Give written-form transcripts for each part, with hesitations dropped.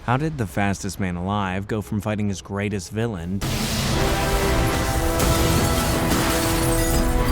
How did the fastest man alive go from fighting his greatest villain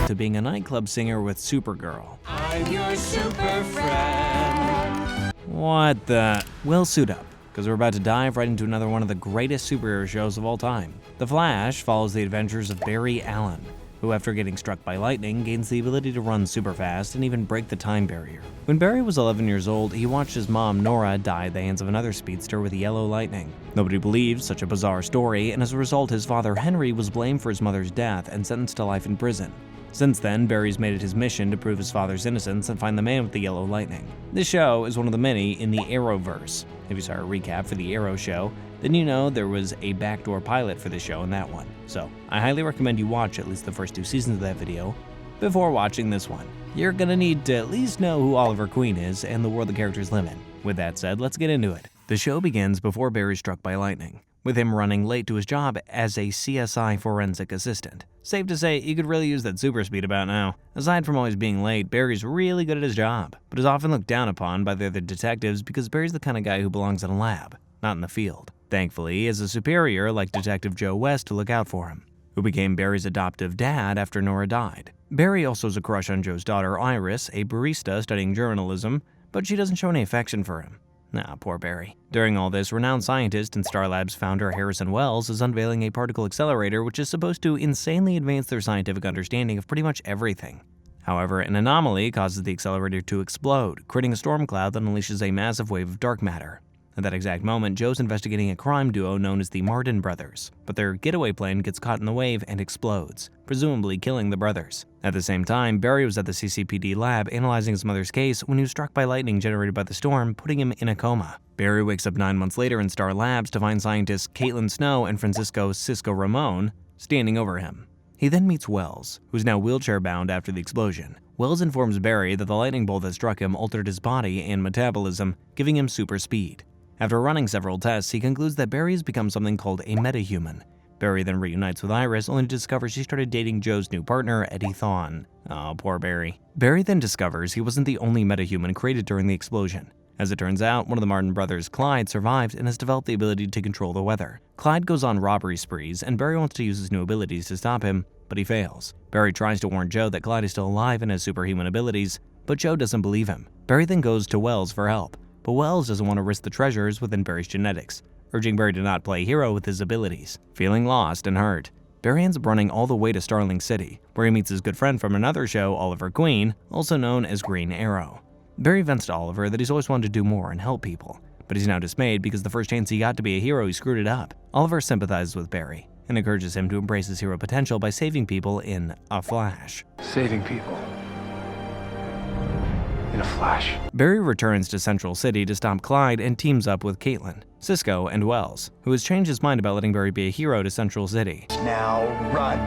to being a nightclub singer with Supergirl? I'm your super friend. What the? Well, suit up, because we're about to dive right into another one of the greatest superhero shows of all time. The Flash follows the adventures of Barry Allen, who after getting struck by lightning gains the ability to run super fast and even break the time barrier. When Barry was 11 years old, he watched his mom, Nora, die at the hands of another speedster with yellow lightning. Nobody believed such a bizarre story, and as a result, his father Henry was blamed for his mother's death and sentenced to life in prison. Since then, Barry's made it his mission to prove his father's innocence and find the man with the yellow lightning. This show is one of the many in the Arrowverse. If you saw a recap for the Arrow show, then you know there was a backdoor pilot for the show in that one. So, I highly recommend you watch at least the first 2 seasons of that video before watching this one. You're gonna need to at least know who Oliver Queen is and the world the characters live in. With that said, let's get into it. The show begins before Barry's struck by lightning, with him running late to his job as a CSI forensic assistant. Safe to say, he could really use that super speed about now. Aside from always being late, Barry's really good at his job, but is often looked down upon by the other detectives because Barry's the kind of guy who belongs in a lab, not in the field. Thankfully, he has a superior like Detective Joe West to look out for him, who became Barry's adoptive dad after Nora died. Barry also has a crush on Joe's daughter Iris, a barista studying journalism, but she doesn't show any affection for him. Nah, poor Barry. During all this, renowned scientist and Star Labs founder Harrison Wells is unveiling a particle accelerator which is supposed to insanely advance their scientific understanding of pretty much everything. However, an anomaly causes the accelerator to explode, creating a storm cloud that unleashes a massive wave of dark matter. At that exact moment, Joe's investigating a crime duo known as the Martin brothers, but their getaway plane gets caught in the wave and explodes, presumably killing the brothers. At the same time, Barry was at the CCPD lab analyzing his mother's case when he was struck by lightning generated by the storm, putting him in a coma. Barry wakes up 9 months later in Star Labs to find scientists Caitlin Snow and Francisco Cisco Ramon standing over him. He then meets Wells, who's now wheelchair-bound after the explosion. Wells informs Barry that the lightning bolt that struck him altered his body and metabolism, giving him super speed. After running several tests, he concludes that Barry has become something called a metahuman. Barry then reunites with Iris, only to discover she started dating Joe's new partner, Eddie Thawne. Oh, poor Barry. Barry then discovers he wasn't the only metahuman created during the explosion. As it turns out, one of the Martin brothers, Clyde, survived and has developed the ability to control the weather. Clyde goes on robbery sprees, and Barry wants to use his new abilities to stop him, but he fails. Barry tries to warn Joe that Clyde is still alive and has superhuman abilities, but Joe doesn't believe him. Barry then goes to Wells for help, but Wells doesn't want to risk the treasures within Barry's genetics, urging Barry to not play hero with his abilities. Feeling lost and hurt, Barry ends up running all the way to Starling City, where he meets his good friend from another show, Oliver Queen, also known as Green Arrow. Barry vents to Oliver that he's always wanted to do more and help people, but he's now dismayed because the first chance he got to be a hero, he screwed it up. Oliver sympathizes with Barry and encourages him to embrace his hero potential by saving people in a flash. Saving people. In a flash. Barry returns to Central City to stop Clyde and teams up with Caitlin, Cisco, and Wells, who has changed his mind about letting Barry be a hero to Central City. Now run,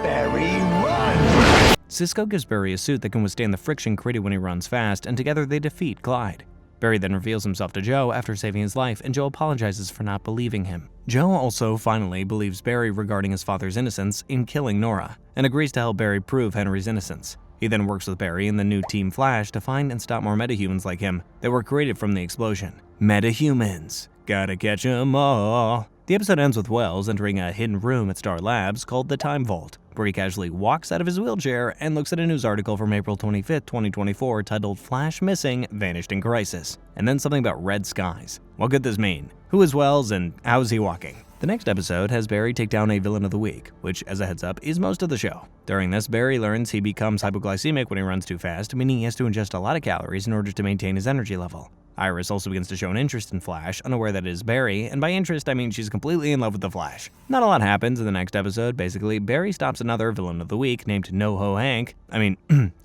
Barry, run! Cisco gives Barry a suit that can withstand the friction created when he runs fast, and together they defeat Clyde. Barry then reveals himself to Joe after saving his life, and Joe apologizes for not believing him. Joe also finally believes Barry regarding his father's innocence in killing Nora, and agrees to help Barry prove Henry's innocence. He then works with Barry and the new Team Flash to find and stop more metahumans like him that were created from the explosion. Metahumans. Gotta catch 'em all. The episode ends with Wells entering a hidden room at Star Labs called the Time Vault, where he casually walks out of his wheelchair and looks at a news article from April 25, 2024 titled Flash Missing, Vanished in Crisis, and then something about red skies. What could this mean? Who is Wells and how is he walking? The next episode has Barry take down a villain of the week, which, as a heads up, is most of the show. During this, Barry learns he becomes hypoglycemic when he runs too fast, meaning he has to ingest a lot of calories in order to maintain his energy level. Iris also begins to show an interest in Flash, unaware that it is Barry, and by interest I mean she's completely in love with the Flash. Not a lot happens in the next episode. Basically, Barry stops another villain of the week named NoHo Hank,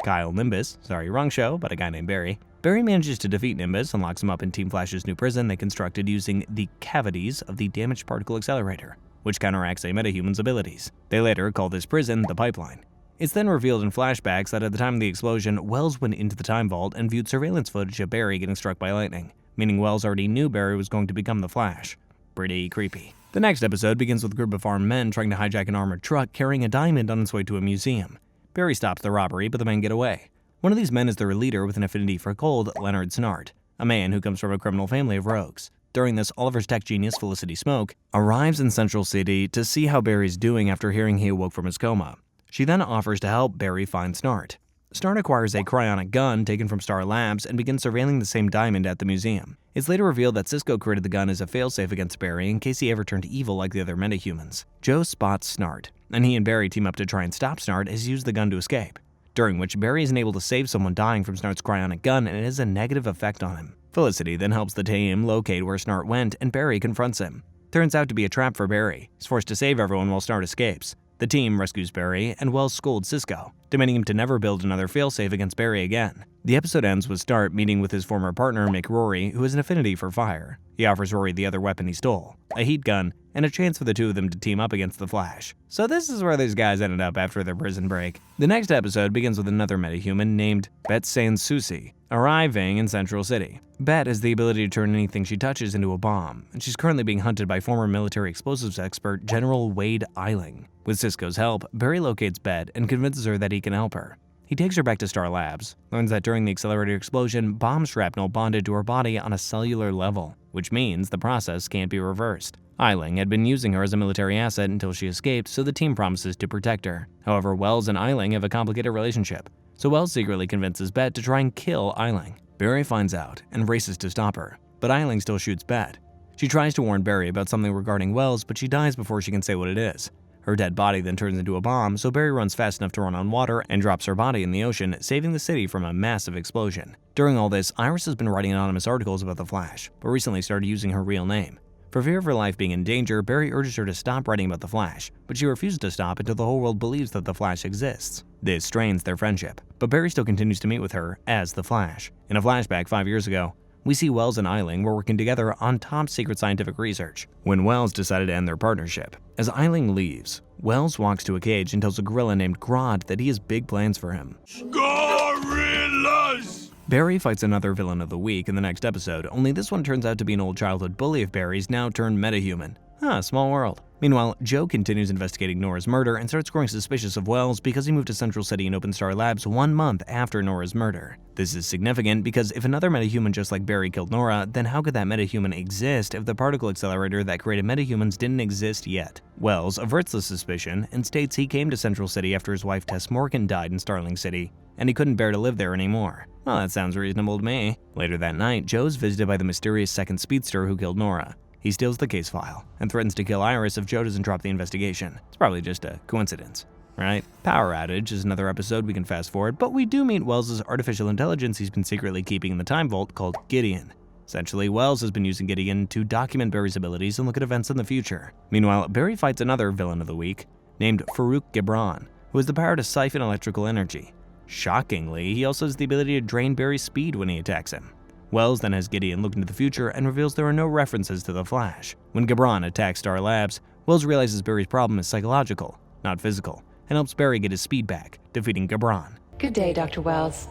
Kyle Nimbus, sorry, wrong show, but a guy named Barry. Barry manages to defeat Nimbus and locks him up in Team Flash's new prison they constructed using the cavities of the damaged particle accelerator, which counteracts a metahuman's abilities. They later call this prison the Pipeline. It's then revealed in flashbacks that at the time of the explosion, Wells went into the Time Vault and viewed surveillance footage of Barry getting struck by lightning, meaning Wells already knew Barry was going to become the Flash. Pretty creepy. The next episode begins with a group of armed men trying to hijack an armored truck carrying a diamond on its way to a museum. Barry stops the robbery, but the men get away. One of these men is their leader with an affinity for gold, Leonard Snart, a man who comes from a criminal family of rogues. During this, Oliver's tech genius, Felicity Smoke, arrives in Central City to see how Barry's doing after hearing he awoke from his coma. She then offers to help Barry find Snart. Snart acquires a cryonic gun taken from Star Labs and begins surveilling the same diamond at the museum. It's later revealed that Cisco created the gun as a failsafe against Barry in case he ever turned evil like the other metahumans. Joe spots Snart, and he and Barry team up to try and stop Snart as he uses the gun to escape, during which Barry isn't able to save someone dying from Snart's cryonic gun, and it has a negative effect on him. Felicity then helps the team locate where Snart went, and Barry confronts him. Turns out to be a trap for Barry. He's forced to save everyone while Snart escapes. The team rescues Barry, and Wells scolds Cisco, demanding him to never build another failsafe against Barry again. The episode ends with Snart meeting with his former partner, Mick Rory, who has an affinity for fire. He offers Rory the other weapon he stole, a heat gun, and a chance for the two of them to team up against the Flash. So this is where these guys ended up after their prison break. The next episode begins with another metahuman named Bet Sansusi, arriving in Central City. Bet has the ability to turn anything she touches into a bomb, and she's currently being hunted by former military explosives expert General Wade Eiling. With Cisco's help, Barry locates Bet and convinces her that he can help her. He takes her back to Star Labs, learns that during the accelerator explosion, bomb shrapnel bonded to her body on a cellular level, which means the process can't be reversed. Eiling had been using her as a military asset until she escaped, so the team promises to protect her. However, Wells and Eiling have a complicated relationship, so Wells secretly convinces Bet to try and kill Eiling. Barry finds out and races to stop her, but Eiling still shoots Bet. She tries to warn Barry about something regarding Wells, but she dies before she can say what it is. Her dead body then turns into a bomb, so Barry runs fast enough to run on water and drops her body in the ocean, saving the city from a massive explosion. During all this, Iris has been writing anonymous articles about the Flash, but recently started using her real name. For fear of her life being in danger, Barry urges her to stop writing about the Flash, but she refuses to stop until the whole world believes that the Flash exists. This strains their friendship, but Barry still continues to meet with her as the Flash. In a flashback 5 years ago, we see Wells and Eiling were working together on top secret scientific research when Wells decided to end their partnership. As Eiling leaves, Wells walks to a cage and tells a gorilla named Grodd that he has big plans for him. Gorillas! Barry fights another villain of the week in the next episode, only this one turns out to be an old childhood bully of Barry's now turned metahuman. Small world. Meanwhile, Joe continues investigating Nora's murder and starts growing suspicious of Wells because he moved to Central City and opened Star Labs 1 month after Nora's murder. This is significant because if another metahuman just like Barry killed Nora, then how could that metahuman exist if the particle accelerator that created metahumans didn't exist yet? Wells averts the suspicion and states he came to Central City after his wife Tess Morgan died in Starling City, and he couldn't bear to live there anymore. Well, that sounds reasonable to me. Later that night, Joe's visited by the mysterious second Speedster who killed Nora. He steals the case file and threatens to kill Iris if Joe doesn't drop the investigation. It's probably just a coincidence, right? Power Outage is another episode we can fast forward, but we do meet Wells' artificial intelligence he's been secretly keeping in the time vault called Gideon. Essentially, Wells has been using Gideon to document Barry's abilities and look at events in the future. Meanwhile, Barry fights another villain of the week named Farouk Gibran, who has the power to siphon electrical energy. Shockingly, he also has the ability to drain Barry's speed when he attacks him. Wells then has Gideon look into the future and reveals there are no references to the Flash. When Gibran attacks Star Labs, Wells realizes Barry's problem is psychological, not physical, and helps Barry get his speed back, defeating Gibran. Good day, Dr. Wells.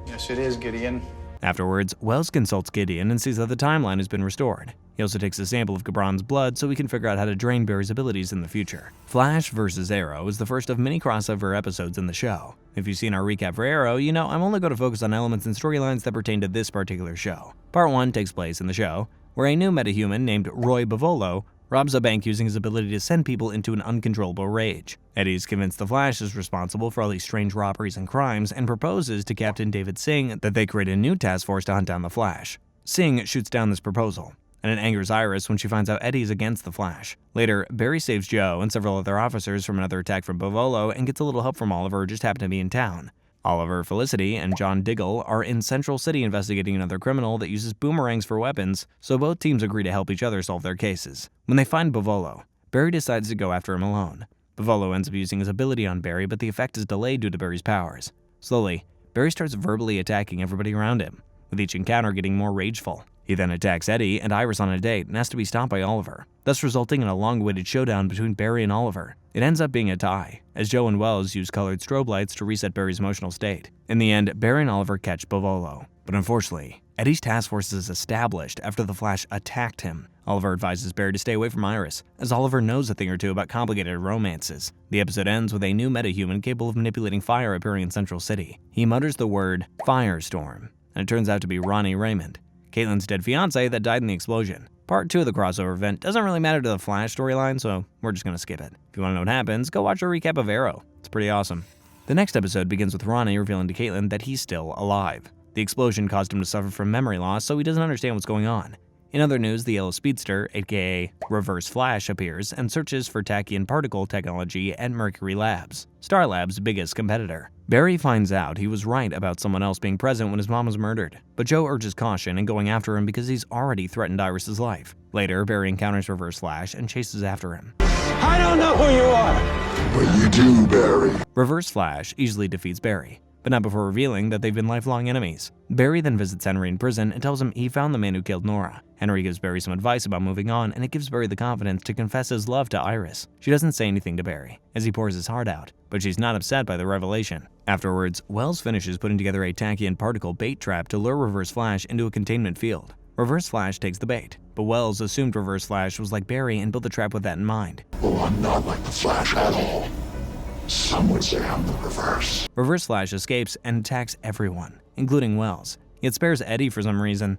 Yes, it is, Gideon. Afterwards, Wells consults Gideon and sees that the timeline has been restored. He also takes a sample of Gibran's blood so he can figure out how to drain Barry's abilities in the future. Flash vs. Arrow is the first of many crossover episodes in the show. If you've seen our recap for Arrow, you know I'm only going to focus on elements and storylines that pertain to this particular show. Part 1 takes place in the show, where a new metahuman named Roy Bavolo robs a bank using his ability to send people into an uncontrollable rage. Eddie's convinced the Flash is responsible for all these strange robberies and crimes and proposes to Captain David Singh that they create a new task force to hunt down the Flash. Singh shoots down this proposal, and it angers Iris when she finds out Eddie's against the Flash. Later, Barry saves Joe and several other officers from another attack from Bavolo and gets a little help from Oliver who just happened to be in town. Oliver, Felicity, and John Diggle are in Central City investigating another criminal that uses boomerangs for weapons, so both teams agree to help each other solve their cases. When they find Bavolo, Barry decides to go after him alone. Bavolo ends up using his ability on Barry, but the effect is delayed due to Barry's powers. Slowly, Barry starts verbally attacking everybody around him, with each encounter getting more rageful. He then attacks Eddie and Iris on a date and has to be stopped by Oliver, thus resulting in a long-awaited showdown between Barry and Oliver. It ends up being a tie, as Joe and Wells use colored strobe lights to reset Barry's emotional state. In the end, Barry and Oliver catch Bavolo, but unfortunately, Eddie's task force is established after the Flash attacked him. Oliver advises Barry to stay away from Iris, as Oliver knows a thing or two about complicated romances. The episode ends with a new metahuman capable of manipulating fire appearing in Central City. He mutters the word Firestorm, and it turns out to be Ronnie Raymond, Caitlin's dead fiancé that died in the explosion. Part 2 of the crossover event doesn't really matter to the Flash storyline, so we're just gonna skip it. If you wanna know what happens, go watch a recap of Arrow. It's pretty awesome. The next episode begins with Ronnie revealing to Caitlin that he's still alive. The explosion caused him to suffer from memory loss, so he doesn't understand what's going on. In other news, the yellow Speedster, aka Reverse Flash, appears and searches for tachyon particle technology at Mercury Labs, Star Labs' biggest competitor. Barry finds out he was right about someone else being present when his mom was murdered, but Joe urges caution in going after him because he's already threatened Iris's life. Later, Barry encounters Reverse Flash and chases after him. I don't know who you are! But you do, Barry. Reverse Flash easily defeats Barry, but not before revealing that they've been lifelong enemies. Barry then visits Henry in prison and tells him he found the man who killed Nora. Henry gives Barry some advice about moving on, and it gives Barry the confidence to confess his love to Iris. She doesn't say anything to Barry, as he pours his heart out, but she's not upset by the revelation. Afterwards, Wells finishes putting together a tachyon particle bait trap to lure Reverse Flash into a containment field. Reverse Flash takes the bait, but Wells assumed Reverse Flash was like Barry and built the trap with that in mind. Oh, I'm not like the Flash at all. Some would say I'm the reverse. Reverse Flash escapes and attacks everyone, including Wells, yet spares Eddie for some reason.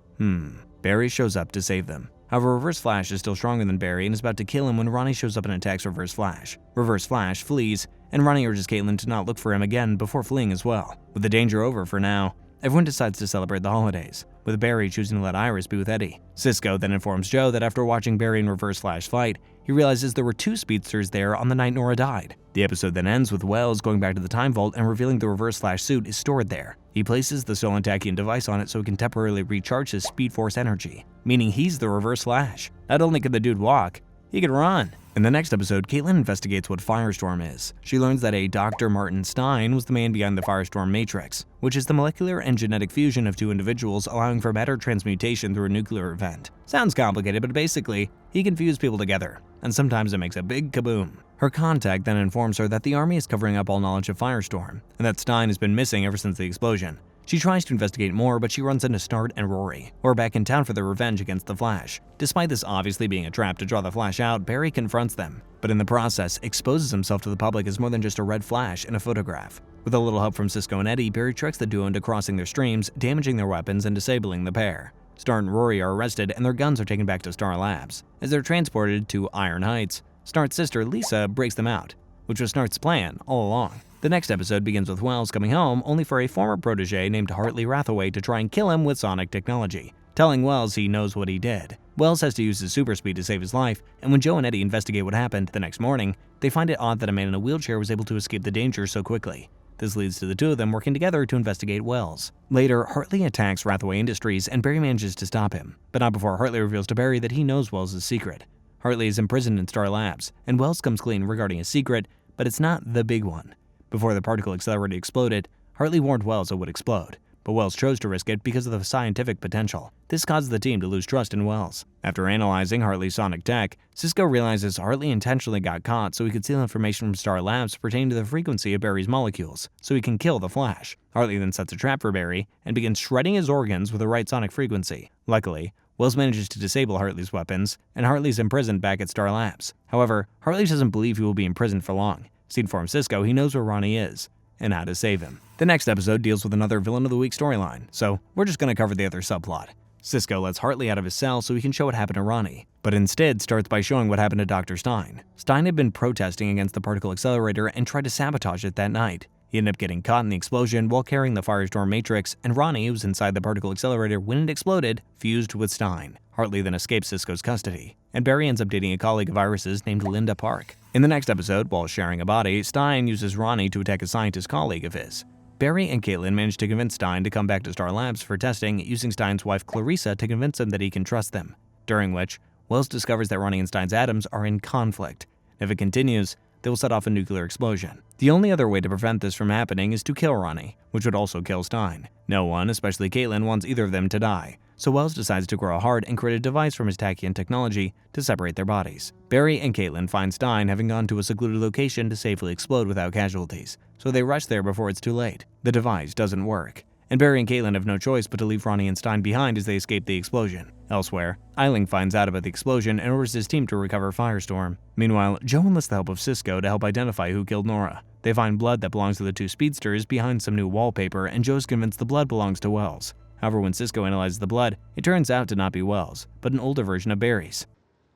Barry shows up to save them. However, Reverse Flash is still stronger than Barry and is about to kill him when Ronnie shows up and attacks Reverse Flash. Reverse Flash flees, and Ronnie urges Caitlin to not look for him again before fleeing as well. With the danger over for now, everyone decides to celebrate the holidays, with Barry choosing to let Iris be with Eddie. Cisco then informs Joe that after watching Barry and Reverse Flash fight, he realizes there were 2 Speedsters there on the night Nora died. The episode then ends with Wells going back to the Time Vault and revealing the Reverse Flash suit is stored there. He places the stolen tachyon device on it so he can temporarily recharge his Speed Force energy, meaning he's the Reverse Flash. Not only can the dude walk, he can run. In the next episode, Caitlin investigates what Firestorm is. She learns that a Dr. Martin Stein was the man behind the Firestorm Matrix, which is the molecular and genetic fusion of 2 individuals allowing for matter transmutation through a nuclear event. Sounds complicated, but basically, he can fuse people together, and sometimes it makes a big kaboom. Her contact then informs her that the army is covering up all knowledge of Firestorm, and that Stein has been missing ever since the explosion. She tries to investigate more, but she runs into Start and Rory, who are back in town for their revenge against the Flash. Despite this obviously being a trap to draw the Flash out, Barry confronts them, but in the process exposes himself to the public as more than just a red flash in a photograph. With a little help from Cisco and Eddie, Barry tricks the duo into crossing their streams, damaging their weapons and disabling the pair. Start and Rory are arrested and their guns are taken back to Star Labs. As they're transported to Iron Heights, Start's sister Lisa breaks them out, which was Start's plan all along. The next episode begins with Wells coming home only for a former protege named Hartley Rathaway to try and kill him with sonic technology, telling Wells he knows what he did. Wells has to use his super speed to save his life, and when Joe and Eddie investigate what happened the next morning, they find it odd that a man in a wheelchair was able to escape the danger so quickly. This leads to the 2 of them working together to investigate Wells. Later, Hartley attacks Rathaway Industries and Barry manages to stop him, but not before Hartley reveals to Barry that he knows Wells' secret. Hartley is imprisoned in Star Labs, and Wells comes clean regarding his secret, but it's not the big one. Before the particle accelerator exploded, Hartley warned Wells it would explode, but Wells chose to risk it because of the scientific potential. This causes the team to lose trust in Wells. After analyzing Hartley's sonic tech, Cisco realizes Hartley intentionally got caught so he could steal information from Star Labs pertaining to the frequency of Barry's molecules, so he can kill the Flash. Hartley then sets a trap for Barry and begins shredding his organs with the right sonic frequency. Luckily, Wells manages to disable Hartley's weapons, and Hartley's imprisoned back at Star Labs. However, Hartley doesn't believe he will be imprisoned for long. He informs Cisco he knows where Ronnie is, and how to save him. The next episode deals with another Villain of the Week storyline, so we're just going to cover the other subplot. Cisco lets Hartley out of his cell so he can show what happened to Ronnie, but instead starts by showing what happened to Dr. Stein. Stein had been protesting against the particle accelerator and tried to sabotage it that night. He ended up getting caught in the explosion while carrying the Firestorm Matrix, and Ronnie, who was inside the particle accelerator when it exploded, fused with Stein. Hartley then escapes Cisco's custody, and Barry ends up dating a colleague of Iris's named Linda Park. In the next episode, while sharing a body, Stein uses Ronnie to attack a scientist colleague of his. Barry and Caitlin manage to convince Stein to come back to Star Labs for testing, using Stein's wife Clarissa to convince him that he can trust them, during which Wells discovers that Ronnie and Stein's atoms are in conflict. If it continues, they will set off a nuclear explosion. The only other way to prevent this from happening is to kill Ronnie, which would also kill Stein. No one, especially Caitlin, wants either of them to die, so Wells decides to grow a heart and create a device from his tachyon technology to separate their bodies. Barry and Caitlin find Stein having gone to a secluded location to safely explode without casualties, so they rush there before it's too late. The device doesn't work, and Barry and Caitlin have no choice but to leave Ronnie and Stein behind as they escape the explosion. Elsewhere, Eiling finds out about the explosion and orders his team to recover Firestorm. Meanwhile, Joe enlists the help of Cisco to help identify who killed Nora. They find blood that belongs to the 2 Speedsters behind some new wallpaper, and Joe's convinced the blood belongs to Wells. However, when Cisco analyzes the blood, it turns out to not be Wells, but an older version of Barry's.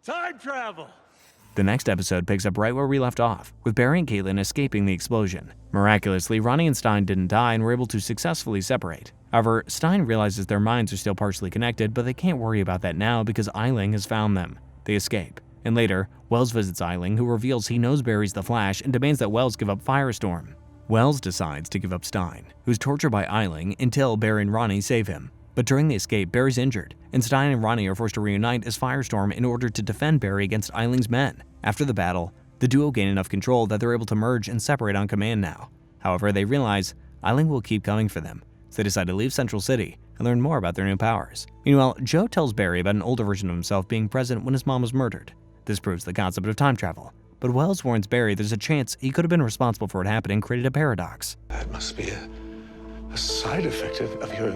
Time travel! The next episode picks up right where we left off, with Barry and Caitlin escaping the explosion. Miraculously, Ronnie and Stein didn't die and were able to successfully separate. However, Stein realizes their minds are still partially connected, but they can't worry about that now because Eiling has found them. They escape. And later, Wells visits Eiling, who reveals he knows Barry's the Flash and demands that Wells give up Firestorm. Wells decides to give up Stein, who's tortured by Eiling until Barry and Ronnie save him. But during the escape, Barry's injured, and Stein and Ronnie are forced to reunite as Firestorm in order to defend Barry against Eiling's men. After the battle, the duo gain enough control that they're able to merge and separate on command now. However, they realize Eiling will keep coming for them, so they decide to leave Central City and learn more about their new powers. Meanwhile, Joe tells Barry about an older version of himself being present when his mom was murdered. This proves the concept of time travel, but Wells warns Barry there's a chance he could have been responsible for it happening and created a paradox. That must be a side effect of your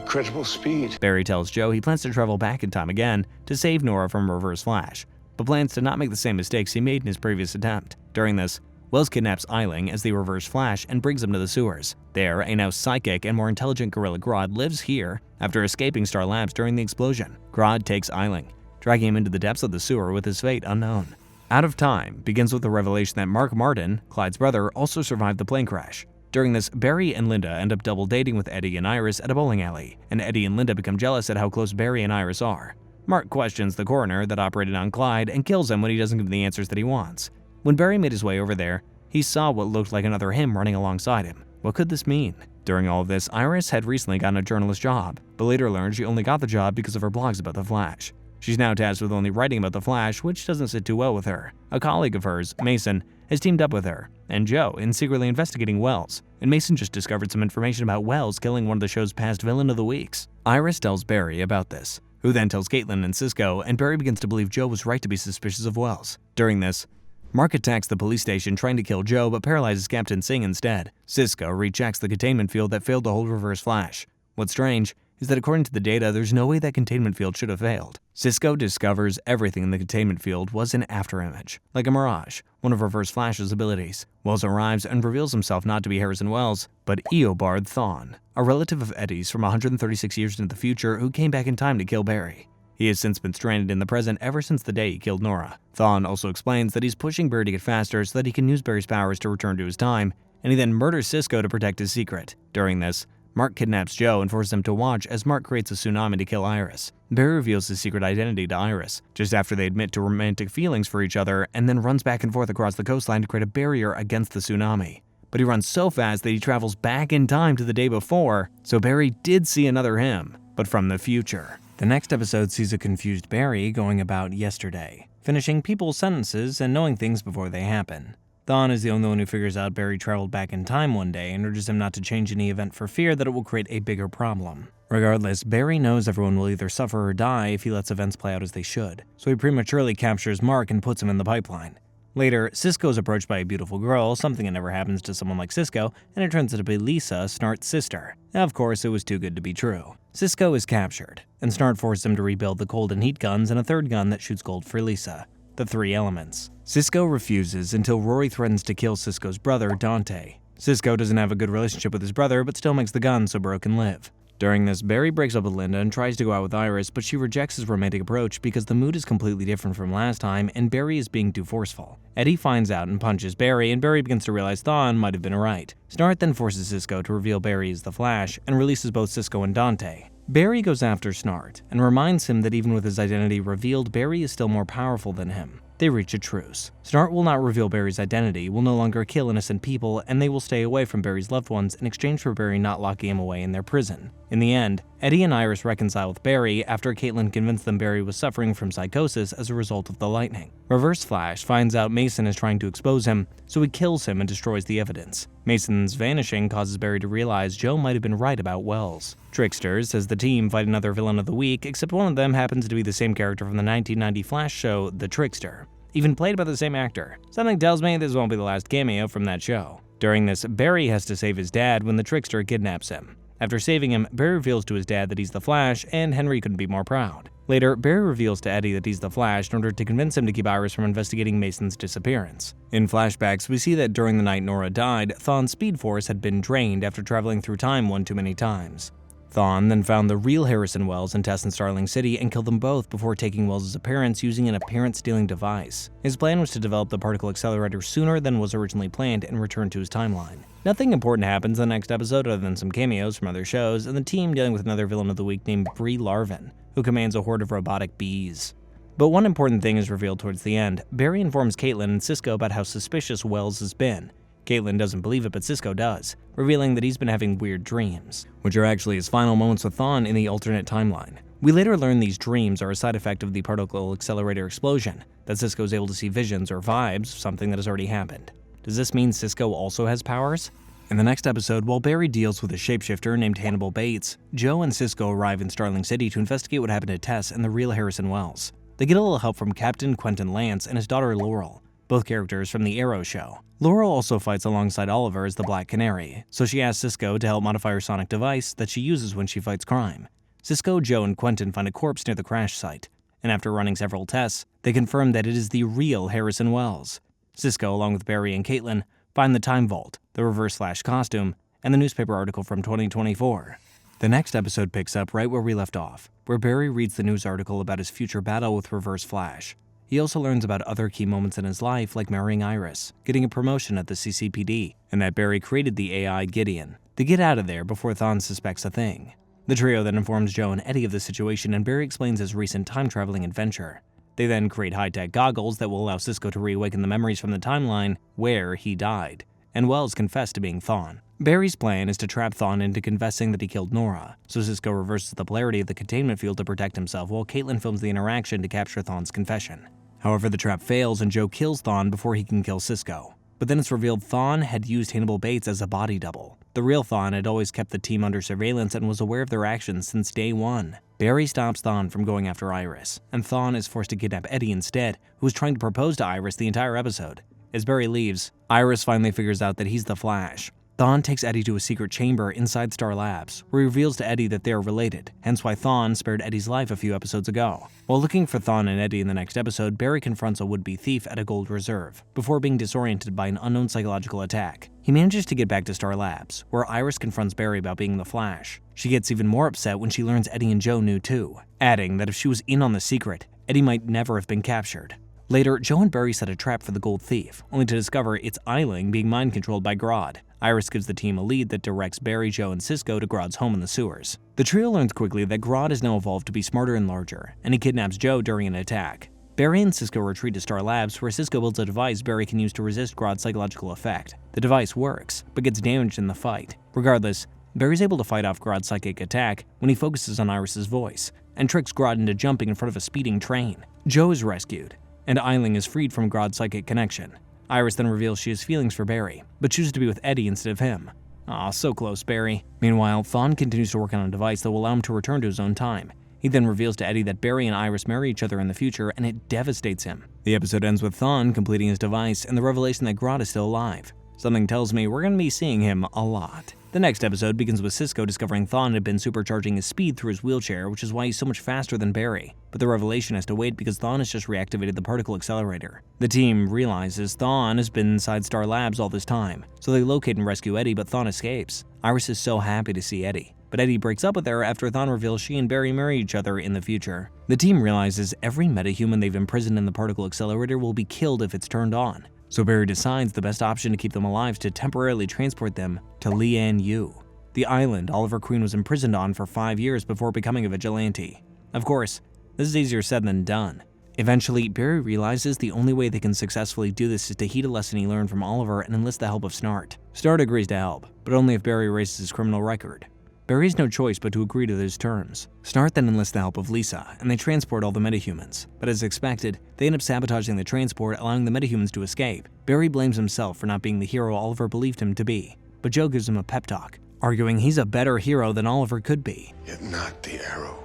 incredible speed. Barry tells Joe he plans to travel back in time again to save Nora from Reverse Flash, but plans to not make the same mistakes he made in his previous attempt. During this, Wells kidnaps Eiling as the Reverse Flash and brings him to the sewers. There, a now psychic and more intelligent gorilla Grodd lives here after escaping Star Labs during the explosion. Grodd takes Eiling, dragging him into the depths of the sewer with his fate unknown. Out of Time begins with the revelation that Mark Martin, Clyde's brother, also survived the plane crash. During this, Barry and Linda end up double dating with Eddie and Iris at a bowling alley, and Eddie and Linda become jealous at how close Barry and Iris are. Mark questions the coroner that operated on Clyde and kills him when he doesn't give the answers that he wants. When Barry made his way over there, he saw what looked like another him running alongside him. What could this mean? During all of this, Iris had recently gotten a journalist job, but later learned she only got the job because of her blogs about the Flash. She's now tasked with only writing about the Flash, which doesn't sit too well with her. A colleague of hers, Mason, has teamed up with her and Joe in secretly investigating Wells, and Mason just discovered some information about Wells killing one of the show's past villain of the weeks. Iris tells Barry about this, who then tells Caitlin and Cisco, and Barry begins to believe Joe was right to be suspicious of Wells. During this, Mark attacks the police station trying to kill Joe but paralyzes Captain Singh instead. Cisco rechecks the containment field that failed to hold Reverse Flash. What's strange is that according to the data, there's no way that containment field should have failed. Cisco discovers everything in the containment field was an afterimage, like a mirage, one of Reverse Flash's abilities. Wells arrives and reveals himself not to be Harrison Wells, but Eobard Thawne, a relative of Eddie's from 136 years into the future who came back in time to kill Barry. He has since been stranded in the present ever since the day he killed Nora. Thawne also explains that he's pushing Barry to get faster so that he can use Barry's powers to return to his time, and he then murders Cisco to protect his secret. During this, Mark kidnaps Joe and forces him to watch as Mark creates a tsunami to kill Iris. Barry reveals his secret identity to Iris, just after they admit to romantic feelings for each other, and then runs back and forth across the coastline to create a barrier against the tsunami. But he runs so fast that he travels back in time to the day before, so Barry did see another him, but from the future. The next episode sees a confused Barry going about yesterday, finishing people's sentences and knowing things before they happen. Thawne is the only one who figures out Barry traveled back in time one day and urges him not to change any event for fear that it will create a bigger problem. Regardless, Barry knows everyone will either suffer or die if he lets events play out as they should, so he prematurely captures Mark and puts him in the pipeline. Later, Cisco is approached by a beautiful girl, something that never happens to someone like Cisco, and it turns out to be Lisa, Snart's sister. Of course, it was too good to be true. Cisco is captured, and Snart forces him to rebuild the cold and heat guns and a third gun that shoots gold for Lisa. The three elements. Cisco refuses until Rory threatens to kill Cisco's brother, Dante. Cisco doesn't have a good relationship with his brother, but still makes the gun so Bro can live. During this, Barry breaks up with Linda and tries to go out with Iris, but she rejects his romantic approach because the mood is completely different from last time and Barry is being too forceful. Eddie finds out and punches Barry, and Barry begins to realize Thawne might have been right. Snart then forces Cisco to reveal Barry is the Flash and releases both Cisco and Dante. Barry goes after Snart and reminds him that even with his identity revealed, Barry is still more powerful than him. They reach a truce. Snart will not reveal Barry's identity, will no longer kill innocent people, and they will stay away from Barry's loved ones in exchange for Barry not locking him away in their prison. In the end, Eddie and Iris reconcile with Barry after Caitlin convinced them Barry was suffering from psychosis as a result of the lightning. Reverse Flash finds out Mason is trying to expose him, so he kills him and destroys the evidence. Mason's vanishing causes Barry to realize Joe might have been right about Wells. Tricksters says the team fight another villain of the week, except one of them happens to be the same character from the 1990 Flash show, The Trickster, even played by the same actor. Something tells me this won't be the last cameo from that show. During this, Barry has to save his dad when the Trickster kidnaps him. After saving him, Barry reveals to his dad that he's the Flash, and Henry couldn't be more proud. Later, Barry reveals to Eddie that he's the Flash in order to convince him to keep Iris from investigating Mason's disappearance. In flashbacks, we see that during the night Nora died, Thawne's Speed Force had been drained after traveling through time one too many times. Thawne then found the real Harrison Wells and Tess in Starling City and killed them both before taking Wells' appearance using an appearance-stealing device. His plan was to develop the particle accelerator sooner than was originally planned and return to his timeline. Nothing important happens in the next episode other than some cameos from other shows and the team dealing with another villain of the week named Brie Larvin, who commands a horde of robotic bees. But one important thing is revealed towards the end. Barry informs Caitlin and Cisco about how suspicious Wells has been. Caitlin doesn't believe it, but Cisco does, revealing that he's been having weird dreams, which are actually his final moments with Thawne in the alternate timeline. We later learn these dreams are a side effect of the particle accelerator explosion, that Cisco is able to see visions or vibes of something that has already happened. Does this mean Cisco also has powers? In the next episode, while Barry deals with a shapeshifter named Hannibal Bates, Joe and Cisco arrive in Starling City to investigate what happened to Tess and the real Harrison Wells. They get a little help from Captain Quentin Lance and his daughter Laurel, both characters from the Arrow show. Laurel also fights alongside Oliver as the Black Canary, so she asks Cisco to help modify her sonic device that she uses when she fights crime. Cisco, Joe, and Quentin find a corpse near the crash site, and after running several tests, they confirm that it is the real Harrison Wells. Cisco, along with Barry and Caitlin, find the Time Vault, the Reverse Flash costume, and the newspaper article from 2024. The next episode picks up right where we left off, where Barry reads the news article about his future battle with Reverse Flash. He also learns about other key moments in his life, like marrying Iris, getting a promotion at the CCPD, and that Barry created the AI Gideon. They get out of there before Thawne suspects a thing. The trio then informs Joe and Eddie of the situation, and Barry explains his recent time-traveling adventure. They then create high-tech goggles that will allow Cisco to reawaken the memories from the timeline where he died, and Wells confessed to being Thawne. Barry's plan is to trap Thawne into confessing that he killed Nora, so Cisco reverses the polarity of the containment field to protect himself while Caitlin films the interaction to capture Thawne's confession. However, the trap fails and Joe kills Thawne before he can kill Cisco. But then it's revealed Thawne had used Hannibal Bates as a body double. The real Thawne had always kept the team under surveillance and was aware of their actions since day one. Barry stops Thawne from going after Iris, and Thawne is forced to kidnap Eddie instead, who was trying to propose to Iris the entire episode. As Barry leaves, Iris finally figures out that he's the Flash. Thawne takes Eddie to a secret chamber inside Star Labs, where he reveals to Eddie that they are related, hence why Thawne spared Eddie's life a few episodes ago. While looking for Thawne and Eddie in the next episode, Barry confronts a would-be thief at a gold reserve, before being disoriented by an unknown psychological attack. He manages to get back to Star Labs, where Iris confronts Barry about being the Flash. She gets even more upset when she learns Eddie and Joe knew too, adding that if she was in on the secret, Eddie might never have been captured. Later, Joe and Barry set a trap for the gold thief, only to discover it's Eiling being mind-controlled by Grodd. Iris gives the team a lead that directs Barry, Joe, and Cisco to Grodd's home in the sewers. The trio learns quickly that Grodd has now evolved to be smarter and larger, and he kidnaps Joe during an attack. Barry and Cisco retreat to Star Labs, where Cisco builds a device Barry can use to resist Grodd's psychological effect. The device works, but gets damaged in the fight. Regardless, Barry's able to fight off Grodd's psychic attack when he focuses on Iris's voice, and tricks Grodd into jumping in front of a speeding train. Joe is rescued, and Eiling is freed from Grodd's psychic connection. Iris then reveals she has feelings for Barry, but chooses to be with Eddie instead of him. Aw, so close, Barry. Meanwhile, Thawne continues to work on a device that will allow him to return to his own time. He then reveals to Eddie that Barry and Iris marry each other in the future, and it devastates him. The episode ends with Thawne completing his device and the revelation that Grodd is still alive. Something tells me we're going to be seeing him a lot. The next episode begins with Cisco discovering Thawne had been supercharging his speed through his wheelchair, which is why he's so much faster than Barry. But the revelation has to wait because Thawne has just reactivated the particle accelerator. The team realizes Thawne has been inside Star Labs all this time, so they locate and rescue Eddie, but Thawne escapes. Iris is so happy to see Eddie, but Eddie breaks up with her after Thawne reveals she and Barry marry each other in the future. The team realizes every metahuman they've imprisoned in the particle accelerator will be killed if it's turned on. So Barry decides the best option to keep them alive is to temporarily transport them to Lian Yu, the island Oliver Queen was imprisoned on for 5 years before becoming a vigilante. Of course, this is easier said than done. Eventually, Barry realizes the only way they can successfully do this is to heed a lesson he learned from Oliver and enlist the help of Snart. Snart agrees to help, but only if Barry raises his criminal record. Barry has no choice but to agree to those terms. Snart then enlists the help of Lisa, and they transport all the metahumans. But as expected, they end up sabotaging the transport, allowing the metahumans to escape. Barry blames himself for not being the hero Oliver believed him to be, but Joe gives him a pep talk, arguing he's a better hero than Oliver could be. Yet not the arrow,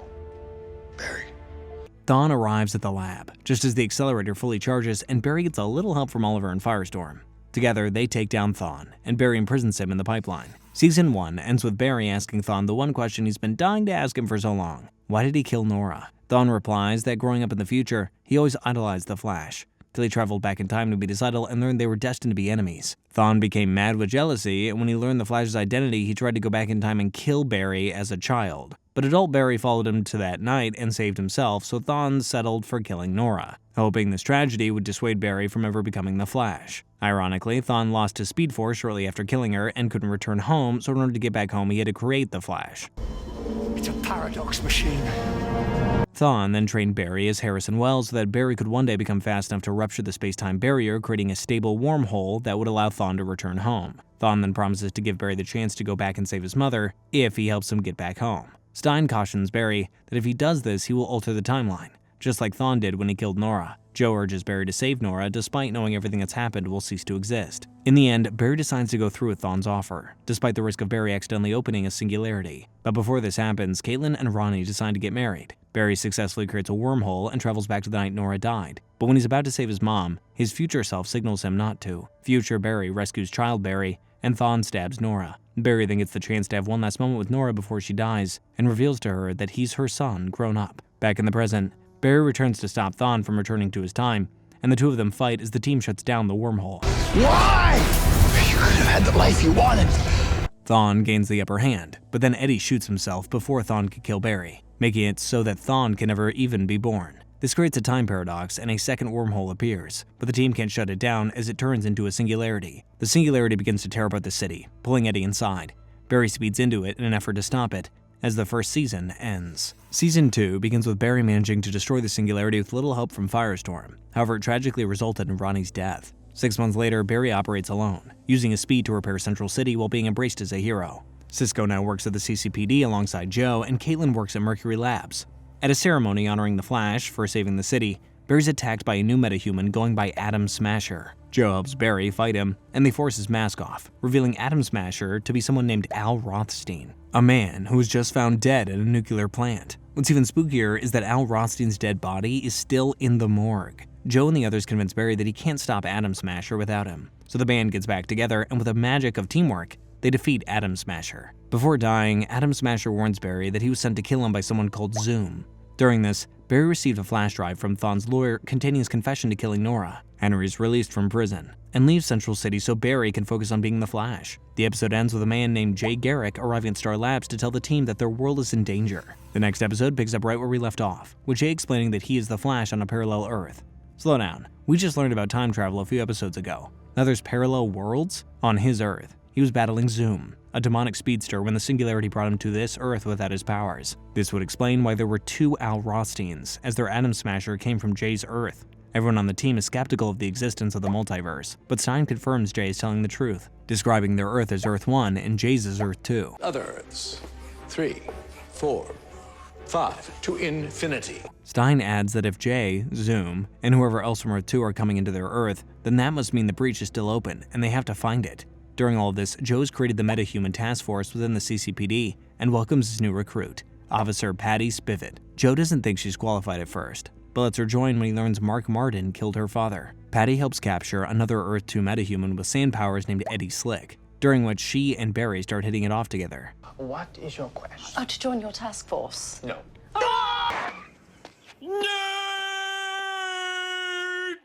Barry. Thawne arrives at the lab, just as the accelerator fully charges, and Barry gets a little help from Oliver and Firestorm. Together, they take down Thawne, and Barry imprisons him in the pipeline. Season 1 ends with Barry asking Thawne the one question he's been dying to ask him for so long. Why did he kill Nora? Thawne replies that growing up in the future, he always idolized the Flash. till he traveled back in time to meet his idol and learned they were destined to be enemies. Thawne became mad with jealousy, and when he learned the Flash's identity, he tried to go back in time and kill Barry as a child. But adult Barry followed him to that night and saved himself, so Thawne settled for killing Nora, hoping this tragedy would dissuade Barry from ever becoming the Flash. Ironically, Thawne lost his Speed Force shortly after killing her and couldn't return home, so in order to get back home, he had to create the Flash. It's a paradox machine. Thawne then trained Barry as Harrison Wells so that Barry could one day become fast enough to rupture the space-time barrier, creating a stable wormhole that would allow Thawne to return home. Thawne then promises to give Barry the chance to go back and save his mother if he helps him get back home. Stein cautions Barry that if he does this, he will alter the timeline, just like Thawne did when he killed Nora. Joe urges Barry to save Nora, despite knowing everything that's happened will cease to exist. In the end, Barry decides to go through with Thawne's offer, despite the risk of Barry accidentally opening a singularity. But before this happens, Caitlin and Ronnie decide to get married. Barry successfully creates a wormhole and travels back to the night Nora died. But when he's about to save his mom, his future self signals him not to. Future Barry rescues child Barry, and Thawne stabs Nora. Barry then gets the chance to have one last moment with Nora before she dies, and reveals to her that he's her son grown up. Back in the present, Barry returns to stop Thawne from returning to his time, and the two of them fight as the team shuts down the wormhole. Why? You could have had the life you wanted. Thawne gains the upper hand, but then Eddie shoots himself before Thawne could kill Barry, making it so that Thawne can never even be born. This creates a time paradox, and a second wormhole appears, but the team can't shut it down as it turns into a singularity. The singularity begins to tear apart the city, pulling Eddie inside. Barry speeds into it in an effort to stop it, as the first season ends. Season 2 begins with Barry managing to destroy the singularity with little help from Firestorm. However, it tragically resulted in Ronnie's death. 6 months later, Barry operates alone, using his speed to repair Central City while being embraced as a hero. Cisco now works at the CCPD alongside Joe, and Caitlin works at Mercury Labs. At a ceremony honoring the Flash for saving the city, Barry's attacked by a new metahuman going by Atom Smasher. Joe helps Barry fight him, and they force his mask off, revealing Atom Smasher to be someone named Al Rothstein, a man who was just found dead at a nuclear plant. What's even spookier is that Al Rothstein's dead body is still in the morgue. Joe and the others convince Barry that he can't stop Atom Smasher without him, so the band gets back together, and with the magic of teamwork, they defeat Atom Smasher. Before dying, Atom Smasher warns Barry that he was sent to kill him by someone called Zoom. During this, Barry received a flash drive from Thawne's lawyer containing his confession to killing Nora. Henry is released from prison and leaves Central City so Barry can focus on being the Flash. The episode ends with a man named Jay Garrick arriving at Star Labs to tell the team that their world is in danger. The next episode picks up right where we left off, with Jay explaining that he is the Flash on a parallel Earth. Slow down, we just learned about time travel a few episodes ago. Now there's parallel worlds? On his Earth, he was battling Zoom, a demonic speedster, when the singularity brought him to this Earth without his powers. This would explain why there were two Al Rothsteins, as their Atom Smasher came from Jay's Earth. Everyone on the team is skeptical of the existence of the multiverse, but Stein confirms Jay is telling the truth, describing their Earth as Earth 1 and Jay's as Earth 2. Other Earths. 3, 4, 5, to infinity. Stein adds that if Jay, Zoom, and whoever else from Earth 2 are coming into their Earth, then that must mean the breach is still open, and they have to find it. During all of this, Joe's created the metahuman task force within the CCPD and welcomes his new recruit, Officer Patty Spivot. Joe doesn't think she's qualified at first, but lets her join when he learns Mark Martin killed her father. Patty helps capture another Earth 2 metahuman with sand powers named Eddie Slick, during which she and Barry start hitting it off together. What is your question? Oh, to join your task force. No.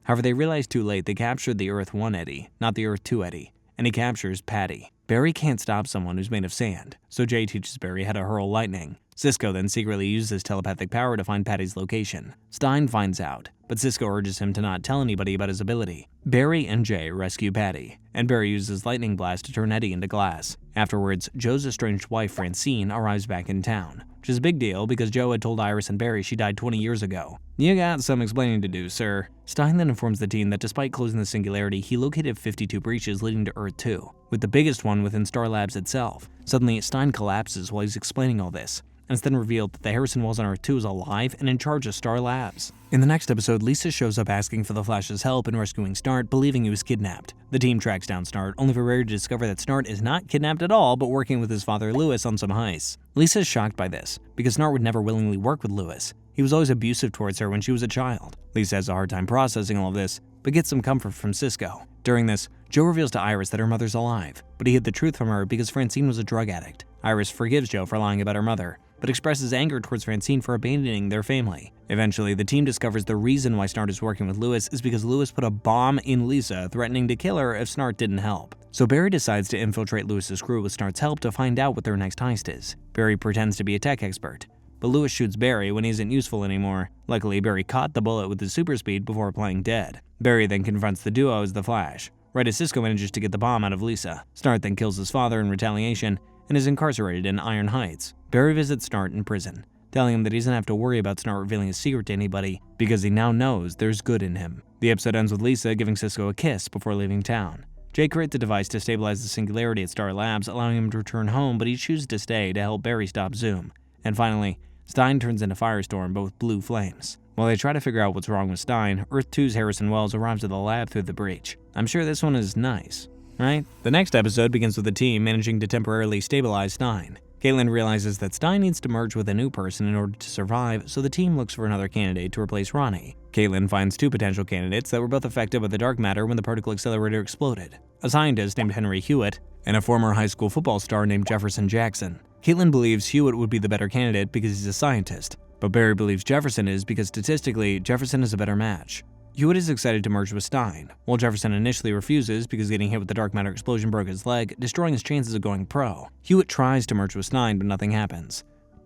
However, they realize too late they captured the Earth 1 Eddie, not the Earth 2 Eddie, and he captures Patty. Barry can't stop someone who's made of sand, so Jay teaches Barry how to hurl lightning. Cisco then secretly uses telepathic power to find Patty's location. Stein finds out, but Cisco urges him to not tell anybody about his ability. Barry and Jay rescue Patty, and Barry uses lightning blast to turn Eddie into glass. Afterwards, Joe's estranged wife Francine arrives back in town, which is a big deal because Joe had told Iris and Barry she died 20 years ago. You got some explaining to do, sir. Stein then informs the team that despite closing the singularity, he located 52 breaches leading to Earth 2, with the biggest one within Star Labs itself. Suddenly, Stein collapses while he's explaining all this, and it's then revealed that the Harrison Wells on Earth 2 is alive and in charge of Star Labs. In the next episode, Lisa shows up asking for the Flash's help in rescuing Snart, believing he was kidnapped. The team tracks down Snart, only for Barry to discover that Snart is not kidnapped at all, but working with his father Lewis on some heists. Lisa is shocked by this, because Snart would never willingly work with Lewis. He was always abusive towards her when she was a child. Lisa has a hard time processing all of this, but gets some comfort from Cisco. During this, Joe reveals to Iris that her mother's alive, but he hid the truth from her because Francine was a drug addict. Iris forgives Joe for lying about her mother, but expresses anger towards Francine for abandoning their family. Eventually, the team discovers the reason why Snart is working with Lewis is because Lewis put a bomb in Lisa, threatening to kill her if Snart didn't help. So Barry decides to infiltrate Lewis's crew with Snart's help to find out what their next heist is. Barry pretends to be a tech expert, but Lewis shoots Barry when he isn't useful anymore. Luckily, Barry caught the bullet with his super speed before playing dead. Barry then confronts the duo as the Flash, right as Cisco manages to get the bomb out of Lisa. Snart then kills his father in retaliation and is incarcerated in Iron Heights. Barry visits Snart in prison, telling him that he doesn't have to worry about Snart revealing his secret to anybody because he now knows there's good in him. The episode ends with Lisa giving Cisco a kiss before leaving town. Jay creates a device to stabilize the singularity at Star Labs, allowing him to return home, but he chooses to stay to help Barry stop Zoom. And finally, Stein turns into Firestorm, but with blue flames. While they try to figure out what's wrong with Stein, Earth 2's Harrison Wells arrives at the lab through the breach. I'm sure this one is nice, right? The next episode begins with the team managing to temporarily stabilize Stein. Caitlin realizes that Stein needs to merge with a new person in order to survive, so the team looks for another candidate to replace Ronnie. Caitlin finds two potential candidates that were both affected by the dark matter when the particle accelerator exploded: a scientist named Henry Hewitt and a former high school football star named Jefferson Jackson. Caitlin believes Hewitt would be the better candidate because he's a scientist, but Barry believes Jefferson is because statistically, Jefferson is a better match. Hewitt is excited to merge with Stein, while Jefferson initially refuses because getting hit with the dark matter explosion broke his leg, destroying his chances of going pro. Hewitt tries to merge with Stein, but nothing happens.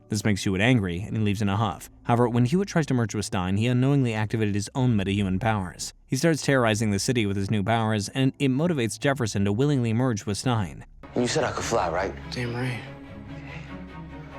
This makes Hewitt angry, and he leaves in a huff. However, when Hewitt tries to merge with Stein, he unknowingly activated his own metahuman powers. He starts terrorizing the city with his new powers, and it motivates Jefferson to willingly merge with Stein. You said I could fly, right? Damn right.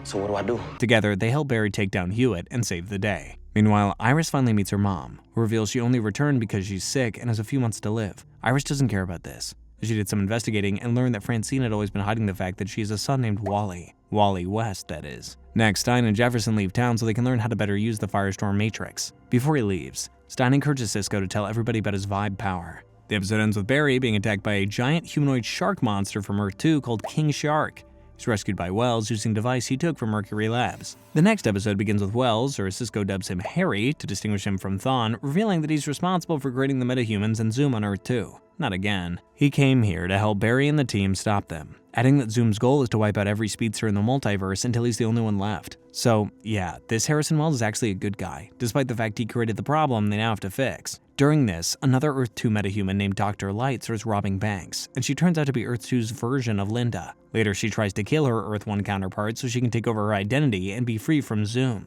So what do I do? Together, they help Barry take down Hewitt and save the day. Meanwhile, Iris finally meets her mom, who reveals she only returned because she's sick and has a few months to live. Iris doesn't care about this. She did some investigating and learned that Francine had always been hiding the fact that she has a son named Wally. Wally West, that is. Next, Stein and Jefferson leave town so they can learn how to better use the Firestorm Matrix. Before he leaves, Stein encourages Cisco to tell everybody about his vibe power. The episode ends with Barry being attacked by a giant humanoid shark monster from Earth 2 called King Shark. He's rescued by Wells using a device he took from Mercury Labs. The next episode begins with Wells, or as Cisco dubs him Harry to distinguish him from Thawne, revealing that he's responsible for creating the metahumans and Zoom on Earth 2. Not again. He came here to help Barry and the team stop them, adding that Zoom's goal is to wipe out every speedster in the multiverse until he's the only one left. So yeah, this Harrison Wells is actually a good guy, despite the fact he created the problem they now have to fix. During this, another Earth 2 metahuman named Dr. Light starts robbing banks, and she turns out to be Earth 2's version of Linda. Later, she tries to kill her Earth 1 counterpart so she can take over her identity and be free from Zoom.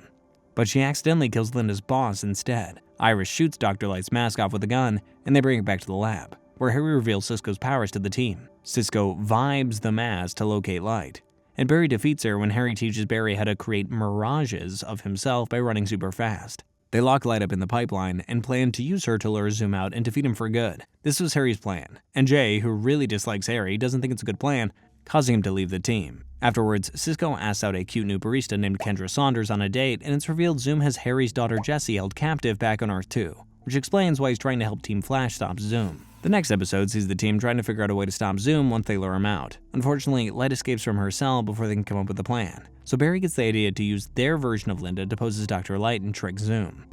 But she accidentally kills Linda's boss instead. Iris shoots Dr. Light's mask off with a gun, and they bring it back to the lab, where Harry reveals Cisco's powers to the team. Cisco vibes the mask to locate Light, and Barry defeats her when Harry teaches Barry how to create mirages of himself by running super fast. They lock Light up in the pipeline and plan to use her to lure Zoom out and defeat him for good. This was Harry's plan, and Jay, who really dislikes Harry, doesn't think it's a good plan, causing him to leave the team. Afterwards, Cisco asks out a cute new barista named Kendra Saunders on a date, and it's revealed Zoom has Harry's daughter Jessie held captive back on Earth 2, which explains why he's trying to help Team Flash stop Zoom. The next episode sees the team trying to figure out a way to stop Zoom once they lure him out. Unfortunately, Light escapes from her cell before they can come up with a plan, so Barry gets the idea to use their version of Linda to pose as Dr. Light and trick Zoom.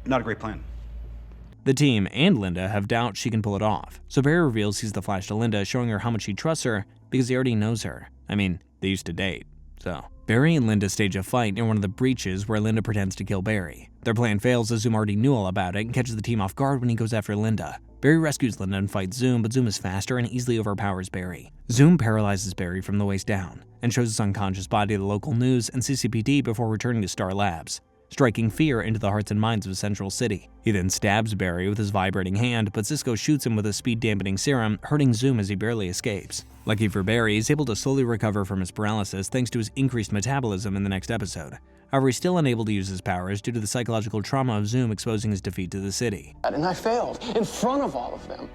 Not a great plan. The team and Linda have doubts she can pull it off, so Barry reveals he's the Flash to Linda, showing her how much he trusts her because he already knows her. I mean, they used to date, so. Barry and Linda stage a fight near one of the breaches where Linda pretends to kill Barry. Their plan fails as Zoom already knew all about it and catches the team off guard when he goes after Linda. Barry rescues Linda and fights Zoom, but Zoom is faster and easily overpowers Barry. Zoom paralyzes Barry from the waist down and shows his unconscious body to the local news and CCPD before returning to Star Labs, striking fear into the hearts and minds of Central City. He then stabs Barry with his vibrating hand, but Cisco shoots him with a speed-dampening serum, hurting Zoom as he barely escapes. Lucky for Barry, he's able to slowly recover from his paralysis thanks to his increased metabolism in the next episode. However, he's still unable to use his powers due to the psychological trauma of Zoom exposing his defeat to the city. And I failed in front of all of them.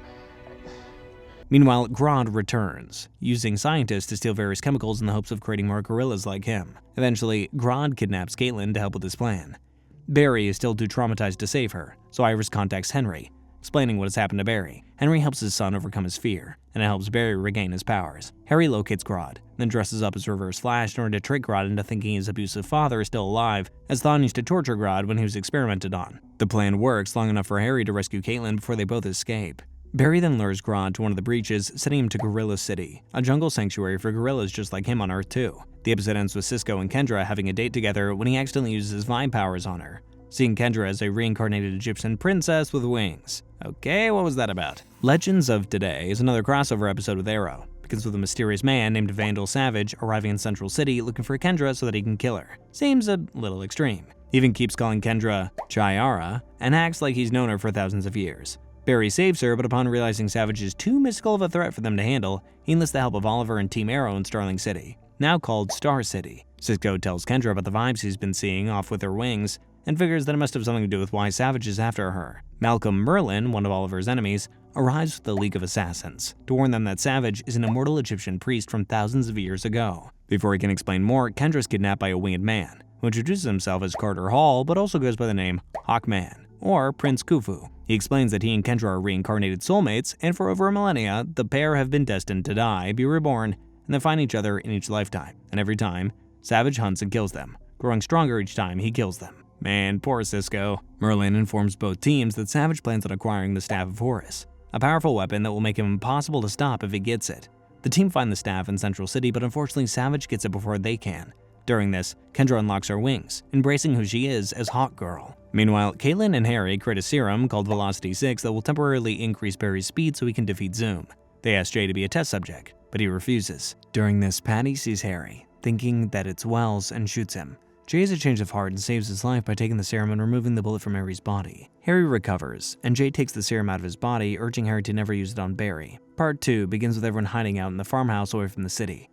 Meanwhile, Grodd returns, using scientists to steal various chemicals in the hopes of creating more gorillas like him. Eventually, Grodd kidnaps Caitlin to help with his plan. Barry is still too traumatized to save her, so Iris contacts Henry, explaining what has happened to Barry. Henry helps his son overcome his fear, and it helps Barry regain his powers. Harry locates Grodd, then dresses up as Reverse Flash in order to trick Grodd into thinking his abusive father is still alive, as Thawne used to torture Grodd when he was experimented on. The plan works long enough for Harry to rescue Caitlin before they both escape. Barry then lures Grodd to one of the breaches, sending him to Gorilla City, a jungle sanctuary for gorillas just like him on Earth too. The episode ends with Cisco and Kendra having a date together when he accidentally uses his vibe powers on her, seeing Kendra as a reincarnated Egyptian princess with wings. Okay, what was that about? Legends of Today is another crossover episode with Arrow. Begins with a mysterious man named Vandal Savage arriving in Central City looking for Kendra so that he can kill her. Seems a little extreme. He even keeps calling Kendra Chayara and acts like he's known her for thousands of years. Barry saves her, but upon realizing Savage is too mystical of a threat for them to handle, he enlists the help of Oliver and Team Arrow in Starling City, now called Star City. Cisco tells Kendra about the vibes he's been seeing off with her wings, and figures that it must have something to do with why Savage is after her. Malcolm Merlin, one of Oliver's enemies, arrives with the League of Assassins to warn them that Savage is an immortal Egyptian priest from thousands of years ago. Before he can explain more, Kendra's kidnapped by a winged man, who introduces himself as Carter Hall but also goes by the name Hawkman, or Prince Khufu. He explains that he and Kendra are reincarnated soulmates, and for over a millennia, the pair have been destined to die, be reborn, and then find each other in each lifetime. And every time, Savage hunts and kills them, growing stronger each time he kills them. Man, poor Cisco. Merlin informs both teams that Savage plans on acquiring the Staff of Horus, a powerful weapon that will make him impossible to stop if he gets it. The team find the staff in Central City, but unfortunately Savage gets it before they can. During this, Kendra unlocks her wings, embracing who she is as Hawk Girl. Meanwhile, Caitlin and Harry create a serum called Velocity 6 that will temporarily increase Barry's speed so he can defeat Zoom. They ask Jay to be a test subject, but he refuses. During this, Patty sees Harry, thinking that it's Wells, and shoots him. Jay has a change of heart and saves his life by taking the serum and removing the bullet from Harry's body. Harry recovers, and Jay takes the serum out of his body, urging Harry to never use it on Barry. Part 2 begins with everyone hiding out in the farmhouse away from the city.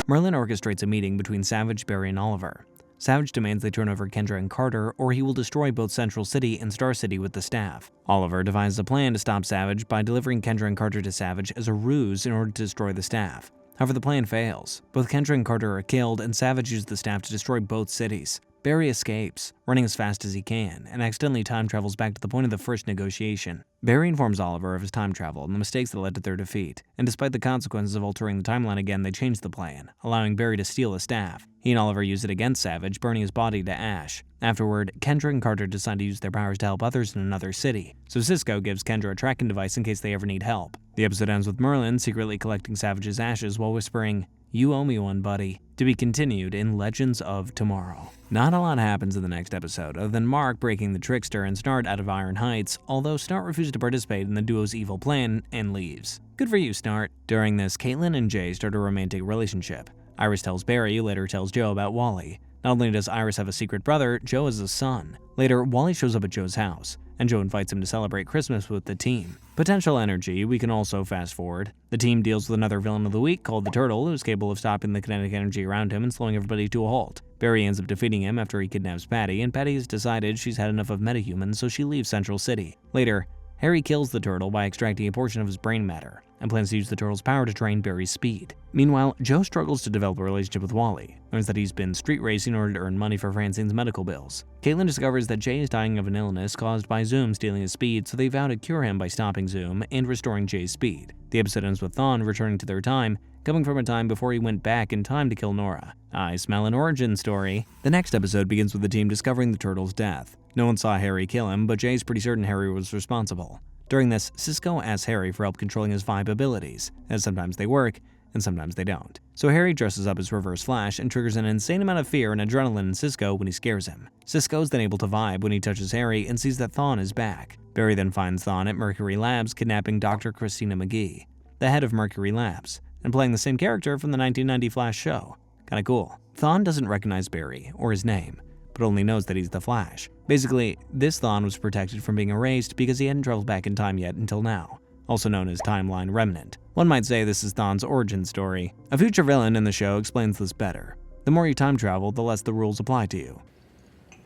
Merlin orchestrates a meeting between Savage, Barry, and Oliver. Savage demands they turn over Kendra and Carter, or he will destroy both Central City and Star City with the staff. Oliver devises a plan to stop Savage by delivering Kendra and Carter to Savage as a ruse in order to destroy the staff. However, the plan fails. Both Kendra and Carter are killed, and Savage uses the staff to destroy both cities. Barry escapes, running as fast as he can, and accidentally time travels back to the point of the first negotiation. Barry informs Oliver of his time travel and the mistakes that led to their defeat, and despite the consequences of altering the timeline again, they change the plan, allowing Barry to steal the staff. He and Oliver use it against Savage, burning his body to ash. Afterward, Kendra and Carter decide to use their powers to help others in another city, so Cisco gives Kendra a tracking device in case they ever need help. The episode ends with Merlin secretly collecting Savage's ashes while whispering, "You owe me one, buddy," to be continued in Legends of Tomorrow. Not a lot happens in the next episode, other than Mark breaking the Trickster and Snart out of Iron Heights, although Snart refuses to participate in the duo's evil plan and leaves. Good for you, Snart. During this, Caitlin and Jay start a romantic relationship. Iris tells Barry, who later tells Joe about Wally. Not only does Iris have a secret brother, Joe has a son. Later, Wally shows up at Joe's house, and Joe invites him to celebrate Christmas with the team. Potential energy, we can also fast forward. The team deals with another villain of the week called the Turtle, who is capable of stopping the kinetic energy around him and slowing everybody to a halt. Barry ends up defeating him after he kidnaps Patty, and Patty has decided she's had enough of metahumans, so she leaves Central City. Later, Harry kills the Turtle by extracting a portion of his brain matter, and plans to use the Turtle's power to train Barry's speed. Meanwhile, Joe struggles to develop a relationship with Wally, learns that he's been street racing in order to earn money for Francine's medical bills. Caitlin discovers that Jay is dying of an illness caused by Zoom stealing his speed, so they vow to cure him by stopping Zoom and restoring Jay's speed. The episode ends with Thawne returning to their time, coming from a time before he went back in time to kill Nora. I smell an origin story. The next episode begins with the team discovering the Turtle's death. No one saw Harry kill him, but Jay's pretty certain Harry was responsible. During this, Cisco asks Harry for help controlling his vibe abilities, as sometimes they work, and sometimes they don't. So Harry dresses up as Reverse Flash and triggers an insane amount of fear and adrenaline in Cisco when he scares him. Cisco is then able to vibe when he touches Harry and sees that Thawne is back. Barry then finds Thawne at Mercury Labs kidnapping Dr. Christina McGee, the head of Mercury Labs, and playing the same character from the 1990 Flash show. Kinda cool. Thawne doesn't recognize Barry or his name, but only knows that he's the Flash. Basically, this Thawne was protected from being erased because he hadn't traveled back in time yet until now, also known as Timeline Remnant. One might say this is Thawne's origin story. A future villain in the show explains this better. The more you time travel, the less the rules apply to you.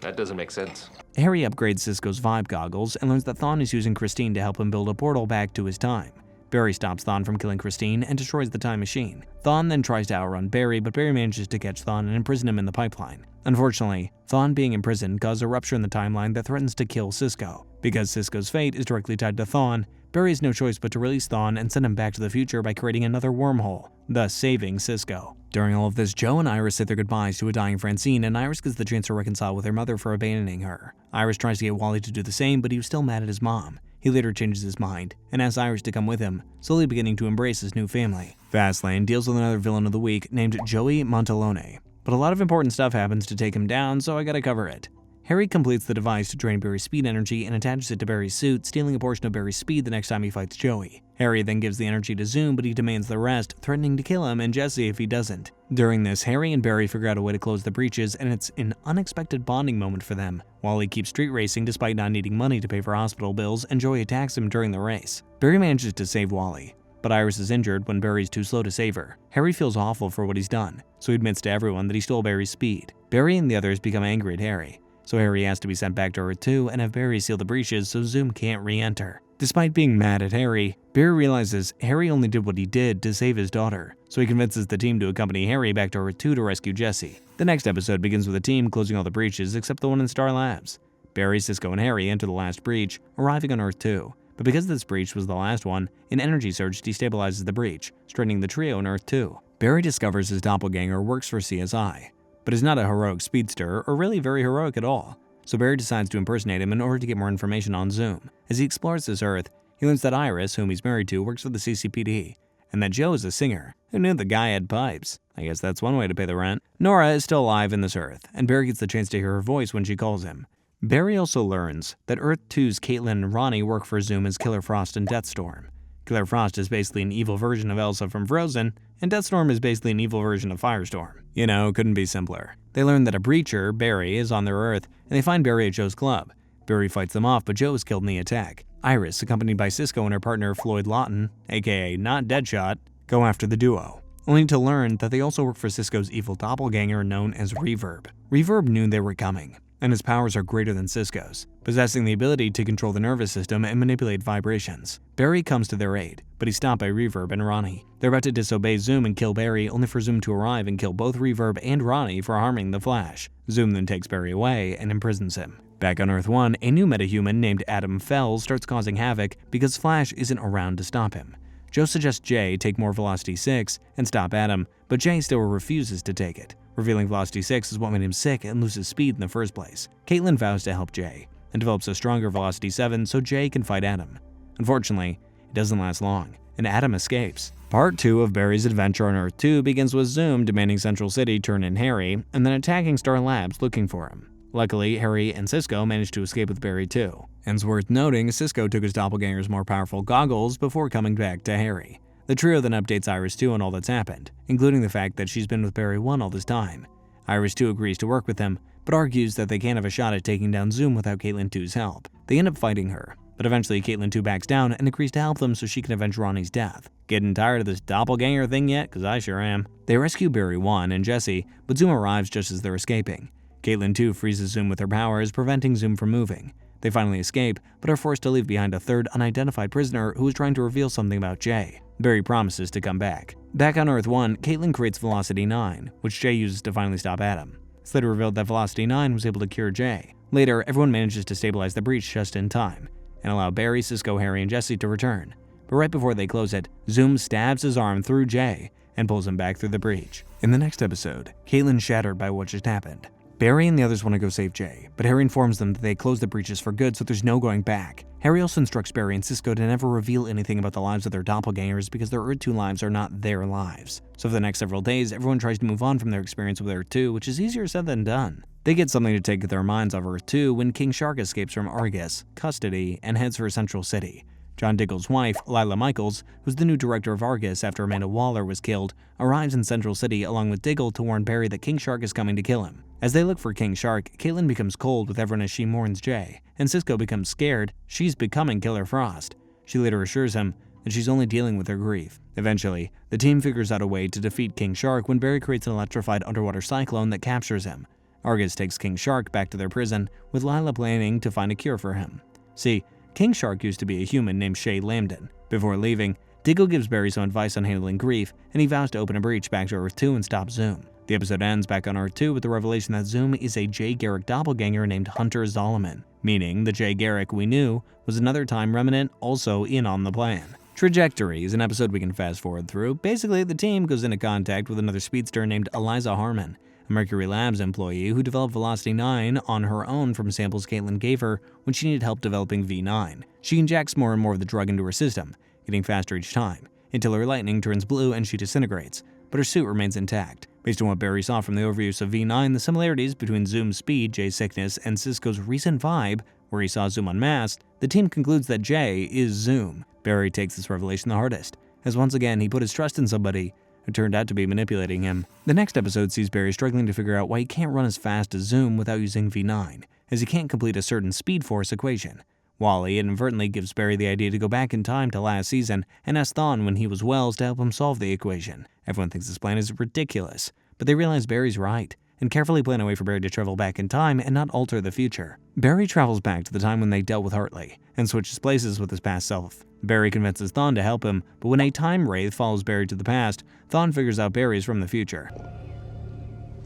That doesn't make sense. Harry upgrades Cisco's vibe goggles and learns that Thawne is using Christine to help him build a portal back to his time. Barry stops Thawne from killing Christine and destroys the time machine. Thawne then tries to outrun Barry, but Barry manages to catch Thawne and imprison him in the pipeline. Unfortunately, Thawne being imprisoned causes a rupture in the timeline that threatens to kill Cisco. Because Cisco's fate is directly tied to Thawne, Barry has no choice but to release Thawne and send him back to the future by creating another wormhole, thus saving Cisco. During all of this, Joe and Iris say their goodbyes to a dying Francine, and Iris gets the chance to reconcile with her mother for abandoning her. Iris tries to get Wally to do the same, but he was still mad at his mom. He later changes his mind and asks Iris to come with him, slowly beginning to embrace his new family. Fastlane deals with another villain of the week named Joey Montalone, but a lot of important stuff happens to take him down, so I gotta cover it. Harry completes the device to drain Barry's speed energy and attaches it to Barry's suit, stealing a portion of Barry's speed the next time he fights Joey. Harry then gives the energy to Zoom, but he demands the rest, threatening to kill him and Jesse if he doesn't. During this, Harry and Barry figure out a way to close the breaches, and it's an unexpected bonding moment for them. Wally keeps street racing despite not needing money to pay for hospital bills, and Joey attacks him during the race. Barry manages to save Wally, but Iris is injured when Barry's too slow to save her. Harry feels awful for what he's done, so he admits to everyone that he stole Barry's speed. Barry and the others become angry at Harry, so Harry has to be sent back to Earth 2 and have Barry seal the breaches so Zoom can't re-enter. Despite being mad at Harry, Barry realizes Harry only did what he did to save his daughter, so he convinces the team to accompany Harry back to Earth 2 to rescue Jesse. The next episode begins with the team closing all the breaches except the one in Star Labs. Barry, Cisco, and Harry enter the last breach, arriving on Earth 2. But because this breach was the last one, an energy surge destabilizes the breach, straining the trio on Earth 2. Barry discovers his doppelganger works for CSI, but is not a heroic speedster or really very heroic at all. So Barry decides to impersonate him in order to get more information on Zoom. As he explores this Earth, he learns that Iris, whom he's married to, works for the CCPD, and that Joe is a singer. Who knew the guy had pipes? I guess that's one way to pay the rent. Nora is still alive in this Earth, and Barry gets the chance to hear her voice when she calls him. Barry also learns that Earth 2's Caitlin and Ronnie work for Zoom as Killer Frost and Deathstorm. Killer Frost is basically an evil version of Elsa from Frozen, and Deathstorm is basically an evil version of Firestorm. You know, couldn't be simpler. They learn that a breacher, Barry, is on their Earth, and they find Barry at Joe's club. Barry fights them off, but Joe is killed in the attack. Iris, accompanied by Cisco and her partner Floyd Lawton, aka not Deadshot, go after the duo, only to learn that they also work for Cisco's evil doppelganger known as Reverb. Reverb knew they were coming, and his powers are greater than Cisco's, possessing the ability to control the nervous system and manipulate vibrations. Barry comes to their aid, but he's stopped by Reverb and Ronnie. They're about to disobey Zoom and kill Barry, only for Zoom to arrive and kill both Reverb and Ronnie for harming the Flash. Zoom then takes Barry away and imprisons him. Back on Earth 1, a new metahuman named Adam Fells starts causing havoc because Flash isn't around to stop him. Joe suggests Jay take more Velocity 6 and stop Adam, but Jay still refuses to take it, revealing Velocity 6 is what made him sick and lose his speed in the first place. Caitlin vows to help Jay, and develops a stronger Velocity 7 so Jay can fight Adam. Unfortunately, it doesn't last long, and Adam escapes. Part 2 of Barry's adventure on Earth 2 begins with Zoom demanding Central City turn in Harry, and then attacking Star Labs looking for him. Luckily, Harry and Cisco managed to escape with Barry too. And it's worth noting, Cisco took his doppelganger's more powerful goggles before coming back to Harry. The trio then updates Iris 2 on all that's happened, including the fact that she's been with Barry 1 all this time. Iris 2 agrees to work with him, but argues that they can't have a shot at taking down Zoom without Caitlin 2's help. They end up fighting her, but eventually Caitlin 2 backs down and agrees to help them so she can avenge Ronnie's death. Getting tired of this doppelganger thing yet? Cause I sure am. They rescue Barry 1 and Jesse, but Zoom arrives just as they're escaping. Caitlin 2 freezes Zoom with her powers, preventing Zoom from moving. They finally escape, but are forced to leave behind a third unidentified prisoner who is trying to reveal something about Jay. Barry promises to come back. Back on Earth 1, Caitlin creates Velocity 9, which Jay uses to finally stop Adam. It's later revealed that Velocity 9 was able to cure Jay. Later, everyone manages to stabilize the breach just in time, and allow Barry, Cisco, Harry, and Jesse to return. But right before they close it, Zoom stabs his arm through Jay and pulls him back through the breach. In the next episode, Caitlin's shattered by what just happened. Barry and the others want to go save Jay, but Harry informs them that they closed the breaches for good, so there's no going back. Harry also instructs Barry and Cisco to never reveal anything about the lives of their doppelgangers because their Earth 2 lives are not their lives. So for the next several days, everyone tries to move on from their experience with Earth 2, which is easier said than done. They get something to take their minds off Earth 2 when King Shark escapes from Argus custody and heads for Central City. John Diggle's wife, Lila Michaels, who's the new director of Argus after Amanda Waller was killed, arrives in Central City along with Diggle to warn Barry that King Shark is coming to kill him. As they look for King Shark, Caitlin becomes cold with everyone as she mourns Jay, and Cisco becomes scared. She's becoming Killer Frost. She later assures him that she's only dealing with her grief. Eventually, the team figures out a way to defeat King Shark when Barry creates an electrified underwater cyclone that captures him. Argus takes King Shark back to their prison, with Lila planning to find a cure for him. See, King Shark used to be a human named Shay Lambden. Before leaving, Diggle gives Barry some advice on handling grief, and he vows to open a breach back to Earth 2 and stop Zoom. The episode ends back on Earth 2 with the revelation that Zoom is a Jay Garrick doppelganger named Hunter Zolomon, meaning the Jay Garrick we knew was another time remnant also in on the plan. Trajectory is an episode we can fast forward through. Basically, the team goes into contact with another speedster named Eliza Harmon. a Mercury Labs employee who developed Velocity 9 on her own from samples Caitlin gave her when she needed help developing V9. She injects more and more of the drug into her system, getting faster each time, until her lightning turns blue and she disintegrates, but her suit remains intact. Based on what Barry saw from the overuse of V9, the similarities between Zoom's speed, Jay's sickness, and Cisco's recent vibe, where he saw Zoom unmasked, the team concludes that Jay is Zoom. Barry takes this revelation the hardest, as once again he put his trust in somebody who turned out to be manipulating him. The next episode sees Barry struggling to figure out why he can't run as fast as Zoom without using V9, as he can't complete a certain speed force equation. Wally inadvertently gives Barry the idea to go back in time to last season and ask Thawne when he was Wells to help him solve the equation. Everyone thinks this plan is ridiculous, but they realize Barry's right, and carefully plan a way for Barry to travel back in time and not alter the future. Barry travels back to the time when they dealt with Hartley, and switches places with his past self. Barry convinces Thawne to help him, but when a time wraith follows Barry to the past, Thawne figures out Barry is from the future.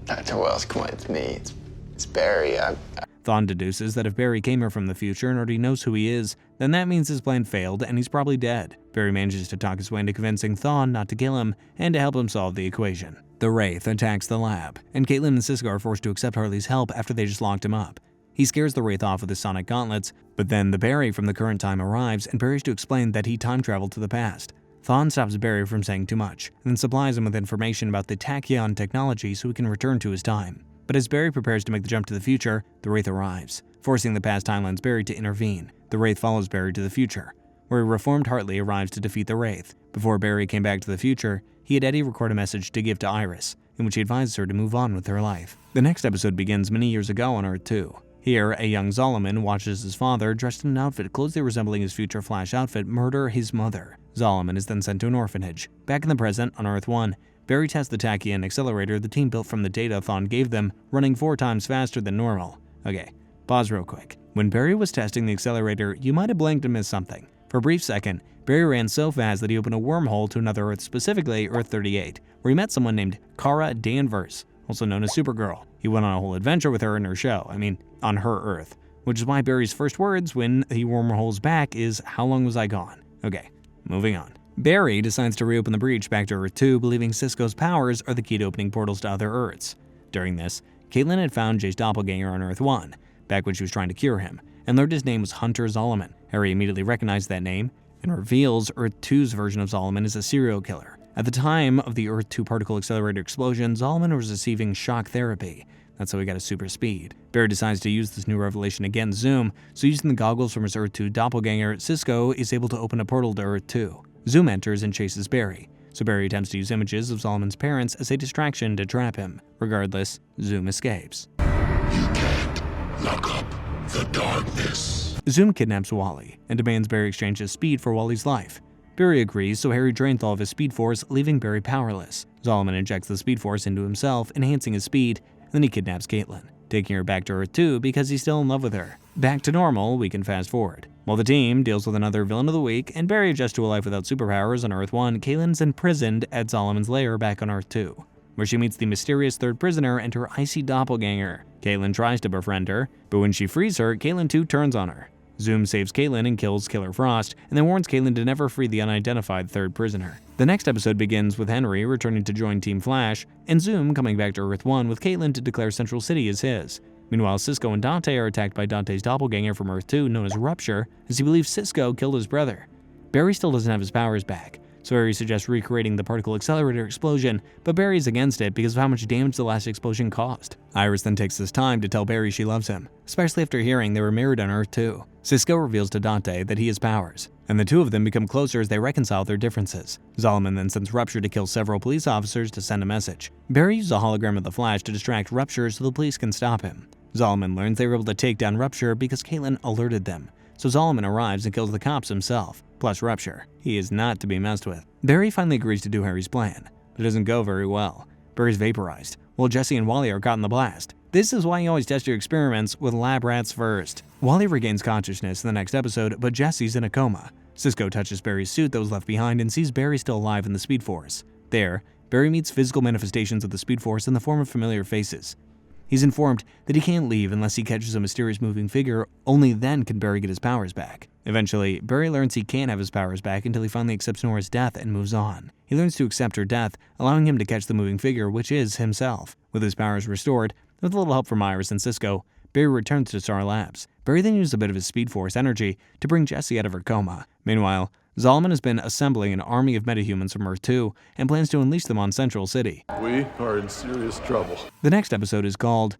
Dr. Wells, come on, it's me. It's Barry. Thawne deduces that if Barry came here from the future and already knows who he is, then that means his plan failed and he's probably dead. Barry manages to talk his way into convincing Thawne not to kill him and to help him solve the equation. The Wraith attacks the lab, and Caitlin and Cisco are forced to accept Hartley's help after they just locked him up. He scares the Wraith off with his sonic gauntlets, but then the Barry from the current time arrives and Barry's to explain that he time traveled to the past. Thawne stops Barry from saying too much, and then supplies him with information about the tachyon technology so he can return to his time. But as Barry prepares to make the jump to the future, the Wraith arrives, forcing the past timeline's Barry to intervene. The Wraith follows Barry to the future, where a reformed Hartley arrives to defeat the Wraith. Before Barry came back to the future, he had Eddie record a message to give to Iris, in which he advises her to move on with her life. The next episode begins many years ago on Earth 2. Here, a young Zolomon watches his father, dressed in an outfit closely resembling his future Flash outfit, murder his mother. Zolomon is then sent to an orphanage. Back in the present, on Earth 1, Barry tests the tachyon accelerator the team built from the data Thawne gave them, running 4 times faster than normal. Okay, pause real quick. When Barry was testing the accelerator, you might have blinked and missed something. For a brief second, Barry ran so fast that he opened a wormhole to another Earth, specifically Earth 38, where he met someone named Kara Danvers, also known as Supergirl. He went on a whole adventure with her in her show, on her Earth, which is why Barry's first words when he wormholes back is, "How long was I gone?" Okay, moving on. Barry decides to reopen the breach back to Earth 2, believing Cisco's powers are the key to opening portals to other Earths. During this, Caitlin had found Jay's doppelganger on Earth 1, back when she was trying to cure him, and learned his name was Hunter Zolomon. Harry immediately recognized that name, and reveals Earth 2's version of Zolomon is a serial killer. At the time of the Earth 2 particle accelerator explosion, Zolomon was receiving shock therapy. That's how he got his super speed. Barry decides to use this new revelation against Zoom, so using the goggles from his Earth 2 doppelganger, Cisco is able to open a portal to Earth 2. Zoom enters and chases Barry, so Barry attempts to use images of Zolomon's parents as a distraction to trap him. Regardless, Zoom escapes. You can't lock up the darkness. Zoom kidnaps Wally and demands Barry exchange his speed for Wally's life. Barry agrees, so Harry drains all of his speed force, leaving Barry powerless. Zolomon injects the speed force into himself, enhancing his speed, and then he kidnaps Caitlin, taking her back to Earth 2 because he's still in love with her. Back to normal, we can fast forward. While the team deals with another villain of the week and Barry adjusts to a life without superpowers on Earth 1, Caitlin's imprisoned at Zolomon's lair back on Earth 2, where she meets the mysterious third prisoner and her icy doppelganger. Caitlin tries to befriend her, but when she frees her, Caitlin too turns on her. Zoom saves Caitlin and kills Killer Frost, and then warns Caitlin to never free the unidentified third prisoner. The next episode begins with Henry returning to join Team Flash, and Zoom coming back to Earth 1 with Caitlin to declare Central City as his. Meanwhile, Cisco and Dante are attacked by Dante's doppelganger from Earth 2, known as Rupture, as he believes Cisco killed his brother. Barry still doesn't have his powers back, so Harry suggests recreating the particle accelerator explosion, but Barry's against it because of how much damage the last explosion caused. Iris then takes this time to tell Barry she loves him, especially after hearing they were married on Earth 2. Cisco reveals to Dante that he has powers, and the two of them become closer as they reconcile their differences. Zolomon then sends Rupture to kill several police officers to send a message. Barry uses a hologram of the Flash to distract Rupture so the police can stop him. Zolomon learns they were able to take down Rupture because Caitlin alerted them, so Zolomon arrives and kills the cops himself, plus Rupture. He is not to be messed with. Barry finally agrees to do Harry's plan, but it doesn't go very well. Barry's vaporized, while Jesse and Wally are caught in the blast. This is why you always test your experiments with lab rats first. Wally regains consciousness in the next episode, but Jesse's in a coma. Cisco touches Barry's suit that was left behind and sees Barry still alive in the Speed Force. There, Barry meets physical manifestations of the Speed Force in the form of familiar faces. He's informed that he can't leave unless he catches a mysterious moving figure, only then can Barry get his powers back. Eventually, Barry learns he can't have his powers back until he finally accepts Nora's death and moves on. He learns to accept her death, allowing him to catch the moving figure, which is himself. With his powers restored, with a little help from Iris and Cisco, Barry returns to Star Labs. Barry then uses a bit of his Speed Force energy to bring Jessie out of her coma. Meanwhile, Zolomon has been assembling an army of metahumans from Earth 2 and plans to unleash them on Central City. We are in serious trouble. The next episode is called...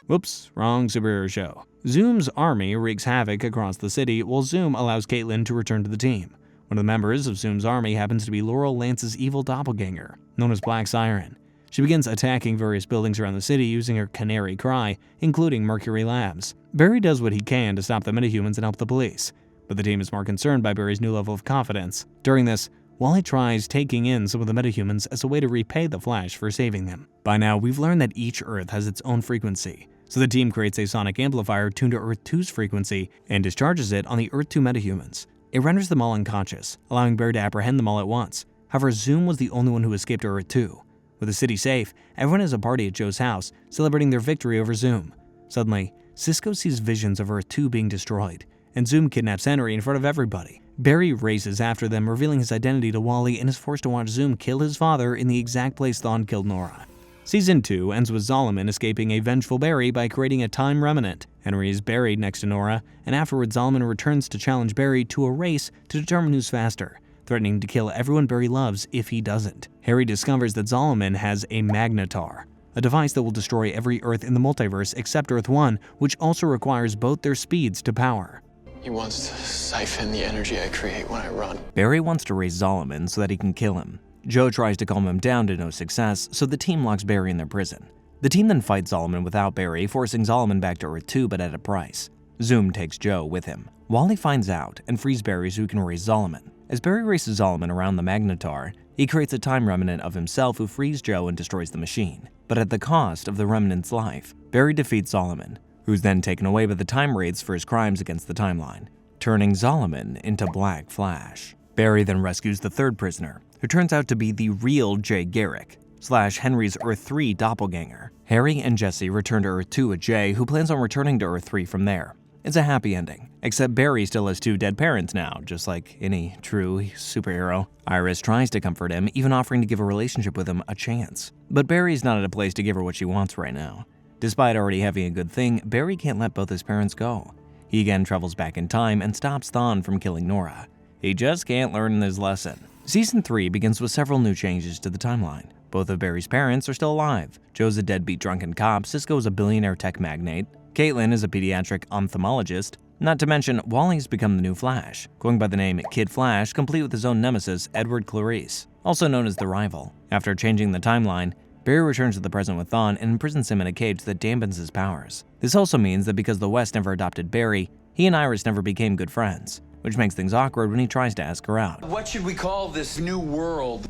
Whoops, wrong superhero show. Zoom's army wreaks havoc across the city while Zoom allows Caitlin to return to the team. One of the members of Zoom's army happens to be Laurel Lance's evil doppelganger, known as Black Siren. She begins attacking various buildings around the city using her canary cry, including Mercury Labs. Barry does what he can to stop the metahumans and help the police, but the team is more concerned by Barry's new level of confidence. During this, Wally tries taking in some of the metahumans as a way to repay the Flash for saving them. By now, we've learned that each Earth has its own frequency, so the team creates a sonic amplifier tuned to Earth 2's frequency and discharges it on the Earth 2 metahumans. It renders them all unconscious, allowing Barry to apprehend them all at once. However, Zoom was the only one who escaped to Earth 2. With the city safe, everyone has a party at Joe's house, celebrating their victory over Zoom. Suddenly, Cisco sees visions of Earth 2 being destroyed, and Zoom kidnaps Henry in front of everybody. Barry races after them, revealing his identity to Wally, and is forced to watch Zoom kill his father in the exact place Thawne killed Nora. Season 2 ends with Zolomon escaping a vengeful Barry by creating a time remnant. Henry is buried next to Nora, and afterwards Zolomon returns to challenge Barry to a race to determine who's faster, threatening to kill everyone Barry loves if he doesn't. Harry discovers that Zolomon has a magnetar, a device that will destroy every Earth in the multiverse except Earth 1, which also requires both their speeds to power. He wants to siphon the energy I create when I run. Barry wants to raise Zolomon so that he can kill him. Joe tries to calm him down to no success, so the team locks Barry in their prison. The team then fights Zolomon without Barry, forcing Zolomon back to Earth 2 but at a price. Zoom takes Joe with him. Wally finds out and frees Barry so he can raise Zolomon. As Barry races Zolomon around the magnetar, he creates a time remnant of himself who frees Joe and destroys the machine. But at the cost of the remnant's life, Barry defeats Zolomon, who's then taken away by the time wraiths for his crimes against the timeline, turning Zolomon into Black Flash. Barry then rescues the third prisoner, who turns out to be the real Jay Garrick, / Henry's Earth 3 doppelganger. Harry and Jessie return to Earth 2 with Jay, who plans on returning to Earth 3 from there. It's a happy ending, except Barry still has 2 dead parents now, just like any true superhero. Iris tries to comfort him, even offering to give a relationship with him a chance. But Barry's not at a place to give her what she wants right now. Despite already having a good thing, Barry can't let both his parents go. He again travels back in time and stops Thawne from killing Nora. He just can't learn his lesson. Season 3 begins with several new changes to the timeline. Both of Barry's parents are still alive. Joe's a deadbeat drunken cop, Cisco is a billionaire tech magnate, Caitlin is a pediatric ophthalmologist, not to mention Wally's become the new Flash, going by the name Kid Flash, complete with his own nemesis, Edward Clarice, also known as the Rival. After changing the timeline, Barry returns to the present with Thawne and imprisons him in a cage that dampens his powers. This also means that because the West never adopted Barry, he and Iris never became good friends, which makes things awkward when he tries to ask her out. What should we call this new world?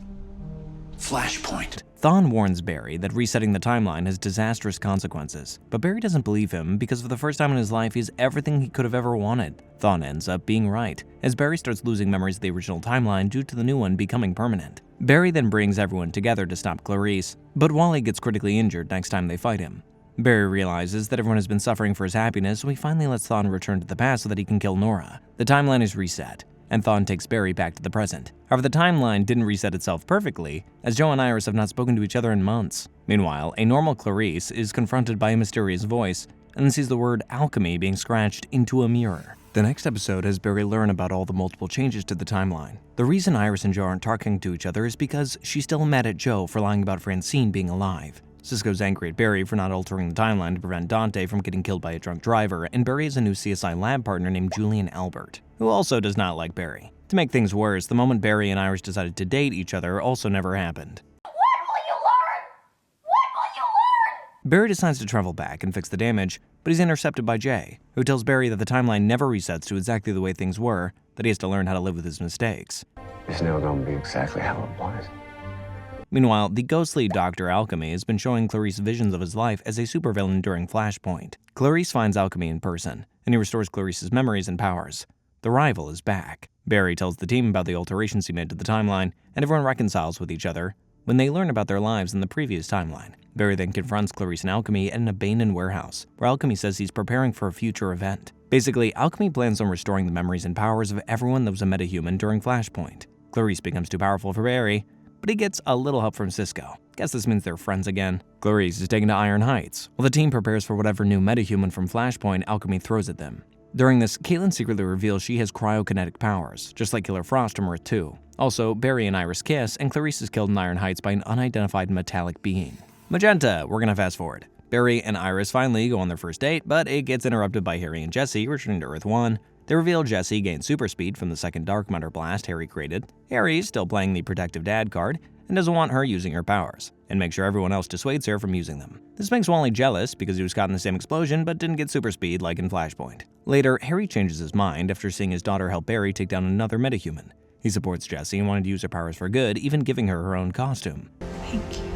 Flashpoint. Thawne warns Barry that resetting the timeline has disastrous consequences, but Barry doesn't believe him because for the first time in his life he has everything he could have ever wanted. Thawne ends up being right, as Barry starts losing memories of the original timeline due to the new one becoming permanent. Barry then brings everyone together to stop Clarice, but Wally gets critically injured next time they fight him. Barry realizes that everyone has been suffering for his happiness, so he finally lets Thawne return to the past so that he can kill Nora. The timeline is reset, and Thawne takes Barry back to the present. However, the timeline didn't reset itself perfectly, as Joe and Iris have not spoken to each other in months. Meanwhile, a normal Clarice is confronted by a mysterious voice, and then sees the word alchemy being scratched into a mirror. The next episode has Barry learn about all the multiple changes to the timeline. The reason Iris and Joe aren't talking to each other is because she's still mad at Joe for lying about Francine being alive. Cisco's angry at Barry for not altering the timeline to prevent Dante from getting killed by a drunk driver, and Barry has a new CSI lab partner named Julian Albert, who also does not like Barry. To make things worse, the moment Barry and Iris decided to date each other also never happened. What will you learn? What will you learn? Barry decides to travel back and fix the damage, but he's intercepted by Jay, who tells Barry that the timeline never resets to exactly the way things were, that he has to learn how to live with his mistakes. It's never gonna be exactly how it was. Meanwhile, the ghostly Dr. Alchemy has been showing Clarice visions of his life as a supervillain during Flashpoint. Clarice finds Alchemy in person, and he restores Clarice's memories and powers. The Rival is back. Barry tells the team about the alterations he made to the timeline, and everyone reconciles with each other when they learn about their lives in the previous timeline. Barry then confronts Clarice and Alchemy at an abandoned warehouse, where Alchemy says he's preparing for a future event. Basically, Alchemy plans on restoring the memories and powers of everyone that was a metahuman during Flashpoint. Clarice becomes too powerful for Barry, but but he gets a little help from Cisco. Guess this means they're friends again. Clarice is taken to Iron Heights, while the team prepares for whatever new metahuman from Flashpoint Alchemy throws at them. During this, Caitlin secretly reveals she has cryokinetic powers, just like Killer Frost from Earth 2. Also, Barry and Iris kiss, and Clarice is killed in Iron Heights by an unidentified metallic being. Magenta, we're gonna fast forward. Barry and Iris finally go on their first date, but it gets interrupted by Harry and Jesse returning to Earth 1. They reveal Jesse gained super speed from the second Dark Matter blast Harry created. Harry's still playing the protective dad card and doesn't want her using her powers, and makes sure everyone else dissuades her from using them. This makes Wally jealous because he was caught in the same explosion but didn't get super speed like in Flashpoint. Later, Harry changes his mind after seeing his daughter help Barry take down another metahuman. He supports Jessie and wanted to use her powers for good, even giving her her own costume. Thank you.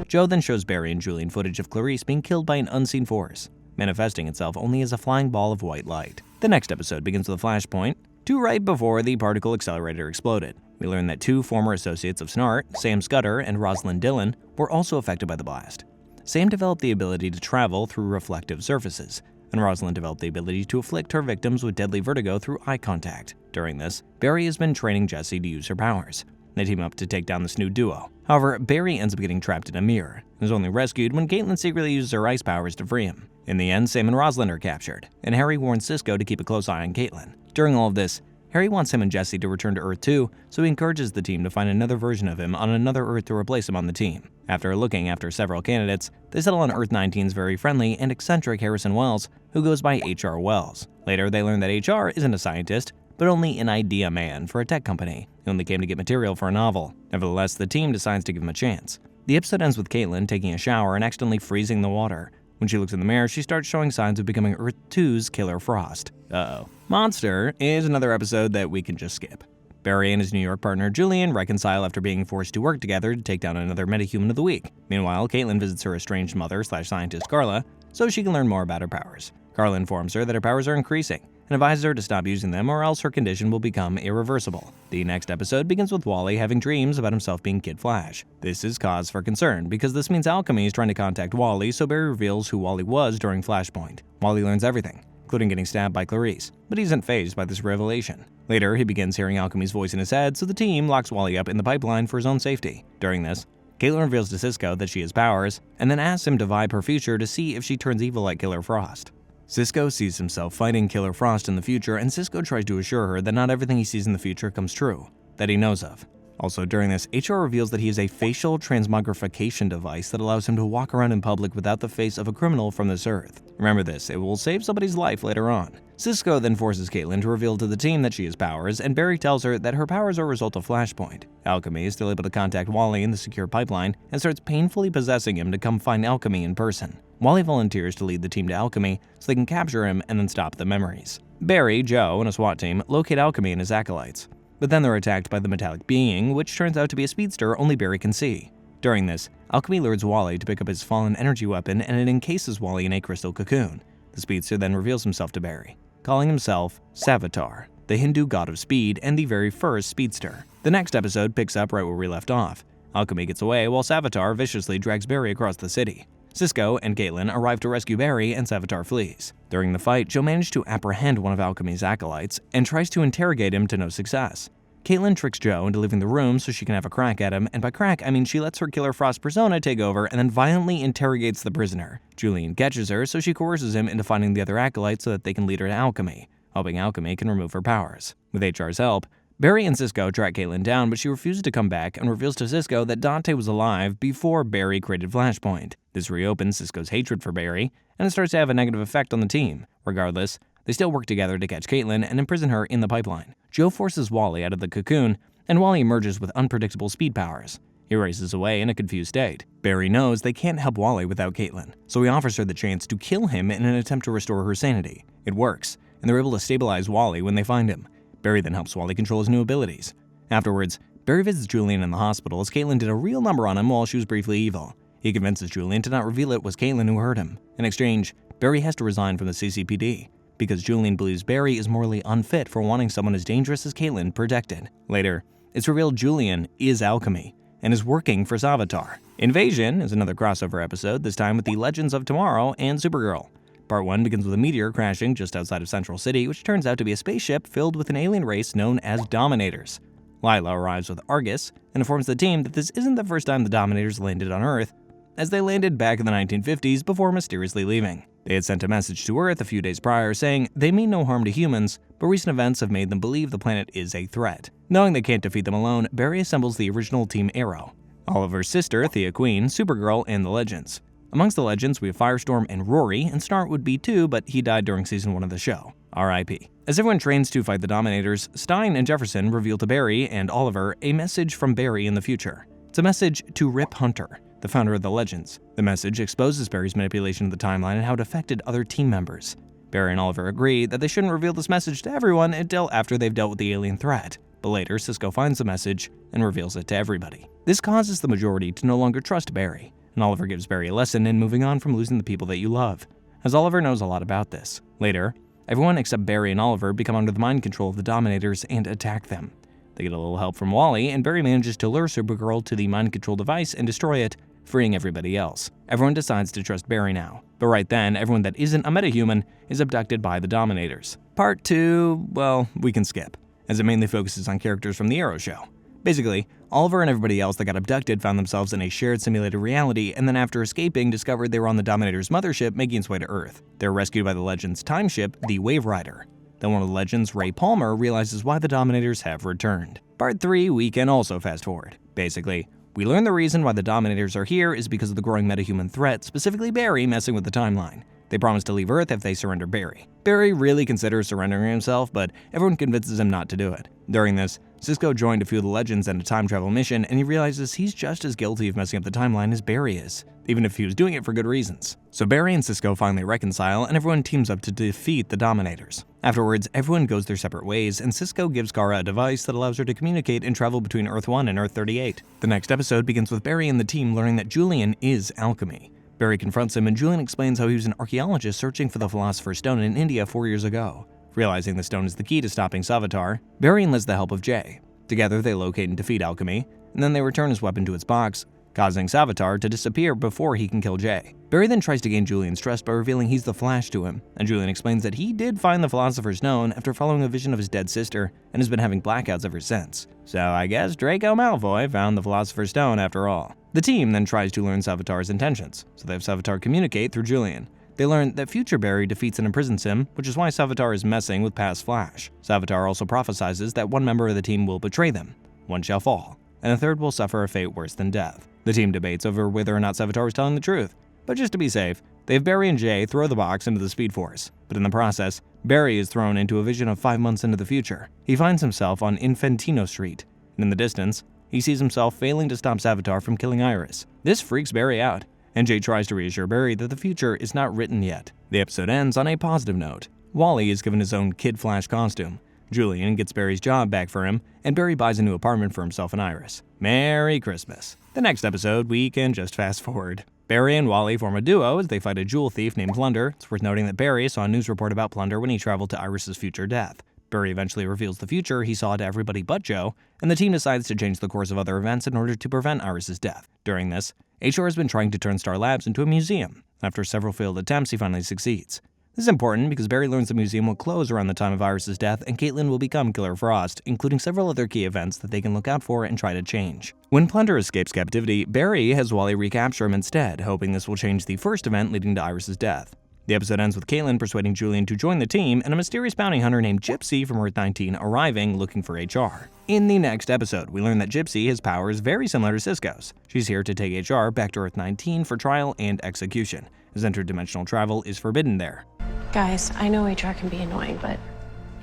Joe then shows Barry and Julian footage of Clarice being killed by an unseen force, manifesting itself only as a flying ball of white light. The next episode begins with a flashpoint to right before the particle accelerator exploded. We learn that 2 former associates of Snart, Sam Scudder and Rosalind Dillon, were also affected by the blast. Sam developed the ability to travel through reflective surfaces, and Rosalind developed the ability to afflict her victims with deadly vertigo through eye contact. During this, Barry has been training Jessie to use her powers. They team up to take down this new duo. However, Barry ends up getting trapped in a mirror, and is only rescued when Caitlin secretly uses her ice powers to free him. In the end, Sam and Rosalind are captured, and Harry warns Cisco to keep a close eye on Caitlin. During all of this, Harry wants him and Jesse to return to Earth 2, so he encourages the team to find another version of him on another Earth to replace him on the team. After looking after several candidates, they settle on Earth 19's very friendly and eccentric Harrison Wells, who goes by H.R. Wells. Later, they learn that H.R. isn't a scientist, but only an idea man for a tech company. He only came to get material for a novel. Nevertheless, the team decides to give him a chance. The episode ends with Caitlin taking a shower and accidentally freezing the water. When she looks in the mirror, she starts showing signs of becoming Earth 2's Killer Frost. Uh-oh. Monster is another episode that we can just skip. Barry and his New York partner Julian reconcile after being forced to work together to take down another metahuman of the week. Meanwhile, Caitlin visits her estranged mother/scientist Scarlet so she can learn more about her powers. Carla informs her that her powers are increasing and advises her to stop using them or else her condition will become irreversible. The next episode begins with Wally having dreams about himself being Kid Flash. This is cause for concern because this means Alchemy is trying to contact Wally, so Barry reveals who Wally was during Flashpoint. Wally learns everything, including getting stabbed by Clarice, but he isn't fazed by this revelation. Later, he begins hearing Alchemy's voice in his head, so the team locks Wally up in the pipeline for his own safety. During this, Caitlin reveals to Cisco that she has powers, and then asks him to vibe her future to see if she turns evil like Killer Frost. Cisco sees himself fighting Killer Frost in the future, and Cisco tries to assure her that not everything he sees in the future comes true, that he knows of. Also during this, HR reveals that he is a facial transmogrification device that allows him to walk around in public without the face of a criminal from this earth. Remember this, it will save somebody's life later on. Cisco then forces Caitlin to reveal to the team that she has powers, and Barry tells her that her powers are a result of Flashpoint. Alchemy is still able to contact Wally in the secure pipeline and starts painfully possessing him to come find Alchemy in person. Wally volunteers to lead the team to Alchemy so they can capture him and then stop the memories. Barry, Joe, and a SWAT team locate Alchemy and his acolytes, but then they're attacked by the metallic being, which turns out to be a speedster only Barry can see. During this, Alchemy lures Wally to pick up his fallen energy weapon and it encases Wally in a crystal cocoon. The speedster then reveals himself to Barry, calling himself Savitar, the Hindu god of speed and the very first speedster. The next episode picks up right where we left off. Alchemy gets away while Savitar viciously drags Barry across the city. Cisco and Caitlin arrive to rescue Barry and Savitar flees. During the fight, Joe managed to apprehend one of Alchemy's acolytes and tries to interrogate him to no success. Caitlin tricks Joe into leaving the room so she can have a crack at him, and by crack, I mean she lets her Killer Frost persona take over and then violently interrogates the prisoner. Julian catches her, so she coerces him into finding the other acolyte so that they can lead her to Alchemy, hoping Alchemy can remove her powers. With HR's help, Barry and Cisco track Caitlin down, but she refuses to come back and reveals to Cisco that Dante was alive before Barry created Flashpoint. This reopens Cisco's hatred for Barry, and it starts to have a negative effect on the team. Regardless, they still work together to catch Caitlin and imprison her in the pipeline. Joe forces Wally out of the cocoon, and Wally emerges with unpredictable speed powers. He races away in a confused state. Barry knows they can't help Wally without Caitlin, so he offers her the chance to kill him in an attempt to restore her sanity. It works, and they're able to stabilize Wally when they find him. Barry then helps Wally control his new abilities. Afterwards, Barry visits Julian in the hospital as Caitlin did a real number on him while she was briefly evil. He convinces Julian to not reveal it was Caitlin who hurt him. In exchange, Barry has to resign from the CCPD, because Julian believes Barry is morally unfit for wanting someone as dangerous as Caitlin protected. Later, it's revealed Julian is Alchemy, and is working for Savitar. Invasion is another crossover episode, this time with the Legends of Tomorrow and Supergirl. Part 1 begins with a meteor crashing just outside of Central City, which turns out to be a spaceship filled with an alien race known as Dominators. Lila arrives with Argus and informs the team that this isn't the first time the Dominators landed on Earth, as they landed back in the 1950s before mysteriously leaving. They had sent a message to Earth a few days prior saying they mean no harm to humans, but recent events have made them believe the planet is a threat. Knowing they can't defeat them alone, Barry assembles the original Team Arrow, Oliver's sister, Thea Queen, Supergirl, and the Legends. Amongst the Legends, we have Firestorm and Rory, and Snart would be too, but he died during season 1 of the show. R.I.P. As everyone trains to fight the Dominators, Stein and Jefferson reveal to Barry and Oliver a message from Barry in the future. It's a message to Rip Hunter, the founder of the Legends. The message exposes Barry's manipulation of the timeline and how it affected other team members. Barry and Oliver agree that they shouldn't reveal this message to everyone until after they've dealt with the alien threat, but later Cisco finds the message and reveals it to everybody. This causes the majority to no longer trust Barry, and Oliver gives Barry a lesson in moving on from losing the people that you love, as Oliver knows a lot about this. Later, everyone except Barry and Oliver become under the mind control of the Dominators and attack them. They get a little help from Wally, and Barry manages to lure Supergirl to the mind control device and destroy it, freeing everybody else. Everyone decides to trust Barry now, but right then, everyone that isn't a metahuman is abducted by the Dominators. Part 2, well, we can skip, as it mainly focuses on characters from the Arrow show. Basically, Oliver and everybody else that got abducted found themselves in a shared simulated reality, and then after escaping, discovered they were on the Dominator's mothership making its way to Earth. They were rescued by the Legends' time ship, the Wave Rider. Then one of the Legends, Ray Palmer, realizes why the Dominators have returned. Part 3, we can also fast forward. Basically, we learn the reason why the Dominators are here is because of the growing metahuman threat, specifically Barry messing with the timeline. They promise to leave Earth if they surrender Barry. Barry really considers surrendering himself, but everyone convinces him not to do it. During this, Cisco joined a few of the Legends in a time travel mission, and he realizes he's just as guilty of messing up the timeline as Barry is, even if he was doing it for good reasons. So Barry and Cisco finally reconcile, and everyone teams up to defeat the Dominators. Afterwards, everyone goes their separate ways, and Cisco gives Kara a device that allows her to communicate and travel between Earth 1 and Earth 38. The next episode begins with Barry and the team learning that Julian is alchemy. Barry confronts him, and Julian explains how he was an archaeologist searching for the Philosopher's Stone in India 4 years ago. Realizing the stone is the key to stopping Savitar, Barry enlists the help of Jay. Together, they locate and defeat Alchemy, and then they return his weapon to its box, causing Savitar to disappear before he can kill Jay. Barry then tries to gain Julian's trust by revealing he's the Flash to him, and Julian explains that he did find the Philosopher's Stone after following a vision of his dead sister and has been having blackouts ever since. So I guess Draco Malfoy found the Philosopher's Stone after all. The team then tries to learn Savitar's intentions, so they have Savitar communicate through Julian. They learn that future Barry defeats and imprisons him, which is why Savitar is messing with past Flash. Savitar also prophesizes that one member of the team will betray them, one shall fall, and a third will suffer a fate worse than death. The team debates over whether or not Savitar was telling the truth, but just to be safe, they have Barry and Jay throw the box into the Speed Force. But in the process, Barry is thrown into a vision of 5 months into the future. He finds himself on Infantino Street, and in the distance, he sees himself failing to stop Savitar from killing Iris. This freaks Barry out, and Jay tries to reassure Barry that the future is not written yet. The episode ends on a positive note. Wally is given his own Kid Flash costume. Julian gets Barry's job back for him, and Barry buys a new apartment for himself and Iris. Merry Christmas. The next episode, we can just fast forward. Barry and Wally form a duo as they fight a jewel thief named Plunder. It's worth noting that Barry saw a news report about Plunder when he traveled to Iris's future death. Barry eventually reveals the future he saw to everybody but Joe, and the team decides to change the course of other events in order to prevent Iris's death. During this, HR has been trying to turn Star Labs into a museum. After several failed attempts, he finally succeeds. This is important because Barry learns the museum will close around the time of Iris's death, and Caitlin will become Killer Frost, including several other key events that they can look out for and try to change. When Plunder escapes captivity, Barry has Wally recapture him instead, hoping this will change the first event leading to Iris's death. The episode ends with Caitlin persuading Julian to join the team, and a mysterious bounty hunter named Gypsy from Earth 19 arriving looking for HR. In the next episode, we learn that Gypsy has powers very similar to Cisco's. She's here to take HR back to Earth 19 for trial and execution, as interdimensional travel is forbidden there. Guys, I know HR can be annoying, but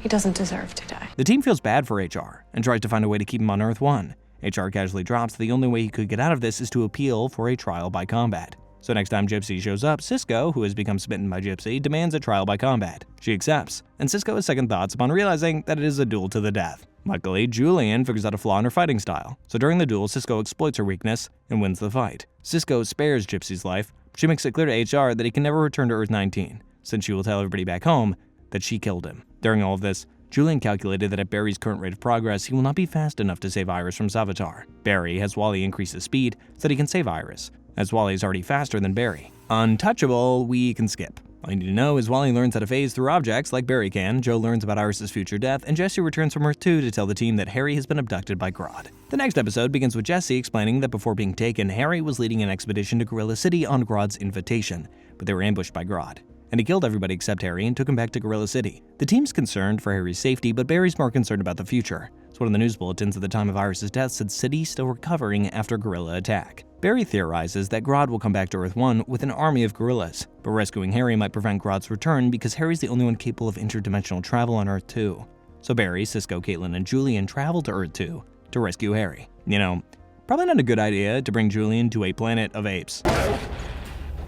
he doesn't deserve to die. The team feels bad for HR and tries to find a way to keep him on Earth 1. HR casually drops the only way he could get out of this is to appeal for a trial by combat. So next time Gypsy shows up, Cisco, who has become smitten by Gypsy, demands a trial by combat. She accepts, and Cisco has second thoughts upon realizing that it is a duel to the death. Luckily, Julian figures out a flaw in her fighting style, so during the duel, Cisco exploits her weakness and wins the fight. Cisco spares Gypsy's life, but she makes it clear to HR that he can never return to Earth 19, since she will tell everybody back home that she killed him. During all of this, Julian calculated that at Barry's current rate of progress, he will not be fast enough to save Iris from Savitar. Barry has Wally increase his speed so that he can save Iris, as Wally is already faster than Barry. Untouchable, we can skip. All you need to know is Wally learns how to phase through objects like Barry can, Joe learns about Iris' future death, and Jesse returns from Earth 2 to tell the team that Harry has been abducted by Grodd. The next episode begins with Jesse explaining that before being taken, Harry was leading an expedition to Gorilla City on Grodd's invitation, but they were ambushed by Grodd. And he killed everybody except Harry and took him back to Gorilla City. The team's concerned for Harry's safety, but Barry's more concerned about the future. So one of the news bulletins at the time of Iris' death said City still recovering after Gorilla attack. Barry theorizes that Grodd will come back to Earth 1 with an army of gorillas, but rescuing Harry might prevent Grodd's return because Harry's the only one capable of interdimensional travel on Earth 2. So Barry, Cisco, Caitlin, and Julian travel to Earth 2 to rescue Harry. You know, probably not a good idea to bring Julian to a planet of apes.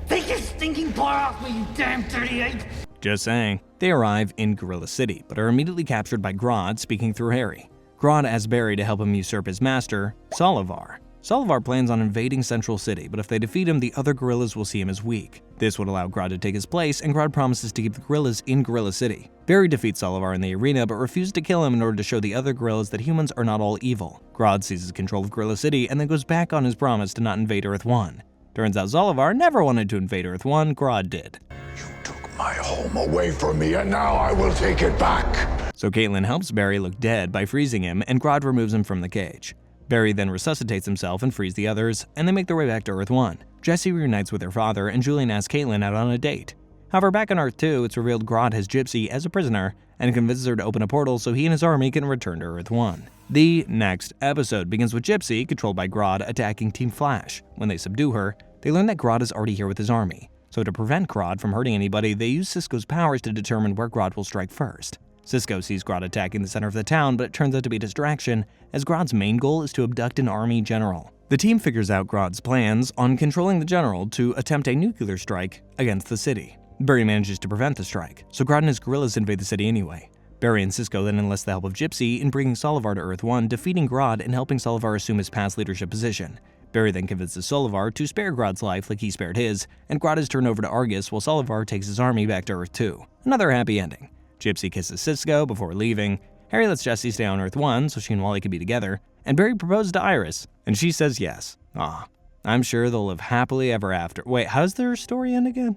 Take your stinking paw off me, you damn dirty ape! Just saying. They arrive in Gorilla City, but are immediately captured by Grodd speaking through Harry. Grodd asks Barry to help him usurp his master, Solivar. Solivar plans on invading Central City, but if they defeat him, the other gorillas will see him as weak. This would allow Grodd to take his place, and Grodd promises to keep the gorillas in Gorilla City. Barry defeats Solivar in the arena, but refuses to kill him in order to show the other gorillas that humans are not all evil. Grodd seizes control of Gorilla City and then goes back on his promise to not invade Earth 1. Turns out Solivar never wanted to invade Earth 1, Grodd did. You took my home away from me, and now I will take it back. So Caitlin helps Barry look dead by freezing him, and Grodd removes him from the cage. Barry then resuscitates himself and frees the others, and they make their way back to Earth 1. Jesse reunites with her father, and Julian asks Caitlin out on a date. However, back on Earth 2, it's revealed Grodd has Gypsy as a prisoner, and convinces her to open a portal so he and his army can return to Earth 1. The next episode begins with Gypsy, controlled by Grodd, attacking Team Flash. When they subdue her, they learn that Grodd is already here with his army. So to prevent Grodd from hurting anybody, they use Cisco's powers to determine where Grodd will strike first. Cisco sees Grodd attacking the center of the town, but it turns out to be a distraction, as Grodd's main goal is to abduct an army general. The team figures out Grodd's plans on controlling the general to attempt a nuclear strike against the city. Barry manages to prevent the strike, so Grodd and his gorillas invade the city anyway. Barry and Cisco then enlist the help of Gypsy in bringing Solivar to Earth 1, defeating Grodd and helping Solivar assume his past leadership position. Barry then convinces Solivar to spare Grodd's life like he spared his, and Grodd is turned over to Argus while Solivar takes his army back to Earth 2. Another happy ending. Gypsy kisses Cisco before leaving, Harry lets Jessie stay on Earth 1 so she and Wally can be together, and Barry proposes to Iris, and she says yes. Aw, I'm sure they'll live happily ever after. Wait, how's their story end again?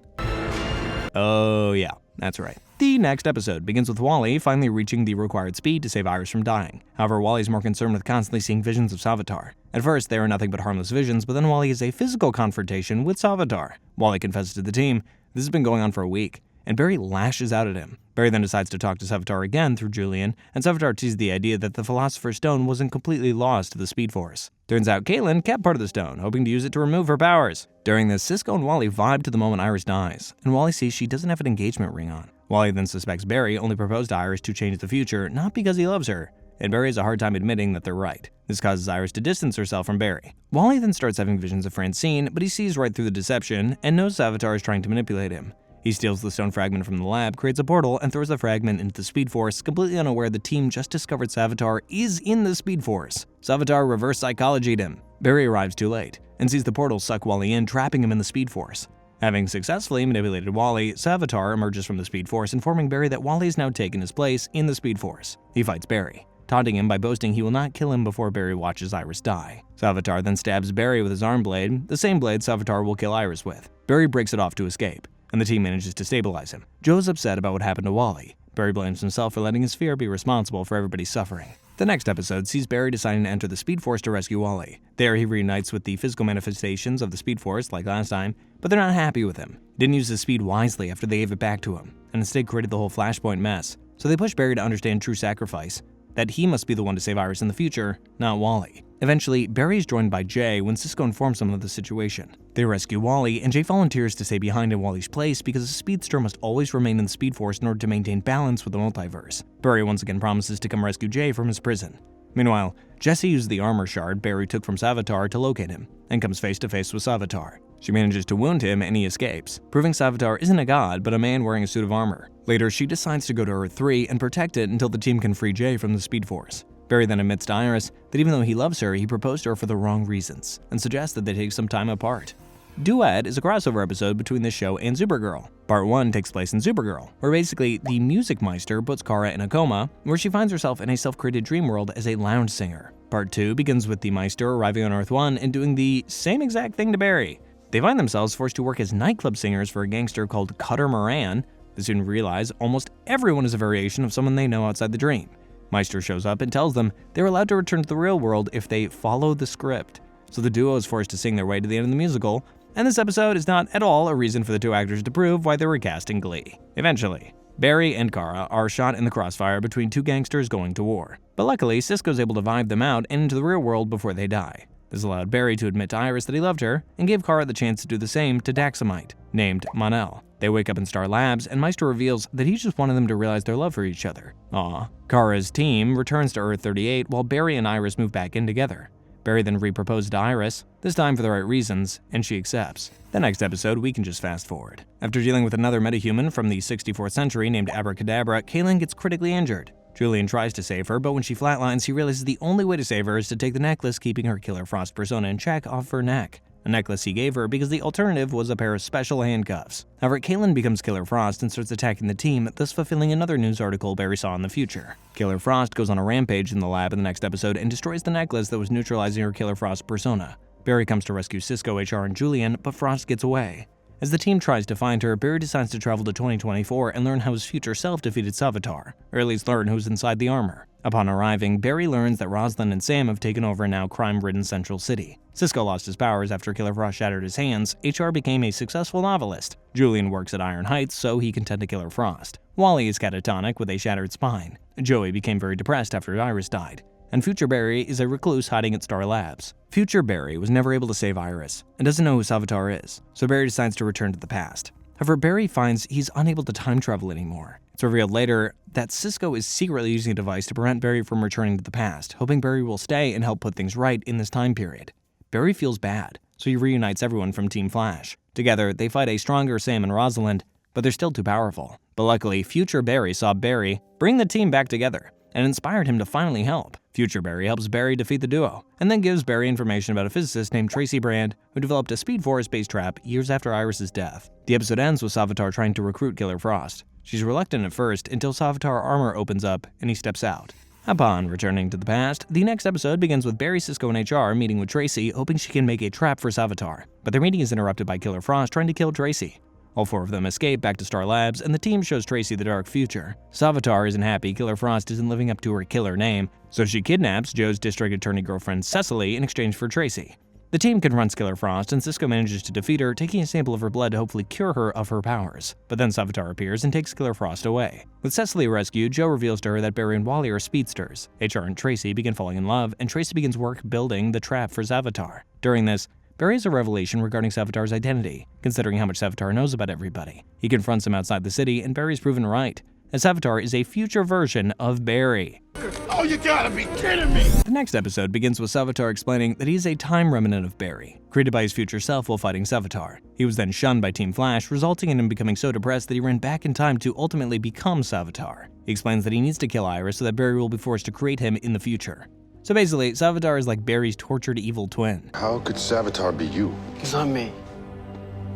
Oh yeah, that's right. The next episode begins with Wally finally reaching the required speed to save Iris from dying. However, Wally's more concerned with constantly seeing visions of Savitar. At first, they are nothing but harmless visions, but then Wally has a physical confrontation with Savitar. Wally confesses to the team this has been going on for a week, and Barry lashes out at him. Barry then decides to talk to Savitar again through Julian, and Savitar teases the idea that the Philosopher's Stone wasn't completely lost to the Speed Force. Turns out Caitlin kept part of the stone, hoping to use it to remove her powers. During this, Cisco and Wally vibe to the moment Iris dies, and Wally sees she doesn't have an engagement ring on. Wally then suspects Barry only proposed to Iris to change the future, not because he loves her, and Barry has a hard time admitting that they're right. This causes Iris to distance herself from Barry. Wally then starts having visions of Francine, but he sees right through the deception and knows Savitar is trying to manipulate him. He steals the stone fragment from the lab, creates a portal, and throws the fragment into the Speed Force, completely unaware the team just discovered Savitar is in the Speed Force. Savitar reverse psychologied him. Barry arrives too late, and sees the portal suck Wally in, trapping him in the Speed Force. Having successfully manipulated Wally, Savitar emerges from the Speed Force, informing Barry that Wally has now taken his place in the Speed Force. He fights Barry, taunting him by boasting he will not kill him before Barry watches Iris die. Savitar then stabs Barry with his arm blade, the same blade Savitar will kill Iris with. Barry breaks it off to escape, and the team manages to stabilize him. Joe's upset about what happened to Wally. Barry blames himself for letting his fear be responsible for everybody's suffering. The next episode sees Barry deciding to enter the Speed Force to rescue Wally. There he reunites with the physical manifestations of the Speed Force like last time, but they're not happy with him. He didn't use his speed wisely after they gave it back to him, and instead created the whole Flashpoint mess. So they push Barry to understand true sacrifice, that he must be the one to save Iris in the future, not Wally. Eventually, Barry is joined by Jay when Cisco informs him of the situation. They rescue Wally, and Jay volunteers to stay behind in Wally's place because a speedster must always remain in the Speed Force in order to maintain balance with the multiverse. Barry once again promises to come rescue Jay from his prison. Meanwhile, Jesse uses the armor shard Barry took from Savitar to locate him, and comes face to face with Savitar. She manages to wound him and he escapes, proving Savitar isn't a god but a man wearing a suit of armor. Later, she decides to go to Earth 3 and protect it until the team can free Jay from the Speed Force. Barry then admits to Iris that even though he loves her, he proposed to her for the wrong reasons, and suggests that they take some time apart. Duet is a crossover episode between this show and Supergirl. Part 1 takes place in Supergirl, where basically the Music Meister puts Kara in a coma, where she finds herself in a self-created dream world as a lounge singer. Part 2 begins with the Meister arriving on Earth 1 and doing the same exact thing to Barry. They find themselves forced to work as nightclub singers for a gangster called Cutter Moran. They soon realize almost everyone is a variation of someone they know outside the dream. Meister shows up and tells them they're allowed to return to the real world if they follow the script. So the duo is forced to sing their way to the end of the musical, and this episode is not at all a reason for the two actors to prove why they were cast in Glee. Eventually, Barry and Kara are shot in the crossfire between two gangsters going to war. But luckily, Cisco's able to vibe them out and into the real world before they die. This allowed Barry to admit to Iris that he loved her, and gave Kara the chance to do the same to Daxamite, named Mon-El. They wake up in Star Labs, and Meister reveals that he just wanted them to realize their love for each other. Aww. Kara's team returns to Earth-38 while Barry and Iris move back in together. Barry then reproposes to Iris, this time for the right reasons, and she accepts. The next episode, we can just fast forward. After dealing with another metahuman from the 64th century named Abra Kadabra, Kaylin gets critically injured. Julian tries to save her, but when she flatlines, he realizes the only way to save her is to take the necklace keeping her Killer Frost persona in check off her neck. A necklace he gave her because the alternative was a pair of special handcuffs. However, Kaylin becomes Killer Frost and starts attacking the team, thus fulfilling another news article Barry saw in the future. Killer Frost goes on a rampage in the lab in the next episode and destroys the necklace that was neutralizing her Killer Frost persona. Barry comes to rescue Cisco, HR, and Julian, but Frost gets away. As the team tries to find her, Barry decides to travel to 2024 and learn how his future self defeated Savitar, or at least learn who's inside the armor. Upon arriving, Barry learns that Rosalind and Sam have taken over a now crime-ridden Central City. Cisco lost his powers after Killer Frost shattered his hands, HR became a successful novelist. Julian works at Iron Heights so he can tend to Killer Frost. Wally is catatonic with a shattered spine. Joey became very depressed after Iris died. And Future Barry is a recluse hiding at Star Labs. Future Barry was never able to save Iris, and doesn't know who Savitar is, so Barry decides to return to the past. However, Barry finds he's unable to time travel anymore. It's revealed later that Cisco is secretly using a device to prevent Barry from returning to the past, hoping Barry will stay and help put things right in this time period. Barry feels bad, so he reunites everyone from Team Flash. Together, they fight a stronger Sam and Rosalind, but they're still too powerful. But luckily, Future Barry saw Barry bring the team back together, and inspired him to finally help. Future Barry helps Barry defeat the duo, and then gives Barry information about a physicist named Tracy Brand who developed a Speed Force-based trap years after Iris's death. The episode ends with Savitar trying to recruit Killer Frost. She's reluctant at first until Savitar armor opens up and he steps out. Upon returning to the past, the next episode begins with Barry, Cisco, and HR meeting with Tracy, hoping she can make a trap for Savitar. But their meeting is interrupted by Killer Frost trying to kill Tracy. All four of them escape back to Star Labs, and the team shows Tracy the dark future. Savitar isn't happy Killer Frost isn't living up to her killer name, so she kidnaps Joe's district attorney girlfriend Cecily in exchange for Tracy. The team confronts Killer Frost, and Cisco manages to defeat her, taking a sample of her blood to hopefully cure her of her powers. But then Savitar appears and takes Killer Frost away. With Cecily rescued, Joe reveals to her that Barry and Wally are speedsters. HR and Tracy begin falling in love, and Tracy begins work building the trap for Savitar. During this, Barry has a revelation regarding Savitar's identity, considering how much Savitar knows about everybody. He confronts him outside the city, and Barry's proven right, as Savitar is a future version of Barry. Oh, you gotta be kidding me! The next episode begins with Savitar explaining that he's a time remnant of Barry, created by his future self while fighting Savitar. He was then shunned by Team Flash, resulting in him becoming so depressed that he ran back in time to ultimately become Savitar. He explains that he needs to kill Iris so that Barry will be forced to create him in the future. So basically, Savitar is like Barry's tortured evil twin. How could Savitar be you? He's not me.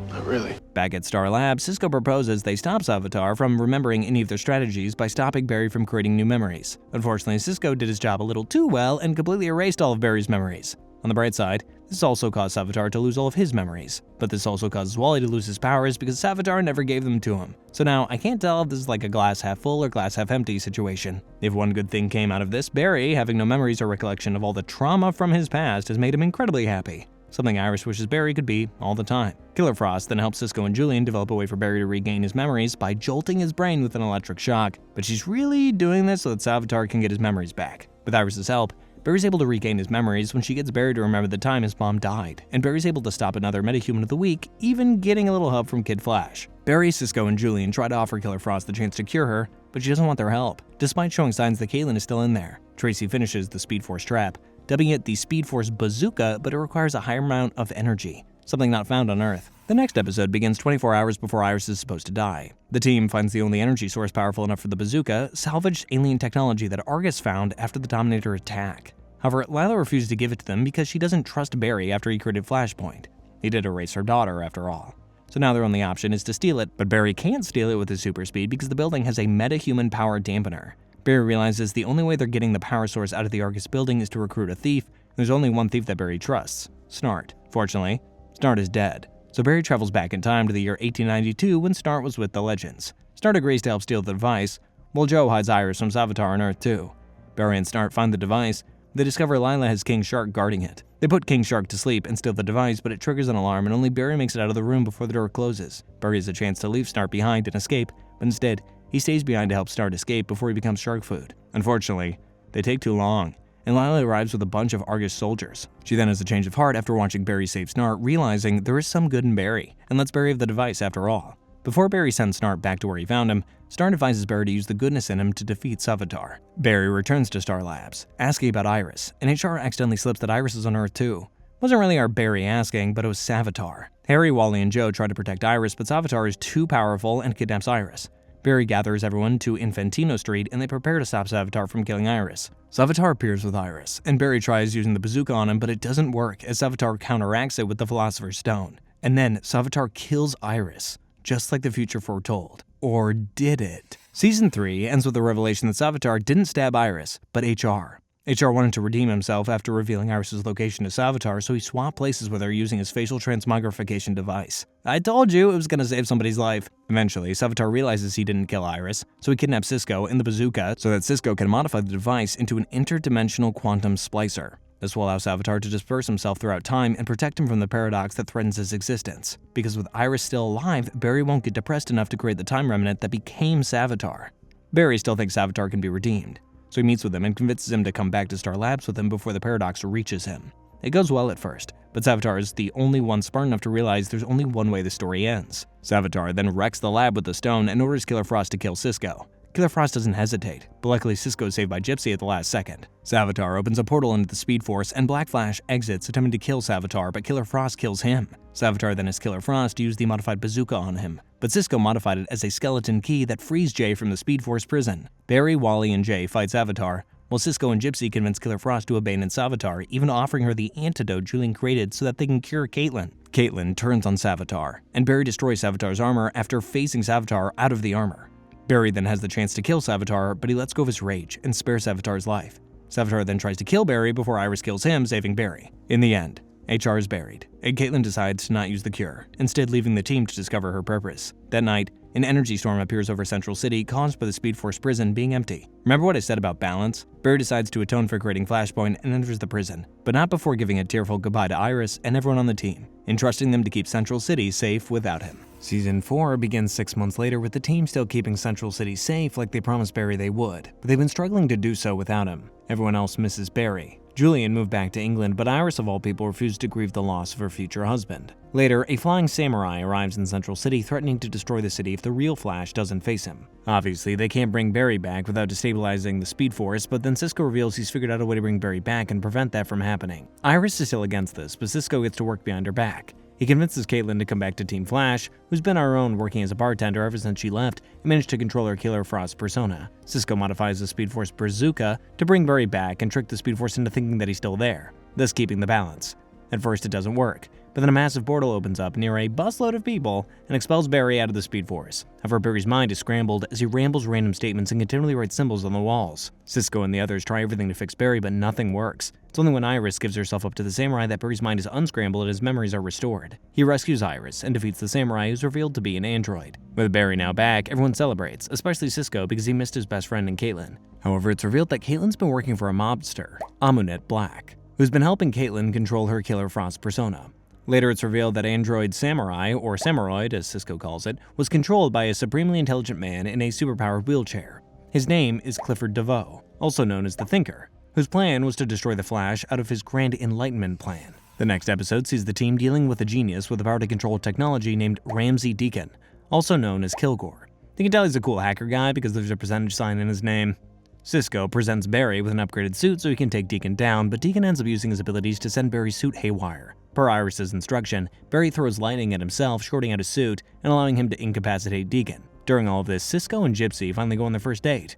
Not really. Back at Star Labs, Cisco proposes they stop Savitar from remembering any of their strategies by stopping Barry from creating new memories. Unfortunately, Cisco did his job a little too well and completely erased all of Barry's memories. On the bright side, this also caused Savitar to lose all of his memories. But this also causes Wally to lose his powers because Savitar never gave them to him. So now, I can't tell if this is like a glass half full or glass half empty situation. If one good thing came out of this, Barry, having no memories or recollection of all the trauma from his past, has made him incredibly happy. Something Iris wishes Barry could be all the time. Killer Frost then helps Cisco and Julian develop a way for Barry to regain his memories by jolting his brain with an electric shock, but she's really doing this so that Savitar can get his memories back. With Iris's help, Barry's able to regain his memories when she gets Barry to remember the time his mom died, and Barry's able to stop another metahuman of the week, even getting a little help from Kid Flash. Barry, Cisco, and Julian try to offer Killer Frost the chance to cure her, but she doesn't want their help, despite showing signs that Kaylin is still in there. Tracy finishes the Speed Force trap, dubbing it the Speed Force Bazooka, but it requires a higher amount of energy, something not found on Earth. The next episode begins 24 hours before Iris is supposed to die. The team finds the only energy source powerful enough for the bazooka, salvaged alien technology that Argus found after the Dominator attack. However, Lila refuses to give it to them because she doesn't trust Barry after he created Flashpoint. He did erase her daughter, after all. So now their only option is to steal it, but Barry can't steal it with his super speed because the building has a metahuman power dampener. Barry realizes the only way they're getting the power source out of the Argus building is to recruit a thief, and there's only one thief that Barry trusts, Snart. Fortunately, Snart is dead, So Barry travels back in time to the year 1892 when Snart was with the Legends. Snart agrees to help steal the device, while Joe hides Iris from Savitar on Earth 2. Barry and Snart find the device. They discover Lila has King Shark guarding it. They put King Shark to sleep and steal the device, but it triggers an alarm and only Barry makes it out of the room before the door closes. Barry has a chance to leave Snart behind and escape, but instead, he stays behind to help Snart escape before he becomes shark food. Unfortunately, they take too long, and Lila arrives with a bunch of Argus soldiers. She then has a change of heart after watching Barry save Snart, realizing there is some good in Barry, and lets Barry have the device after all. Before Barry sends Snart back to where he found him, Snart advises Barry to use the goodness in him to defeat Savitar. Barry returns to Star Labs, asking about Iris, and HR accidentally slips that Iris is on Earth too. Wasn't really our Barry asking, but it was Savitar. Harry, Wally, and Joe try to protect Iris, but Savitar is too powerful and kidnaps Iris. Barry gathers everyone to Infantino Street, and they prepare to stop Savitar from killing Iris. Savitar appears with Iris, and Barry tries using the bazooka on him, but it doesn't work as Savitar counteracts it with the Philosopher's Stone. And then Savitar kills Iris, just like the future foretold. Or did it? Season 3 ends with the revelation that Savitar didn't stab Iris, but HR. HR wanted to redeem himself after revealing Iris' location to Savitar, so he swapped places with her using his facial transmogrification device. I told you it was gonna save somebody's life. Eventually, Savitar realizes he didn't kill Iris, so he kidnaps Cisco in the bazooka so that Cisco can modify the device into an interdimensional quantum splicer. This will allow Savitar to disperse himself throughout time and protect him from the paradox that threatens his existence. Because with Iris still alive, Barry won't get depressed enough to create the time remnant that became Savitar. Barry still thinks Savitar can be redeemed, so he meets with him and convinces him to come back to Star Labs with him before the paradox reaches him. It goes well at first, but Savitar is the only one smart enough to realize there's only one way the story ends. Savitar then wrecks the lab with the stone and orders Killer Frost to kill Cisco. Killer Frost doesn't hesitate, but luckily Cisco is saved by Gypsy at the last second. Savitar opens a portal into the Speed Force, and Black Flash exits, attempting to kill Savitar, but Killer Frost kills him. Savitar then has Killer Frost use the modified bazooka on him, but Cisco modified it as a skeleton key that frees Jay from the Speed Force prison. Barry, Wally, and Jay fight Savitar, while Cisco and Gypsy convince Killer Frost to abandon Savitar, even offering her the antidote Julian created so that they can cure Caitlin. Caitlin turns on Savitar, and Barry destroys Savitar's armor after phasing Savitar out of the armor. Barry then has the chance to kill Savitar, but he lets go of his rage and spares Savitar's life. Savitar then tries to kill Barry before Iris kills him, saving Barry. In the end, HR is buried, and Caitlin decides to not use the cure, instead leaving the team to discover her purpose. That night, an energy storm appears over Central City, caused by the Speed Force prison being empty. Remember what I said about balance? Barry decides to atone for creating Flashpoint and enters the prison, but not before giving a tearful goodbye to Iris and everyone on the team, entrusting them to keep Central City safe without him. Season 4 begins 6 months later with the team still keeping Central City safe like they promised Barry they would, but they've been struggling to do so without him. Everyone else misses Barry. Julian moved back to England, but Iris of all people refused to grieve the loss of her future husband. Later, a flying samurai arrives in Central City, threatening to destroy the city if the real Flash doesn't face him. Obviously, they can't bring Barry back without destabilizing the Speed Force, but then Cisco reveals he's figured out a way to bring Barry back and prevent that from happening. Iris is still against this, but Cisco gets to work behind her back. He convinces Caitlin to come back to Team Flash, who's been our own working as a bartender ever since she left and managed to control her Killer Frost persona. Cisco modifies the Speed Force bazooka to bring Barry back and trick the Speed Force into thinking that he's still there, thus keeping the balance. At first it doesn't work, but then a massive portal opens up near a busload of people and expels Barry out of the Speed Force. However, Barry's mind is scrambled as he rambles random statements and continually writes symbols on the walls. Cisco and the others try everything to fix Barry, but nothing works. It's only when Iris gives herself up to the samurai that Barry's mind is unscrambled and his memories are restored. He rescues Iris and defeats the samurai, who's revealed to be an android. With Barry now back, everyone celebrates, especially Cisco because he missed his best friend in Caitlin. However, it's revealed that Caitlin's been working for a mobster, Amunet Black, who's been helping Caitlin control her Killer Frost persona. Later, it's revealed that Android Samurai, or Samuroid as Cisco calls it, was controlled by a supremely intelligent man in a superpowered wheelchair. His name is Clifford DeVoe, also known as the Thinker, whose plan was to destroy the Flash out of his Grand Enlightenment plan. The next episode sees the team dealing with a genius with the power to control technology named Ramsey Deacon, also known as Kilgore. You can tell he's a cool hacker guy because there's a percentage sign in his name. Cisco presents Barry with an upgraded suit so he can take Deacon down, but Deacon ends up using his abilities to send Barry's suit haywire. Per Iris's instruction, Barry throws lightning at himself, shorting out his suit and allowing him to incapacitate Deacon. During all of this, Cisco and Gypsy finally go on their first date.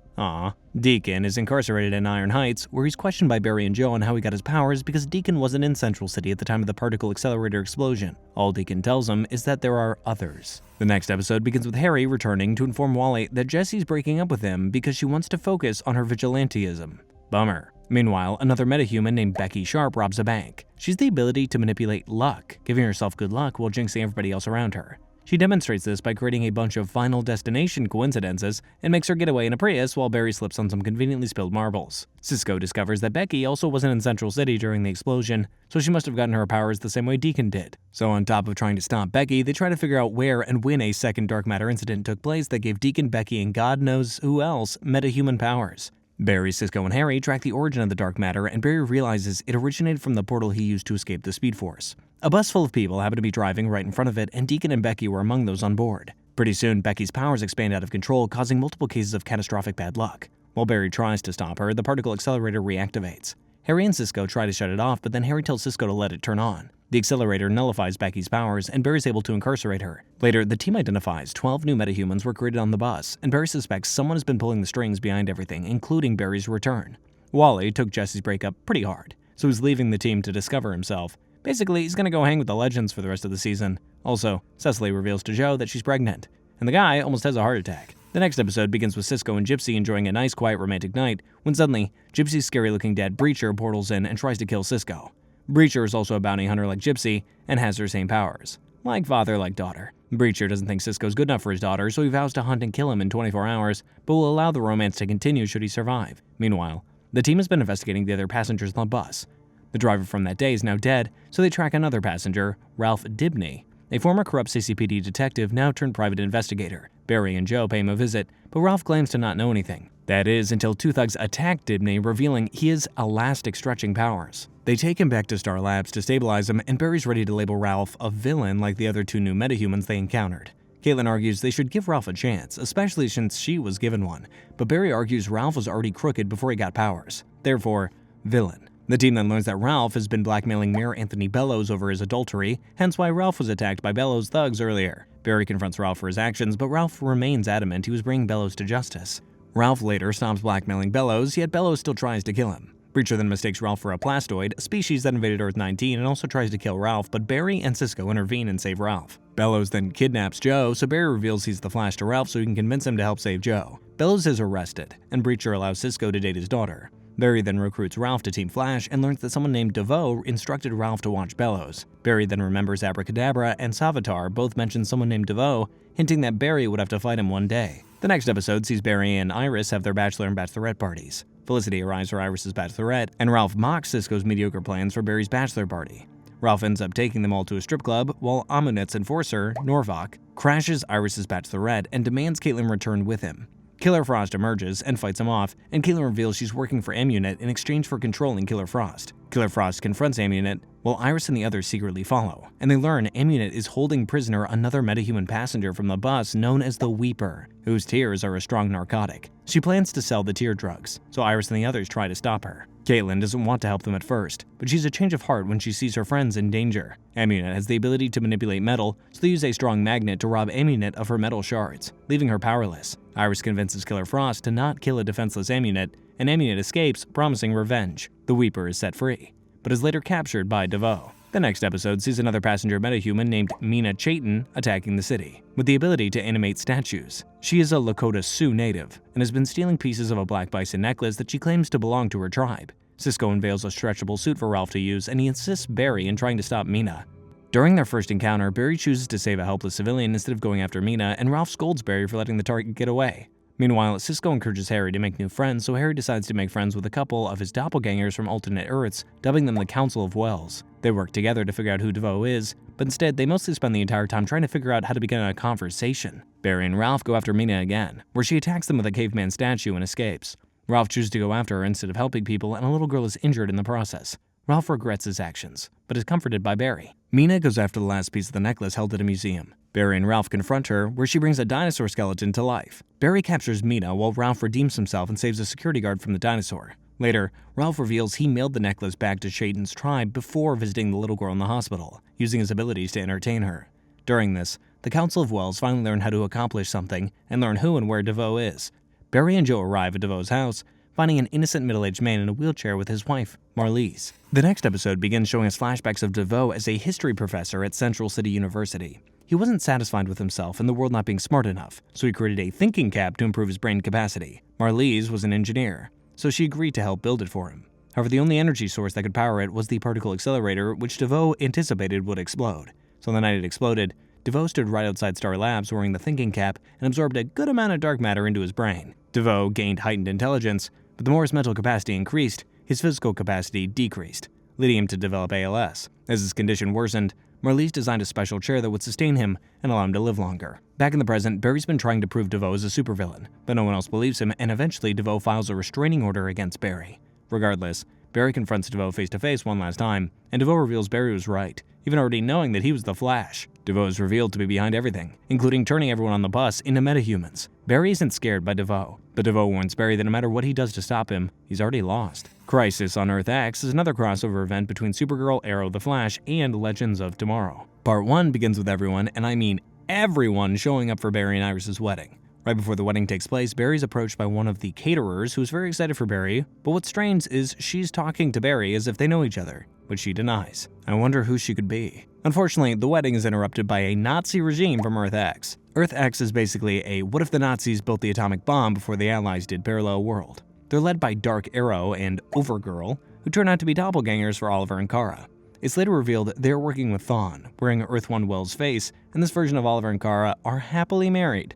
Deacon is incarcerated in Iron Heights, where he's questioned by Barry and Joe on how he got his powers because Deacon wasn't in Central City at the time of the particle accelerator explosion. All Deacon tells him is that there are others. The next episode begins with Harry returning to inform Wally that Jesse's breaking up with him because she wants to focus on her vigilantism. Bummer. Meanwhile, another metahuman named Becky Sharp robs a bank. She's the ability to manipulate luck, giving herself good luck while jinxing everybody else around her. She demonstrates this by creating a bunch of Final Destination coincidences and makes her get away in a Prius while Barry slips on some conveniently spilled marbles. Cisco discovers that Becky also wasn't in Central City during the explosion, so she must have gotten her powers the same way Deacon did. So on top of trying to stop Becky, they try to figure out where and when a second dark matter incident took place that gave Deacon, Becky, and God knows who else metahuman powers. Barry, Cisco, and Harry track the origin of the dark matter, and Barry realizes it originated from the portal he used to escape the Speed Force. A bus full of people happened to be driving right in front of it, and Deacon and Becky were among those on board. Pretty soon, Becky's powers expand out of control, causing multiple cases of catastrophic bad luck. While Barry tries to stop her, the particle accelerator reactivates. Harry and Cisco try to shut it off, but then Harry tells Cisco to let it turn on. The accelerator nullifies Becky's powers, and Barry's able to incarcerate her. Later, the team identifies 12 new metahumans were created on the bus, and Barry suspects someone has been pulling the strings behind everything, including Barry's return. Wally took Jesse's breakup pretty hard, so he's leaving the team to discover himself. Basically, he's gonna go hang with the Legends for the rest of the season. Also, Cecily reveals to Joe that she's pregnant, and the guy almost has a heart attack. The next episode begins with Cisco and Gypsy enjoying a nice, quiet, romantic night, when suddenly, Gypsy's scary-looking dad Breacher portals in and tries to kill Cisco. Breacher is also a bounty hunter like Gypsy and has her same powers. Like father, like daughter. Breacher doesn't think Cisco's good enough for his daughter, so he vows to hunt and kill him in 24 hours, but will allow the romance to continue should he survive. Meanwhile, the team has been investigating the other passengers on the bus. The driver from that day is now dead, so they track another passenger, Ralph Dibney, a former corrupt CCPD detective now turned private investigator. Barry and Joe pay him a visit, but Ralph claims to not know anything. That is, until two thugs attack Dibney, revealing he has elastic stretching powers. They take him back to Star Labs to stabilize him, and Barry's ready to label Ralph a villain like the other two new metahumans they encountered. Caitlin argues they should give Ralph a chance, especially since she was given one, but Barry argues Ralph was already crooked before he got powers. Therefore, villain. The team then learns that Ralph has been blackmailing Mayor Anthony Bellows over his adultery, hence why Ralph was attacked by Bellows' thugs earlier. Barry confronts Ralph for his actions, but Ralph remains adamant he was bringing Bellows to justice. Ralph later stops blackmailing Bellows, yet Bellows still tries to kill him. Breacher then mistakes Ralph for a plastoid, a species that invaded Earth 19, and also tries to kill Ralph, but Barry and Cisco intervene and save Ralph. Bellows then kidnaps Joe, so Barry reveals he's the Flash to Ralph so he can convince him to help save Joe. Bellows is arrested, and Breacher allows Cisco to date his daughter. Barry then recruits Ralph to Team Flash and learns that someone named DeVoe instructed Ralph to watch Bellows. Barry then remembers Abra Kadabra and Savitar both mention someone named DeVoe, hinting that Barry would have to fight him one day. The next episode sees Barry and Iris have their bachelor and bachelorette parties. Felicity arrives for Iris's bachelorette, and Ralph mocks Cisco's mediocre plans for Barry's bachelor party. Ralph ends up taking them all to a strip club, while Amunet's enforcer, Norvok, crashes Iris's bachelorette and demands Caitlin return with him. Killer Frost emerges and fights him off, and Caitlin reveals she's working for Amunet in exchange for controlling Killer Frost. Killer Frost confronts Amunet, while Iris and the others secretly follow, and they learn Amunet is holding prisoner another metahuman passenger from the bus known as the Weeper, whose tears are a strong narcotic. She plans to sell the tear drugs, so Iris and the others try to stop her. Caitlin doesn't want to help them at first, but she's a change of heart when she sees her friends in danger. Amunet has the ability to manipulate metal, so they use a strong magnet to rob Amunet of her metal shards, leaving her powerless. Iris convinces Killer Frost to not kill a defenseless Amunet, and Amunet escapes, promising revenge. The Weeper is set free, but is later captured by DeVoe. The next episode sees another passenger metahuman named Mina Chayton attacking the city, with the ability to animate statues. She is a Lakota Sioux native, and has been stealing pieces of a black bison necklace that she claims to belong to her tribe. Cisco unveils a stretchable suit for Ralph to use, and he insists Barry in trying to stop Mina. During their first encounter, Barry chooses to save a helpless civilian instead of going after Mina, and Ralph scolds Barry for letting the target get away. Meanwhile, Cisco encourages Harry to make new friends, so Harry decides to make friends with a couple of his doppelgangers from alternate Earths, dubbing them the Council of Wells. They work together to figure out who DeVoe is, but instead they mostly spend the entire time trying to figure out how to begin a conversation. Barry and Ralph go after Mina again, where she attacks them with a caveman statue and escapes. Ralph chooses to go after her instead of helping people, and a little girl is injured in the process. Ralph regrets his actions, but is comforted by Barry. Mina goes after the last piece of the necklace held at a museum. Barry and Ralph confront her, where she brings a dinosaur skeleton to life. Barry captures Mina while Ralph redeems himself and saves a security guard from the dinosaur. Later, Ralph reveals he mailed the necklace back to Chayton's tribe before visiting the little girl in the hospital, using his abilities to entertain her. During this, the Council of Wells finally learn how to accomplish something and learn who and where DeVoe is. Barry and Joe arrive at DeVoe's house, finding an innocent middle-aged man in a wheelchair with his wife, Marlise. The next episode begins showing us flashbacks of DeVoe as a history professor at Central City University. He wasn't satisfied with himself and the world not being smart enough, so he created a thinking cap to improve his brain capacity. Marlise was an engineer, so she agreed to help build it for him. However, the only energy source that could power it was the particle accelerator, which DeVoe anticipated would explode. So the night it exploded, DeVoe stood right outside Star Labs wearing the thinking cap and absorbed a good amount of dark matter into his brain. DeVoe gained heightened intelligence, but the more his mental capacity increased, his physical capacity decreased, leading him to develop ALS. As his condition worsened, Marlies designed a special chair that would sustain him and allow him to live longer. Back in the present, Barry's been trying to prove DeVoe is a supervillain, but no one else believes him, and eventually DeVoe files a restraining order against Barry. Regardless, Barry confronts DeVoe face-to-face one last time, and DeVoe reveals Barry was right, even already knowing that he was the Flash. DeVoe is revealed to be behind everything, including turning everyone on the bus into metahumans. Barry isn't scared by DeVoe, but DeVoe warns Barry that no matter what he does to stop him, he's already lost. Crisis on Earth X is another crossover event between Supergirl, Arrow, the Flash, and Legends of Tomorrow. Part 1 begins with everyone, and I mean everyone, showing up for Barry and Iris' wedding. Right before the wedding takes place, Barry's approached by one of the caterers who's very excited for Barry, but what's strange is she's talking to Barry as if they know each other, which she denies. I wonder who she could be. Unfortunately, the wedding is interrupted by a Nazi regime from Earth X. Earth X is basically a what if the Nazis built the atomic bomb before the Allies did parallel world. They're led by Dark Arrow and Overgirl, who turn out to be doppelgangers for Oliver and Kara. It's later revealed they're working with Thawne, wearing Earth 1 Will's face, and this version of Oliver and Kara are happily married.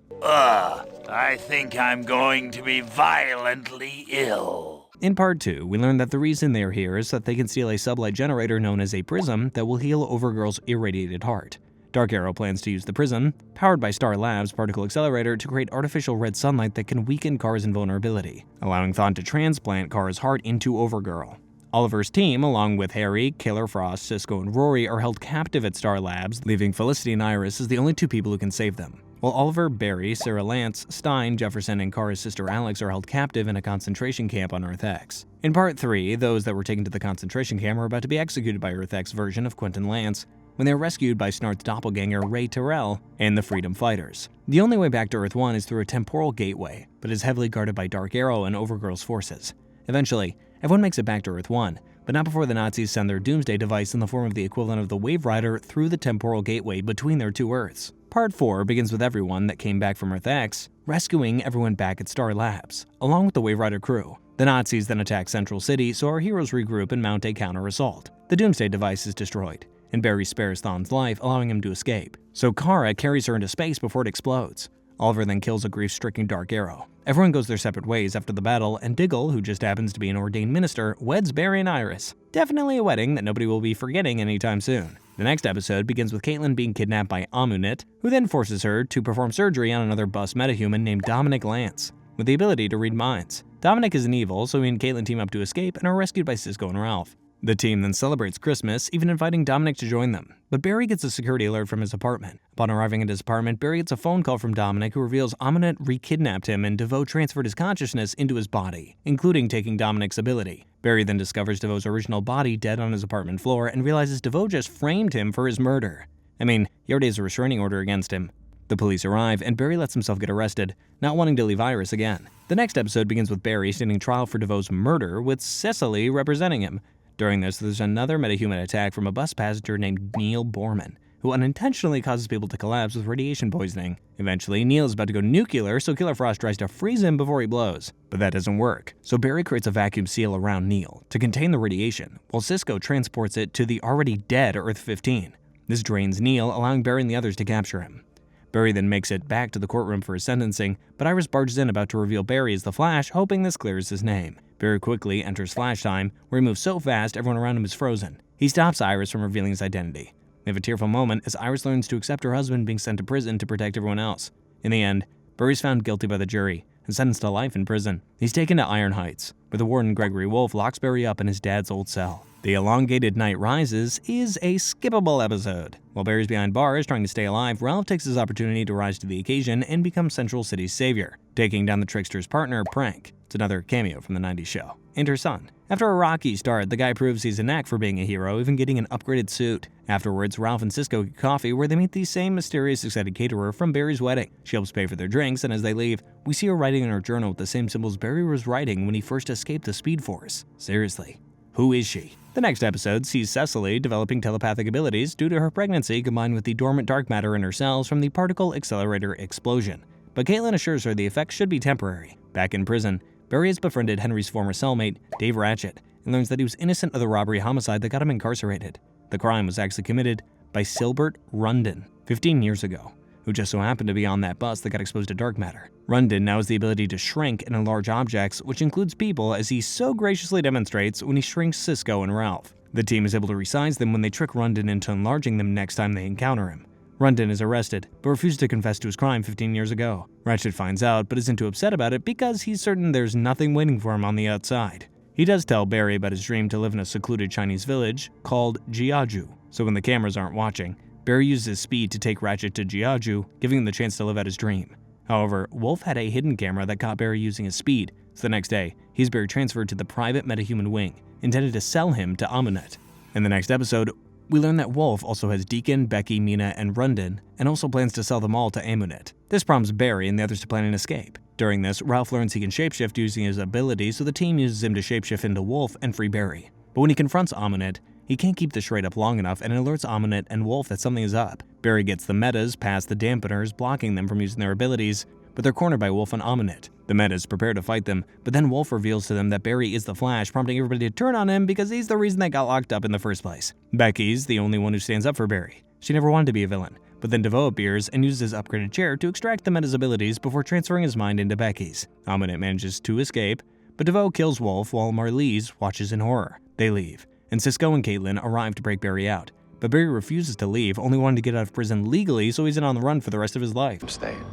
I think I'm going to be violently ill. In Part 2, we learn that the reason they are here is that they can steal a sublight generator known as a prism that will heal Overgirl's irradiated heart. Dark Arrow plans to use the prism, powered by Star Labs' particle accelerator, to create artificial red sunlight that can weaken Kara's invulnerability, allowing Thawne to transplant Kara's heart into Overgirl. Oliver's team, along with Harry, Killer Frost, Cisco, and Rory, are held captive at Star Labs, leaving Felicity and Iris as the only two people who can save them. While Oliver, Barry, Sarah Lance, Stein, Jefferson, and Kara's sister Alex are held captive in a concentration camp on Earth X. In Part 3, those that were taken to the concentration camp are about to be executed by Earth X version of Quentin Lance, when they are rescued by Snart's doppelganger Ray Terrell and the Freedom Fighters. The only way back to Earth 1 is through a temporal gateway, but is heavily guarded by Dark Arrow and Overgirl's forces. Eventually, everyone makes it back to Earth 1, but not before the Nazis send their doomsday device in the form of the equivalent of the Wave Rider through the temporal gateway between their two Earths. Part 4 begins with everyone that came back from Earth X rescuing everyone back at Star Labs, along with the Wave Rider crew. The Nazis then attack Central City, so our heroes regroup and mount a counter-assault. The doomsday device is destroyed, and Barry spares Thawne's life, allowing him to escape. So Kara carries her into space before it explodes. Oliver then kills a grief-stricken Dark Arrow. Everyone goes their separate ways after the battle, and Diggle, who just happens to be an ordained minister, weds Barry and Iris. Definitely a wedding that nobody will be forgetting anytime soon. The next episode begins with Caitlin being kidnapped by Amunet, who then forces her to perform surgery on another bus metahuman named Dominic Lance, with the ability to read minds. Dominic is an evil, so he and Caitlin team up to escape and are rescued by Cisco and Ralph. The team then celebrates Christmas, even inviting Dominic to join them. But Barry gets a security alert from his apartment. Upon arriving at his apartment, Barry gets a phone call from Dominic, who reveals Amunet re-kidnapped him and DeVoe transferred his consciousness into his body, including taking Dominic's ability. Barry then discovers DeVoe's original body dead on his apartment floor and realizes DeVoe just framed him for his murder. I mean, he already has a restraining order against him. The police arrive, and Barry lets himself get arrested, not wanting to leave Iris again. The next episode begins with Barry standing trial for DeVoe's murder, with Cecily representing him. During this, there's another metahuman attack from a bus passenger named Neil Borman, who unintentionally causes people to collapse with radiation poisoning. Eventually, Neil is about to go nuclear, so Killer Frost tries to freeze him before he blows. But that doesn't work, so Barry creates a vacuum seal around Neil to contain the radiation, while Cisco transports it to the already dead Earth 15. This drains Neil, allowing Barry and the others to capture him. Barry then makes it back to the courtroom for his sentencing, but Iris barges in about to reveal Barry as the Flash, hoping this clears his name. Barry quickly enters Flashtime, where he moves so fast everyone around him is frozen. He stops Iris from revealing his identity. They have a tearful moment as Iris learns to accept her husband being sent to prison to protect everyone else. In the end, Barry's found guilty by the jury and sentenced to life in prison. He's taken to Iron Heights, where the warden Gregory Wolf locks Barry up in his dad's old cell. The Elongated Night Rises is a skippable episode. While Barry's behind bars trying to stay alive, Ralph takes his opportunity to rise to the occasion and become Central City's savior, taking down the Tricksters' partner, Prank. It's another cameo from the 90s show. And her son. After a rocky start, the guy proves he's a knack for being a hero, even getting an upgraded suit. Afterwards, Ralph and Cisco get coffee, where they meet the same mysterious excited caterer from Barry's wedding. She helps pay for their drinks, and as they leave, we see her writing in her journal with the same symbols Barry was writing when he first escaped the Speed Force. Seriously, who is she? The next episode sees Cecily developing telepathic abilities due to her pregnancy combined with the dormant dark matter in her cells from the particle accelerator explosion. But Caitlin assures her the effects should be temporary. Back in prison, Barry has befriended Henry's former cellmate, Dave Ratchet, and learns that he was innocent of the robbery homicide that got him incarcerated. The crime was actually committed by Silbert Rundin 15 years ago, who just so happened to be on that bus that got exposed to dark matter. Rundin now has the ability to shrink and enlarge objects, which includes people, as he so graciously demonstrates when he shrinks Cisco and Ralph. The team is able to resize them when they trick Rundin into enlarging them next time they encounter him. Rundin is arrested, but refuses to confess to his crime 15 years ago. Ratchet finds out, but isn't too upset about it because he's certain there's nothing waiting for him on the outside. He does tell Barry about his dream to live in a secluded Chinese village called Jiaju, so when the cameras aren't watching, Barry uses his speed to take Ratchet to Jiaju, giving him the chance to live out his dream. However, Wolf had a hidden camera that caught Barry using his speed, so the next day, he's Barry transferred to the private metahuman wing, intended to sell him to Amunet. In the next episode, we learn that Wolf also has Deacon, Becky, Mina, and Rundin, and also plans to sell them all to Amunet. This prompts Barry and the others to plan an escape. During this, Ralph learns he can shapeshift using his ability, so the team uses him to shapeshift into Wolf and free Barry. But when he confronts Amunet, he can't keep the charade up long enough and alerts Amunet and Wolf that something is up. Barry gets the metas past the dampeners, blocking them from using their abilities, but they're cornered by Wolf and Amunet. The metas prepare to fight them, but then Wolf reveals to them that Barry is the Flash, prompting everybody to turn on him because he's the reason they got locked up in the first place. Becky's the only one who stands up for Barry. She never wanted to be a villain, but then DeVoe appears and uses his upgraded chair to extract the meta's abilities before transferring his mind into Becky's. Amunet manages to escape, but DeVoe kills Wolf while Marlize watches in horror. They leave, and Cisco and Caitlin arrive to break Barry out. But Barry refuses to leave, only wanting to get out of prison legally so he's on the run for the rest of his life. I'm staying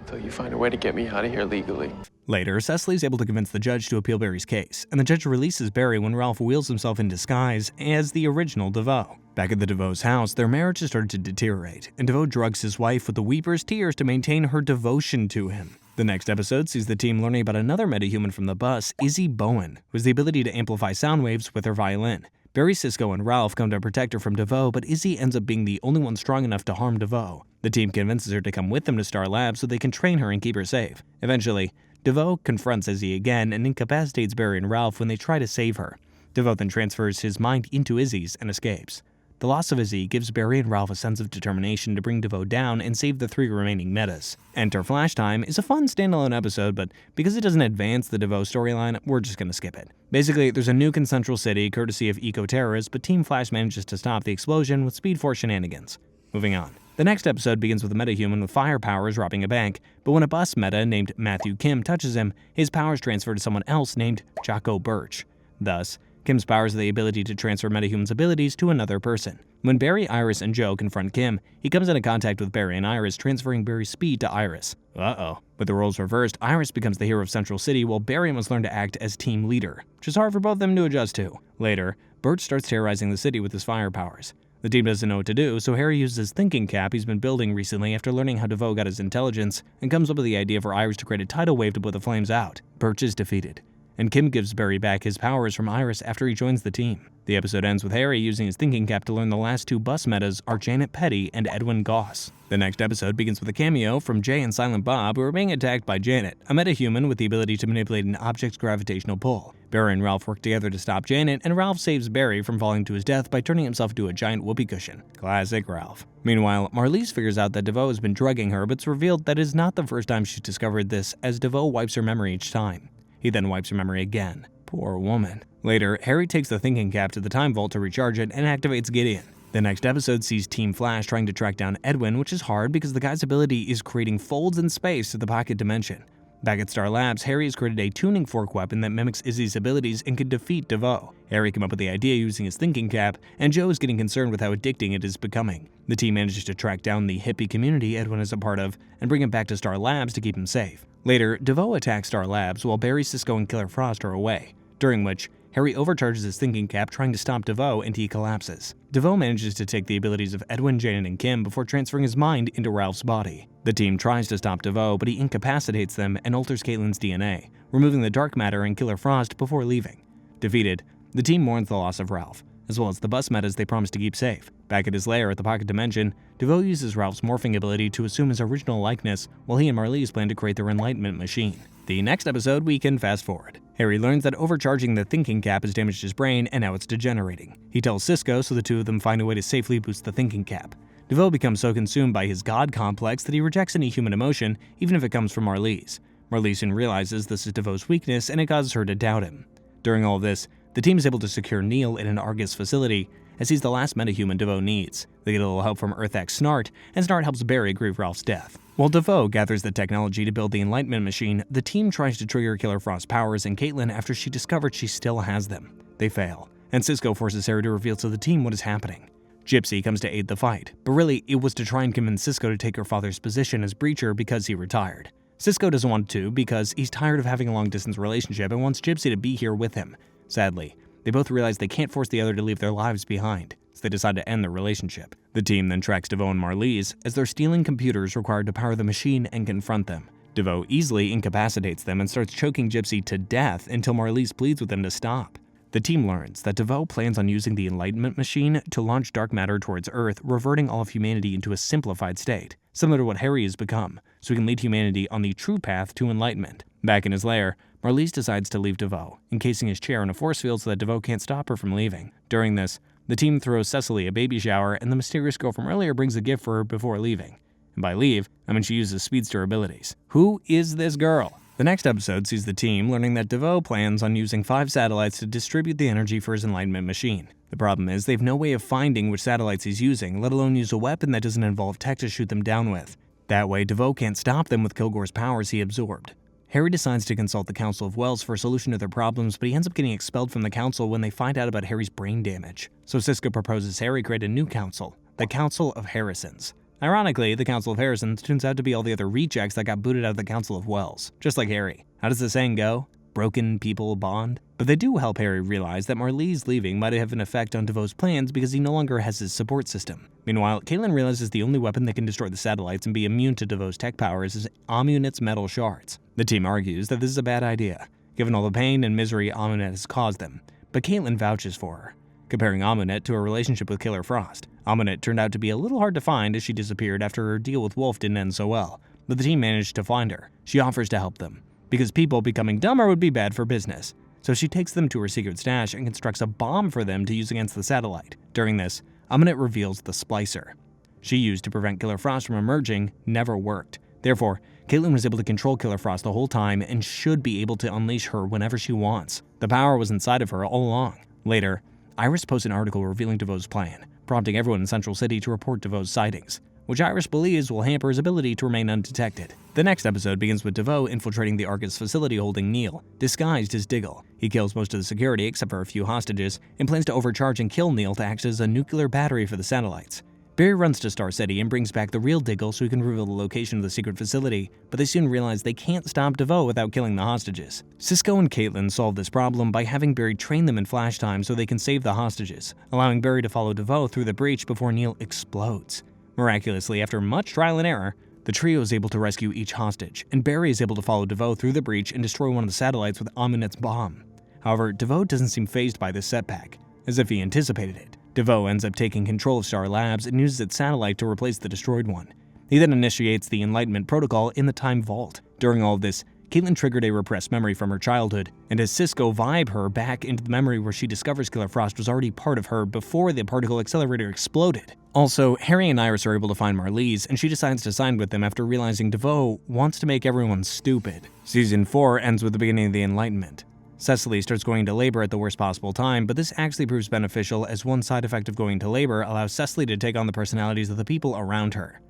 until you find a way to get me out of here legally. Later, Cecily is able to convince the judge to appeal Barry's case, and the judge releases Barry when Ralph wheels himself in disguise as the original DeVoe. Back at the DeVoe's house, their marriage has started to deteriorate, and DeVoe drugs his wife with the Weeper's tears to maintain her devotion to him. The next episode sees the team learning about another metahuman from the bus, Izzy Bowen, who has the ability to amplify sound waves with her violin. Barry, Cisco, and Ralph come to protect her from DeVoe, but Izzy ends up being the only one strong enough to harm DeVoe. The team convinces her to come with them to Star Labs so they can train her and keep her safe. Eventually, DeVoe confronts Izzy again and incapacitates Barry and Ralph when they try to save her. DeVoe then transfers his mind into Izzy's and escapes. The loss of Izzy gives Barry and Ralph a sense of determination to bring DeVoe down and save the 3 remaining metas. Enter Flashtime is a fun standalone episode, but because it doesn't advance the DeVoe storyline, we're just gonna skip it. Basically, there's a nuke in Central City courtesy of eco-terrorists, but Team Flash manages to stop the explosion with Speed Force shenanigans. Moving on. The next episode begins with a metahuman with fire powers robbing a bank, but when a bus meta named Matthew Kim touches him, his powers transfer to someone else named Jocko Birch. Thus, Kim's powers have the ability to transfer metahuman's abilities to another person. When Barry, Iris, and Joe confront Kim, he comes into contact with Barry and Iris, transferring Barry's speed to Iris. Uh-oh. With the roles reversed, Iris becomes the hero of Central City while Barry must learn to act as team leader, which is hard for both of them to adjust to. Later, Birch starts terrorizing the city with his fire powers. The team doesn't know what to do, so Harry uses his thinking cap he's been building recently after learning how DeVoe got his intelligence, and comes up with the idea for Iris to create a tidal wave to put the flames out. Birch is defeated, and Kim gives Barry back his powers from Iris after he joins the team. The episode ends with Harry using his thinking cap to learn the last 2 bus metas are Janet Petty and Edwin Goss. The next episode begins with a cameo from Jay and Silent Bob, who are being attacked by Janet, a metahuman with the ability to manipulate an object's gravitational pull. Barry and Ralph work together to stop Janet, and Ralph saves Barry from falling to his death by turning himself into a giant whoopee cushion. Classic Ralph. Meanwhile, Marlize figures out that DeVoe has been drugging her, but it's revealed that it is not the first time she's discovered this, as DeVoe wipes her memory each time. He then wipes her memory again. Poor woman. Later, Harry takes the thinking cap to the time vault to recharge it and activates Gideon. The next episode sees Team Flash trying to track down Edwin, which is hard because the guy's ability is creating folds in space to the pocket dimension. Back at Star Labs, Harry has created a tuning fork weapon that mimics Izzy's abilities and can defeat DeVoe. Harry came up with the idea using his thinking cap, and Joe is getting concerned with how addicting it is becoming. The team manages to track down the hippie community Edwin is a part of and bring him back to Star Labs to keep him safe. Later, DeVoe attacks Star Labs while Barry, Cisco, and Killer Frost are away, during which Harry overcharges his thinking cap trying to stop DeVoe and he collapses. DeVoe manages to take the abilities of Edwin, Janet, and Kim before transferring his mind into Ralph's body. The team tries to stop DeVoe, but he incapacitates them and alters Caitlin's DNA, removing the dark matter and Killer Frost before leaving. Defeated, the team mourns the loss of Ralph, as well as the bus metas they promised to keep safe. Back at his lair at the Pocket Dimension, DeVoe uses Ralph's morphing ability to assume his original likeness, while he and Marlize plan to create their Enlightenment machine. The next episode, we can fast forward. Harry learns that overcharging the thinking cap has damaged his brain, and now it's degenerating. He tells Cisco, so the two of them find a way to safely boost the thinking cap. DeVoe becomes so consumed by his god complex that he rejects any human emotion, even if it comes from Marlize. Marlize soon realizes this is DeVoe's weakness, and it causes her to doubt him. During all of this, the team is able to secure Neil in an Argus facility, as he's the last metahuman DeVoe needs. They get a little help from Earth-X Snart, and Snart helps Barry grieve Ralph's death. While DeVoe gathers the technology to build the Enlightenment machine, the team tries to trigger Killer Frost's powers in Caitlin after she discovered she still has them. They fail, and Cisco forces Harry to reveal to the team what is happening. Gypsy comes to aid the fight, but really it was to try and convince Cisco to take her father's position as Breacher because he retired. Cisco doesn't want to because he's tired of having a long-distance relationship and wants Gypsy to be here with him. Sadly, they both realize they can't force the other to leave their lives behind, so they decide to end their relationship. The team then tracks DeVoe and Marlize as they're stealing computers required to power the machine and confront them. DeVoe easily incapacitates them and starts choking Gypsy to death until Marlize pleads with them to stop. The team learns that DeVoe plans on using the Enlightenment machine to launch dark matter towards Earth, reverting all of humanity into a simplified state, similar to what Harry has become, so he can lead humanity on the true path to enlightenment. Back in his lair, Marlize decides to leave DeVoe, encasing his chair in a force field so that DeVoe can't stop her from leaving. During this, the team throws Cecily a baby shower, and the mysterious girl from earlier brings a gift for her before leaving. And by leave, I mean she uses speedster abilities. Who is this girl? The next episode sees the team learning that DeVoe plans on using 5 satellites to distribute the energy for his Enlightenment machine. The problem is they have no way of finding which satellites he's using, let alone use a weapon that doesn't involve tech to shoot them down with. That way, DeVoe can't stop them with Kilgore's powers he absorbed. Harry decides to consult the Council of Wells for a solution to their problems, but he ends up getting expelled from the council when they find out about Harry's brain damage. So Cisco proposes Harry create a new council, the Council of Harrisons. Ironically, the Council of Harrisons turns out to be all the other rejects that got booted out of the Council of Wells, just like Harry. How does the saying go? Broken people bond? But they do help Harry realize that Marlize leaving might have an effect on DeVoe's plans because he no longer has his support system. Meanwhile, Caitlin realizes the only weapon that can destroy the satellites and be immune to DeVoe's tech powers is Amunet's metal shards. The team argues that this is a bad idea, given all the pain and misery Amunet has caused them, but Caitlin vouches for her, comparing Amunet to her relationship with Killer Frost. Amunet turned out to be a little hard to find as she disappeared after her deal with Wolf didn't end so well, but the team managed to find her. She offers to help them, because people becoming dumber would be bad for business. So she takes them to her secret stash and constructs a bomb for them to use against the satellite. During this, Amunet reveals the splicer she used to prevent Killer Frost from emerging never worked. Therefore, Caitlin was able to control Killer Frost the whole time and should be able to unleash her whenever she wants. The power was inside of her all along. Later, Iris posts an article revealing DeVoe's plan, prompting everyone in Central City to report DeVoe's sightings, which Iris believes will hamper his ability to remain undetected. The next episode begins with DeVoe infiltrating the Argus facility holding Neil, disguised as Diggle. He kills most of the security except for a few hostages, and plans to overcharge and kill Neil to act as a nuclear battery for the satellites. Barry runs to Star City and brings back the real Diggle so he can reveal the location of the secret facility, but they soon realize they can't stop DeVoe without killing the hostages. Cisco and Caitlin solve this problem by having Barry train them in Flashtime so they can save the hostages, allowing Barry to follow DeVoe through the breach before Neil explodes. Miraculously, after much trial and error, the trio is able to rescue each hostage, and Barry is able to follow DeVoe through the breach and destroy one of the satellites with Amunet's bomb. However, DeVoe doesn't seem fazed by this setback, as if he anticipated it. DeVoe ends up taking control of Star Labs and uses its satellite to replace the destroyed one. He then initiates the Enlightenment Protocol in the Time Vault. During all of this, Caitlin triggered a repressed memory from her childhood, and as Cisco vibe her back into the memory where she discovers Killer Frost was already part of her before the particle accelerator exploded. Also, Harry and Iris are able to find Marlize, and she decides to sign with them after realizing DeVoe wants to make everyone stupid. Season 4 ends with the beginning of the Enlightenment. Cecily starts going into labor at the worst possible time, but this actually proves beneficial as one side effect of going into labor allows Cecily to take on the personalities of the people around her.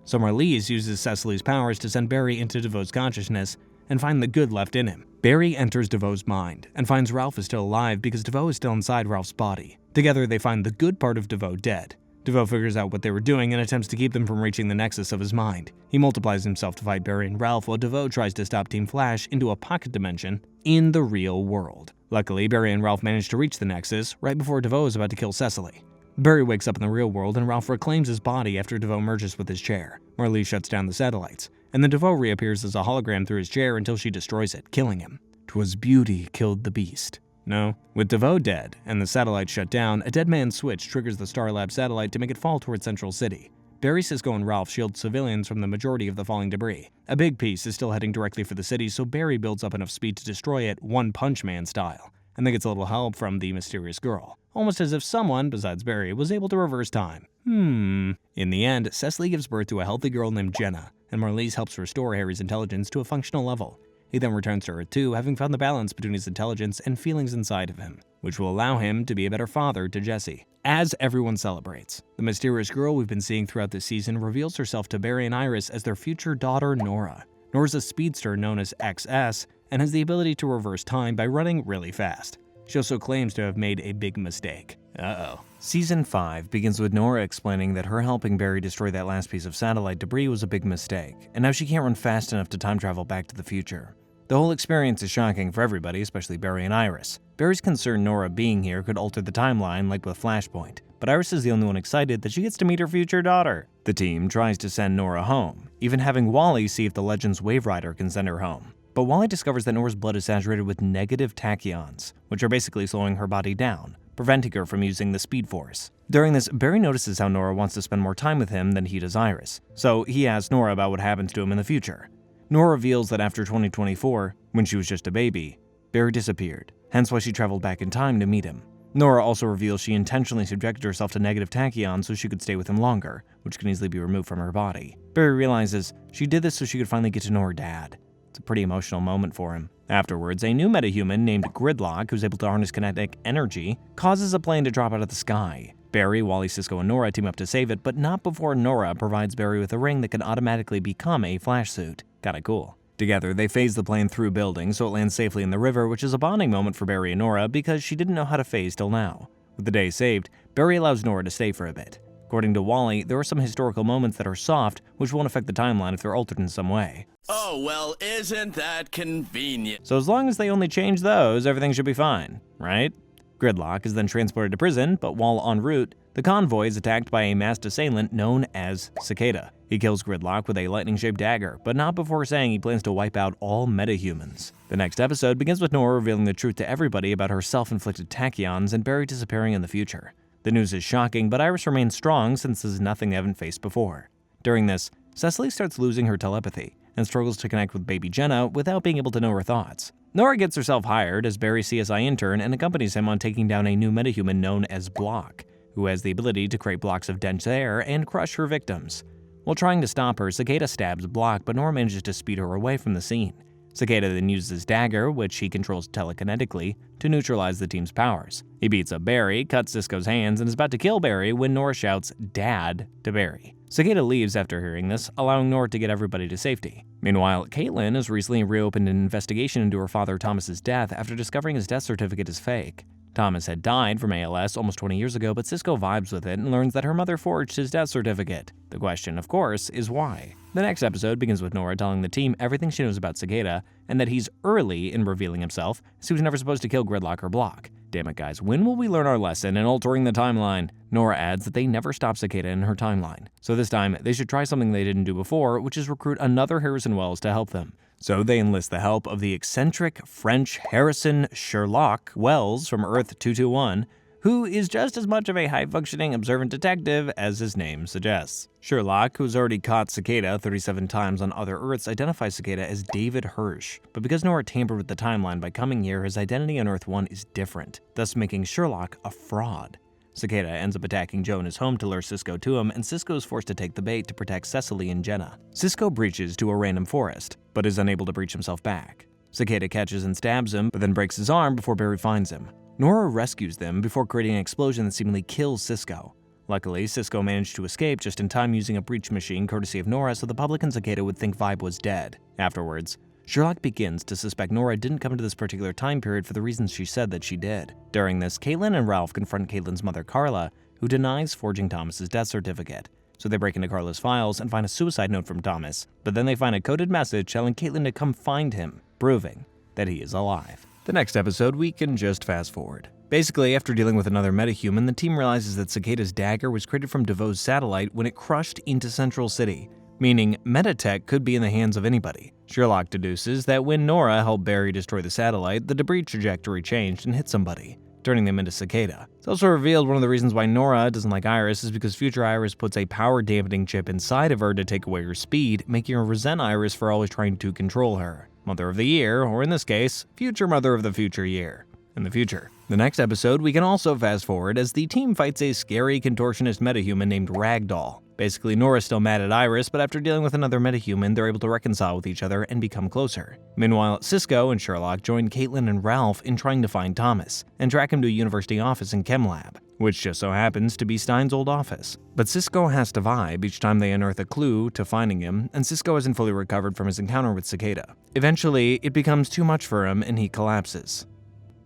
So Marlize uses Cecily's powers to send Barry into DeVoe's consciousness and find the good left in him. Barry enters DeVoe's mind and finds Ralph is still alive because DeVoe is still inside Ralph's body. Together they find the good part of DeVoe dead. DeVoe figures out what they were doing and attempts to keep them from reaching the nexus of his mind. He multiplies himself to fight Barry and Ralph while DeVoe tries to stop Team Flash into a pocket dimension in the real world. Luckily, Barry and Ralph manage to reach the nexus right before DeVoe is about to kill Cecily. Barry wakes up in the real world and Ralph reclaims his body after DeVoe merges with his chair. Marlize shuts down the satellites, and then DeVoe reappears as a hologram through his chair until she destroys it, killing him. 'Twas beauty killed the beast. No, with DeVoe dead and the satellite shut down, a dead man's switch triggers the Starlab satellite to make it fall towards Central City. Barry, Cisco, and Ralph shield civilians from the majority of the falling debris. A big piece is still heading directly for the city, so Barry builds up enough speed to destroy it One Punch Man style, and then gets a little help from the mysterious girl. Almost as if someone, besides Barry, was able to reverse time. In the end, Cecily gives birth to a healthy girl named Jenna, and Marlize helps restore Harry's intelligence to a functional level. He then returns to Earth 2, having found the balance between his intelligence and feelings inside of him, which will allow him to be a better father to Jesse. As everyone celebrates, the mysterious girl we've been seeing throughout this season reveals herself to Barry and Iris as their future daughter, Nora. Nora's a speedster known as XS and has the ability to reverse time by running really fast. She also claims to have made a big mistake. Uh-oh. Season 5 begins with Nora explaining that her helping Barry destroy that last piece of satellite debris was a big mistake, and now she can't run fast enough to time travel back to the future. The whole experience is shocking for everybody, especially Barry and Iris. Barry's concerned Nora being here could alter the timeline like with Flashpoint, but Iris is the only one excited that she gets to meet her future daughter. The team tries to send Nora home, even having Wally see if the Legends Wave Rider can send her home. But Wally discovers that Nora's blood is saturated with negative tachyons, which are basically slowing her body down, preventing her from using the Speed Force. During this, Barry notices how Nora wants to spend more time with him than he does Iris, so he asks Nora about what happens to him in the future. Nora reveals that after 2024, when she was just a baby, Barry disappeared, hence why she traveled back in time to meet him. Nora also reveals she intentionally subjected herself to negative tachyons so she could stay with him longer, which can easily be removed from her body. Barry realizes she did this so she could finally get to know her dad. It's a pretty emotional moment for him. Afterwards, a new metahuman named Gridlock, who's able to harness kinetic energy, causes a plane to drop out of the sky. Barry, Wally, Cisco, and Nora team up to save it, but not before Nora provides Barry with a ring that can automatically become a flash suit. Kinda cool. Together, they phase the plane through buildings so it lands safely in the river, which is a bonding moment for Barry and Nora because she didn't know how to phase till now. With the day saved, Barry allows Nora to stay for a bit. According to Wally, there are some historical moments that are soft, which won't affect the timeline if they're altered in some way. Oh, well, isn't that convenient? So as long as they only change those, everything should be fine, right? Gridlock is then transported to prison, but while en route, the convoy is attacked by a masked assailant known as Cicada. He kills Gridlock with a lightning-shaped dagger, but not before saying he plans to wipe out all metahumans. The next episode begins with Nora revealing the truth to everybody about her self-inflicted tachyons and Barry disappearing in the future. The news is shocking, but Iris remains strong since this is nothing they haven't faced before. During this, Cecily starts losing her telepathy and struggles to connect with baby Jenna without being able to know her thoughts. Nora gets herself hired as Barry's CSI intern and accompanies him on taking down a new metahuman known as Block, who has the ability to create blocks of dense air and crush her victims. While trying to stop her, Cicada stabs Block, but Nora manages to speed her away from the scene. Cicada then uses his dagger, which he controls telekinetically, to neutralize the team's powers. He beats up Barry, cuts Cisco's hands, and is about to kill Barry when Nora shouts, "Dad," to Barry. Cicada leaves after hearing this, allowing Nora to get everybody to safety. Meanwhile, Caitlin has recently reopened an investigation into her father Thomas's death after discovering his death certificate is fake. Thomas had died from ALS almost 20 years ago, but Cisco vibes with it and learns that her mother forged his death certificate. The question, of course, is why? The next episode begins with Nora telling the team everything she knows about Cicada, and that he's early in revealing himself, so he was never supposed to kill Gridlock or Block. Damn it, guys, when will we learn our lesson in altering the timeline? Nora adds that they never stopped Cicada in her timeline, so this time they should try something they didn't do before, which is recruit another Harrison Wells to help them. So they enlist the help of the eccentric French Harrison Sherlock Wells from Earth 221, who is just as much of a high-functioning observant detective as his name suggests. Sherlock, who's already caught Cicada 37 times on other Earths, identifies Cicada as David Hirsch, but because Nora tampered with the timeline by coming here, his identity on Earth 1 is different, thus making Sherlock a fraud. Cicada ends up attacking Joe in his home to lure Cisco to him, and Cisco is forced to take the bait to protect Cecily and Jenna. Cisco breaches to a random forest, but is unable to breach himself back. Cicada catches and stabs him, but then breaks his arm before Barry finds him. Nora rescues them before creating an explosion that seemingly kills Cisco. Luckily, Cisco managed to escape just in time using a breach machine courtesy of Nora so the public and Cicada would think Vibe was dead. Afterwards, Sherlock begins to suspect Nora didn't come into this particular time period for the reasons she said that she did. During this, Caitlin and Ralph confront Caitlin's mother, Carla, who denies forging Thomas's death certificate. So they break into Carla's files and find a suicide note from Thomas, but then they find a coded message telling Caitlin to come find him, proving that he is alive. The next episode, we can just fast forward. Basically, after dealing with another metahuman, the team realizes that Cicada's dagger was created from DeVoe's satellite when it crushed into Central City, meaning metatech could be in the hands of anybody. Sherlock deduces that when Nora helped Barry destroy the satellite, the debris trajectory changed and hit somebody, turning them into Cicada. It's also revealed one of the reasons why Nora doesn't like Iris is because future Iris puts a power-dampening chip inside of her to take away her speed, making her resent Iris for always trying to control her. Mother of the Year, or in this case, future Mother of the Future Year. In the future. The next episode, we can also fast forward as the team fights a scary contortionist metahuman named Ragdoll. Basically, Nora's still mad at Iris, but after dealing with another metahuman, they're able to reconcile with each other and become closer. Meanwhile, Cisco and Sherlock join Caitlin and Ralph in trying to find Thomas, and track him to a university office in Chem Lab, which just so happens to be Stein's old office. But Cisco has to vibe each time they unearth a clue to finding him, and Cisco isn't fully recovered from his encounter with Cicada. Eventually, it becomes too much for him and he collapses.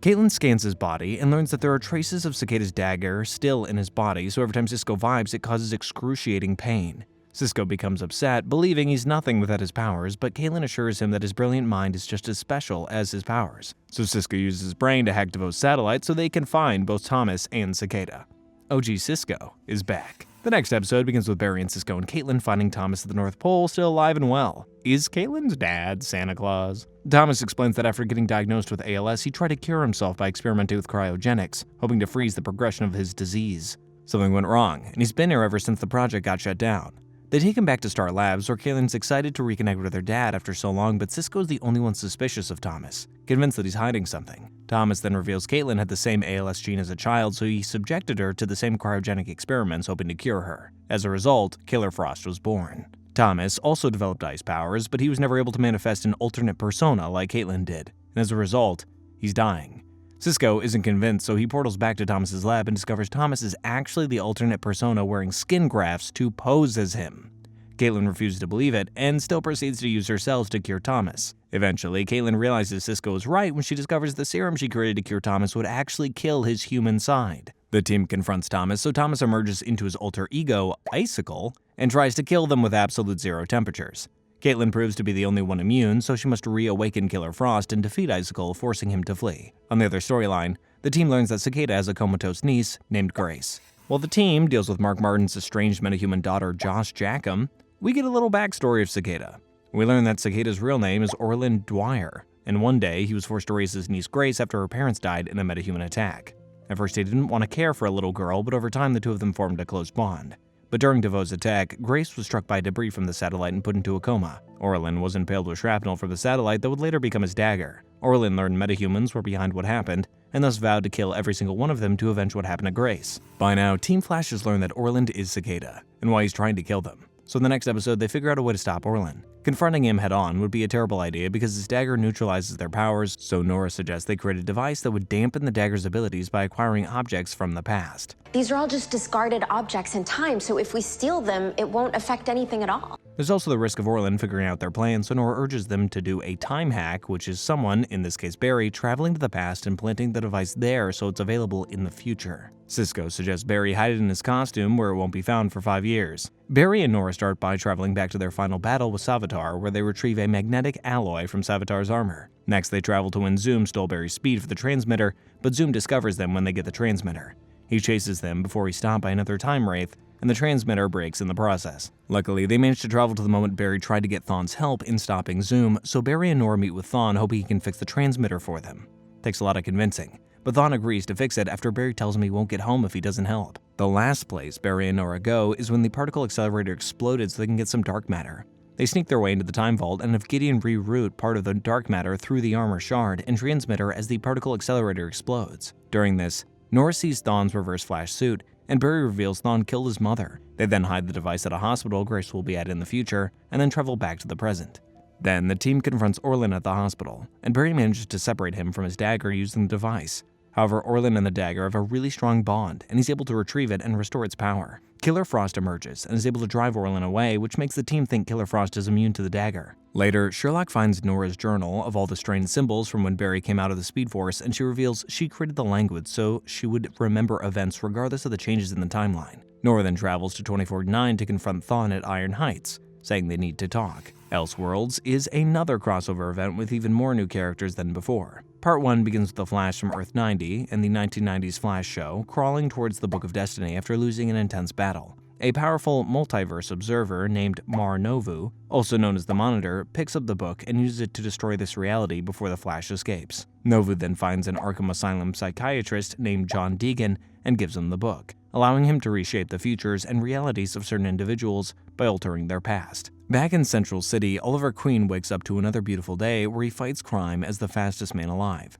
Caitlin scans his body and learns that there are traces of Cicada's dagger still in his body, so every time Cisco vibes, it causes excruciating pain. Cisco becomes upset, believing he's nothing without his powers, but Caitlin assures him that his brilliant mind is just as special as his powers. So Cisco uses his brain to hack DeVoe's satellite so they can find both Thomas and Cicada. OG Cisco is back. The next episode begins with Barry and Cisco and Caitlin finding Thomas at the North Pole still alive and well. Is Caitlin's dad Santa Claus? Thomas explains that after getting diagnosed with ALS, he tried to cure himself by experimenting with cryogenics, hoping to freeze the progression of his disease. Something went wrong, and he's been here ever since the project got shut down. They take him back to Star Labs, where Caitlin's excited to reconnect with her dad after so long, but Cisco's the only one suspicious of Thomas, convinced that he's hiding something. Thomas then reveals Caitlin had the same ALS gene as a child, so he subjected her to the same cryogenic experiments hoping to cure her. As a result, Killer Frost was born. Thomas also developed ice powers, but he was never able to manifest an alternate persona like Caitlin did, and as a result, he's dying. Cisco isn't convinced, so he portals back to Thomas's lab and discovers Thomas is actually the alternate persona wearing skin grafts to pose as him. Caitlin refuses to believe it and still proceeds to use her cells to cure Thomas. Eventually, Caitlin realizes Cisco is right when she discovers the serum she created to cure Thomas would actually kill his human side. The team confronts Thomas, so Thomas emerges into his alter ego, Icicle, and tries to kill them with absolute zero temperatures. Caitlin proves to be the only one immune, so she must reawaken Killer Frost and defeat Icicle, forcing him to flee. On the other storyline, the team learns that Cicada has a comatose niece named Grace. While the team deals with Mark Martin's estranged metahuman daughter Josh Jackham, we get a little backstory of Cicada. We learn that Cicada's real name is Orland Dwyer, and one day he was forced to raise his niece Grace after her parents died in a metahuman attack. At first he didn't want to care for a little girl, but over time the two of them formed a close bond. But during DeVoe's attack, Grace was struck by debris from the satellite and put into a coma. Orland was impaled with shrapnel from the satellite that would later become his dagger. Orland learned metahumans were behind what happened, and thus vowed to kill every single one of them to avenge what happened to Grace. By now, Team Flash has learned that Orland is Cicada, and why he's trying to kill them. So in the next episode, they figure out a way to stop Orland. Confronting him head-on would be a terrible idea because his dagger neutralizes their powers, so Nora suggests they create a device that would dampen the dagger's abilities by acquiring objects from the past. These are all just discarded objects in time, so if we steal them, it won't affect anything at all. There's also the risk of Orland figuring out their plan, so Nora urges them to do a time hack, which is someone, in this case Barry, traveling to the past and planting the device there so it's available in the future. Cisco suggests Barry hide it in his costume where it won't be found for 5 years. Barry and Nora start by traveling back to their final battle with Savitar, where they retrieve a magnetic alloy from Savitar's armor. Next, they travel to when Zoom stole Barry's speed for the transmitter, but Zoom discovers them when they get the transmitter. He chases them before he's stopped by another time wraith, and the transmitter breaks in the process. Luckily, they manage to travel to the moment Barry tried to get Thawne's help in stopping Zoom, so Barry and Nora meet with Thawne hoping he can fix the transmitter for them. Takes a lot of convincing, but Thawne agrees to fix it after Barry tells him he won't get home if he doesn't help. The last place Barry and Nora go is when the particle accelerator exploded so they can get some dark matter. They sneak their way into the time vault and have Gideon reroute part of the dark matter through the armor shard and transmitter as the particle accelerator explodes. During this, Nora sees Thawne's reverse flash suit, and Barry reveals Thawne killed his mother. They then hide the device at a hospital Grace will be at in the future, and then travel back to the present. Then, the team confronts Orland at the hospital, and Barry manages to separate him from his dagger using the device. However, Orland and the dagger have a really strong bond, and he's able to retrieve it and restore its power. Killer Frost emerges and is able to drive Orland away, which makes the team think Killer Frost is immune to the dagger. Later, Sherlock finds Nora's journal of all the strange symbols from when Barry came out of the Speed Force, and she reveals she created the language so she would remember events regardless of the changes in the timeline. Nora then travels to 2049 to confront Thawne at Iron Heights, saying they need to talk. Elseworlds is another crossover event with even more new characters than before. Part 1 begins with the Flash from Earth 90 and the 1990s Flash show crawling towards the Book of Destiny after losing an intense battle. A powerful multiverse observer named Mar Novu, also known as the Monitor, picks up the book and uses it to destroy this reality before the Flash escapes. Novu then finds an Arkham Asylum psychiatrist named John Deegan and gives him the book, allowing him to reshape the futures and realities of certain individuals by altering their past. Back in Central City, Oliver Queen wakes up to another beautiful day where he fights crime as the fastest man alive.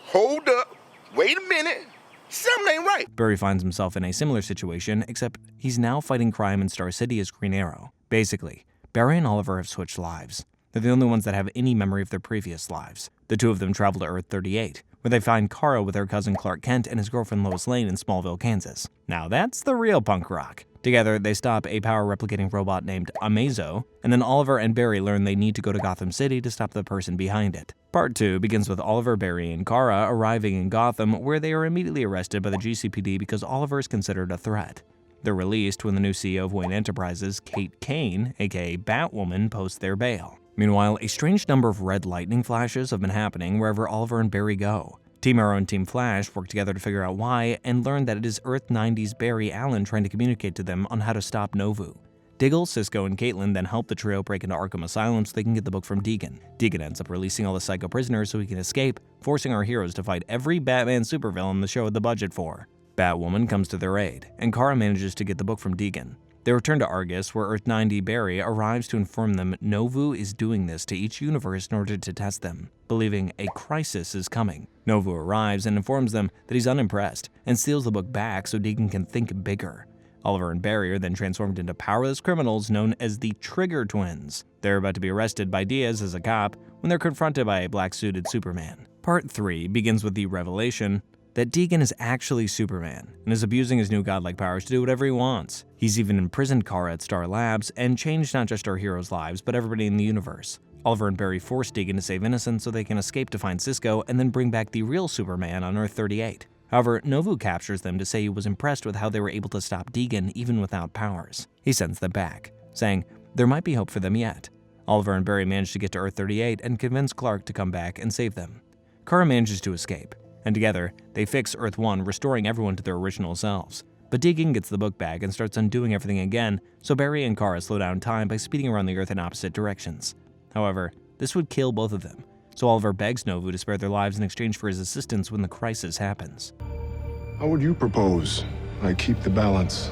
Hold up. wait a minute. Something ain't right. Barry finds himself in a similar situation, except he's now fighting crime in Star City as Green Arrow. Basically, Barry and Oliver have switched lives. They're the only ones that have any memory of their previous lives. The two of them travel to Earth 38, where they find Kara with her cousin Clark Kent and his girlfriend Lois Lane in Smallville, Kansas. Now that's the real punk rock. Together, they stop a power-replicating robot named Amazo, and then Oliver and Barry learn they need to go to Gotham City to stop the person behind it. Part 2 begins with Oliver, Barry, and Kara arriving in Gotham, where they are immediately arrested by the GCPD because Oliver is considered a threat. They're released when the new CEO of Wayne Enterprises, Kate Kane, aka Batwoman, posts their bail. Meanwhile, a strange number of red lightning flashes have been happening wherever Oliver and Barry go. Team Arrow and Team Flash work together to figure out why and learn that it is Earth 90's Barry Allen trying to communicate to them on how to stop Novu. Diggle, Cisco, and Caitlin then help the trio break into Arkham Asylum so they can get the book from Deegan. Deegan ends up releasing all the psycho prisoners so he can escape, forcing our heroes to fight every Batman supervillain the show had the budget for. Batwoman comes to their aid, and Kara manages to get the book from Deegan. They return to Argus, where Earth 90 Barry arrives to inform them Novu is doing this to each universe in order to test them, believing a crisis is coming. Novu arrives and informs them that he's unimpressed, and steals the book back so Deegan can think bigger. Oliver and Barry are then transformed into powerless criminals known as the Trigger Twins. They're about to be arrested by Diaz as a cop when they're confronted by a black-suited Superman. Part 3 begins with the revelation that Deegan is actually Superman and is abusing his new godlike powers to do whatever he wants. He's even imprisoned Kara at Star Labs and changed not just our heroes' lives, but everybody in the universe. Oliver and Barry force Deegan to save innocents so they can escape to find Cisco and then bring back the real Superman on Earth 38. However, Novu captures them to say he was impressed with how they were able to stop Deegan even without powers. He sends them back, saying there might be hope for them yet. Oliver and Barry manage to get to Earth 38 and convince Clark to come back and save them. Kara manages to escape, and together, they fix Earth 1, restoring everyone to their original selves. But Deegan gets the book back and starts undoing everything again, so Barry and Kara slow down time by speeding around the Earth in opposite directions. However, this would kill both of them, so Oliver begs Novu to spare their lives in exchange for his assistance when the crisis happens. How would you propose I keep the balance?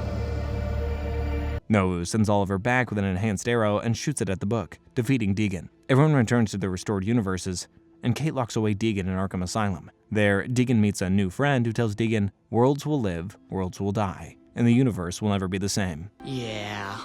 Novu sends Oliver back with an enhanced arrow and shoots it at the book, defeating Deegan. Everyone returns to their restored universes, and Kate locks away Deegan in Arkham Asylum. There, Deegan meets a new friend who tells Deegan, worlds will live, worlds will die, and the universe will never be the same. Yeah,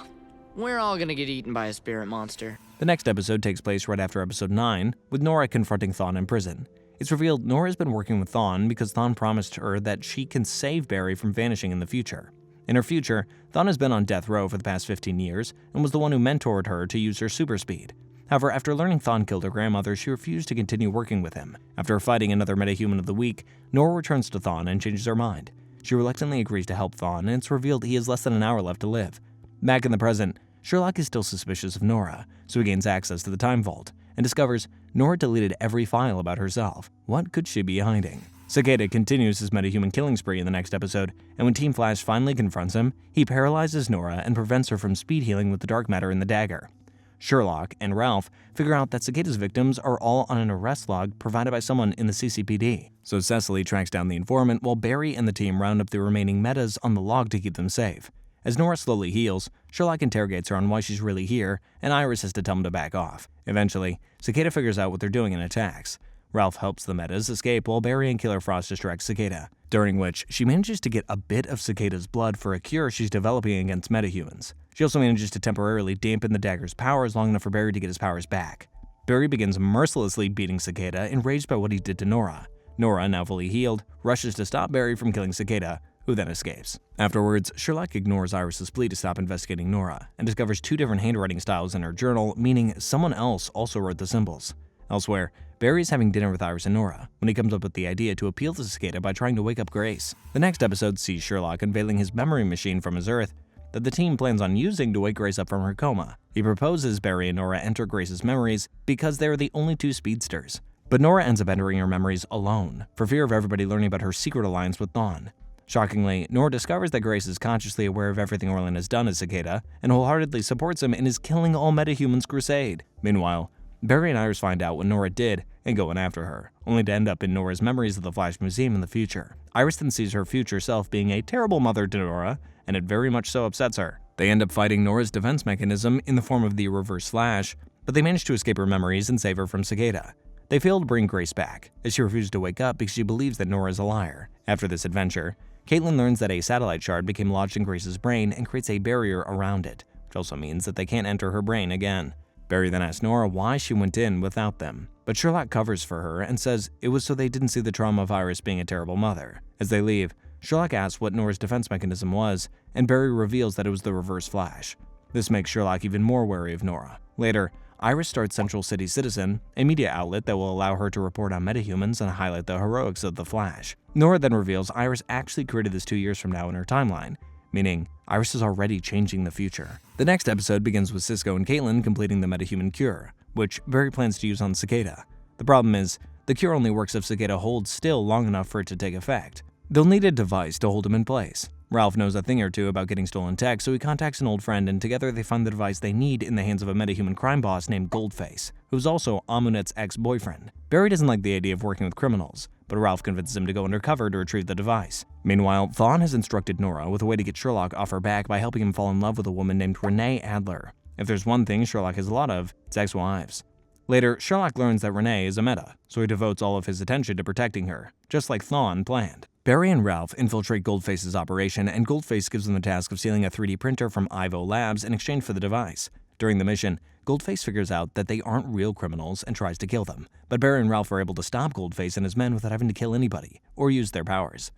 we're all gonna get eaten by a spirit monster. The next episode takes place right after episode 9, with Nora confronting Thawne in prison. It's revealed Nora's been working with Thawne because Thawne promised her that she can save Barry from vanishing in the future. In her future, Thawne has been on death row for the past 15 years and was the one who mentored her to use her super speed. However, after learning Thawne killed her grandmother, she refused to continue working with him. After fighting another metahuman of the week, Nora returns to Thawne and changes her mind. She reluctantly agrees to help Thawne, and it's revealed he has less than an hour left to live. Back in the present, Sherlock is still suspicious of Nora, so he gains access to the Time Vault, and discovers Nora deleted every file about herself. What could she be hiding? Cicada continues his metahuman killing spree in the next episode, and when Team Flash finally confronts him, he paralyzes Nora and prevents her from speed healing with the dark matter in the dagger. Sherlock and Ralph figure out that Cicada's victims are all on an arrest log provided by someone in the CCPD. So Cecily tracks down the informant while Barry and the team round up the remaining metas on the log to keep them safe. As Nora slowly heals, Sherlock interrogates her on why she's really here, and Iris has to tell him to back off. Eventually, Cicada figures out what they're doing and attacks. Ralph helps the metas escape while Barry and Killer Frost distract Cicada, during which she manages to get a bit of Cicada's blood for a cure she's developing against metahumans. She also manages to temporarily dampen the dagger's powers long enough for Barry to get his powers back. Barry begins mercilessly beating Cicada, enraged by what he did to Nora. Nora, now fully healed, rushes to stop Barry from killing Cicada, who then escapes. Afterwards, Sherlock ignores Iris's plea to stop investigating Nora, and discovers 2 different handwriting styles in her journal, meaning someone else also wrote the symbols. Elsewhere, Barry is having dinner with Iris and Nora when he comes up with the idea to appeal to Cicada by trying to wake up Grace. The next episode sees Sherlock unveiling his memory machine from his Earth that the team plans on using to wake Grace up from her coma. He proposes Barry and Nora enter Grace's memories because they are the only 2 speedsters. But Nora ends up entering her memories alone, for fear of everybody learning about her secret alliance with Thawne. Shockingly, Nora discovers that Grace is consciously aware of everything Orlin has done as Cicada, and wholeheartedly supports him in his killing all metahumans crusade. Meanwhile, Barry and Iris find out what Nora did and go in after her, only to end up in Nora's memories of the Flash Museum in the future. Iris then sees her future self being a terrible mother to Nora, and it very much so upsets her. They end up fighting Nora's defense mechanism in the form of the Reverse Flash, but they manage to escape her memories and save her from Cicada. They fail to bring Grace back, as she refuses to wake up because she believes that Nora is a liar. After this adventure, Caitlin learns that a satellite shard became lodged in Grace's brain and creates a barrier around it, which also means that they can't enter her brain again. Barry then asks Nora why she went in without them, but Sherlock covers for her and says it was so they didn't see the trauma of Iris being a terrible mother. As they leave, Sherlock asks what Nora's defense mechanism was, and Barry reveals that it was the Reverse Flash. This makes Sherlock even more wary of Nora. Later, Iris starts Central City Citizen, a media outlet that will allow her to report on metahumans and highlight the heroics of the Flash. Nora then reveals Iris actually created this 2 years from now in her timeline, meaning Iris is already changing the future. The next episode begins with Cisco and Caitlin completing the metahuman cure, which Barry plans to use on Cicada. The problem is, the cure only works if Cicada holds still long enough for it to take effect. They'll need a device to hold him in place. Ralph knows a thing or two about getting stolen tech, so he contacts an old friend, and together they find the device they need in the hands of a metahuman crime boss named Goldface, who's also Amunet's ex-boyfriend. Barry doesn't like the idea of working with criminals, but Ralph convinces him to go undercover to retrieve the device. Meanwhile, Thawne has instructed Nora with a way to get Sherlock off her back by helping him fall in love with a woman named Renee Adler. If there's one thing Sherlock has a lot of, it's ex-wives. Later, Sherlock learns that Renee is a meta, so he devotes all of his attention to protecting her, just like Thawne planned. Barry and Ralph infiltrate Goldface's operation, and Goldface gives them the task of stealing a 3D printer from Ivo Labs in exchange for the device. During the mission, Goldface figures out that they aren't real criminals and tries to kill them, but Barry and Ralph are able to stop Goldface and his men without having to kill anybody or use their powers.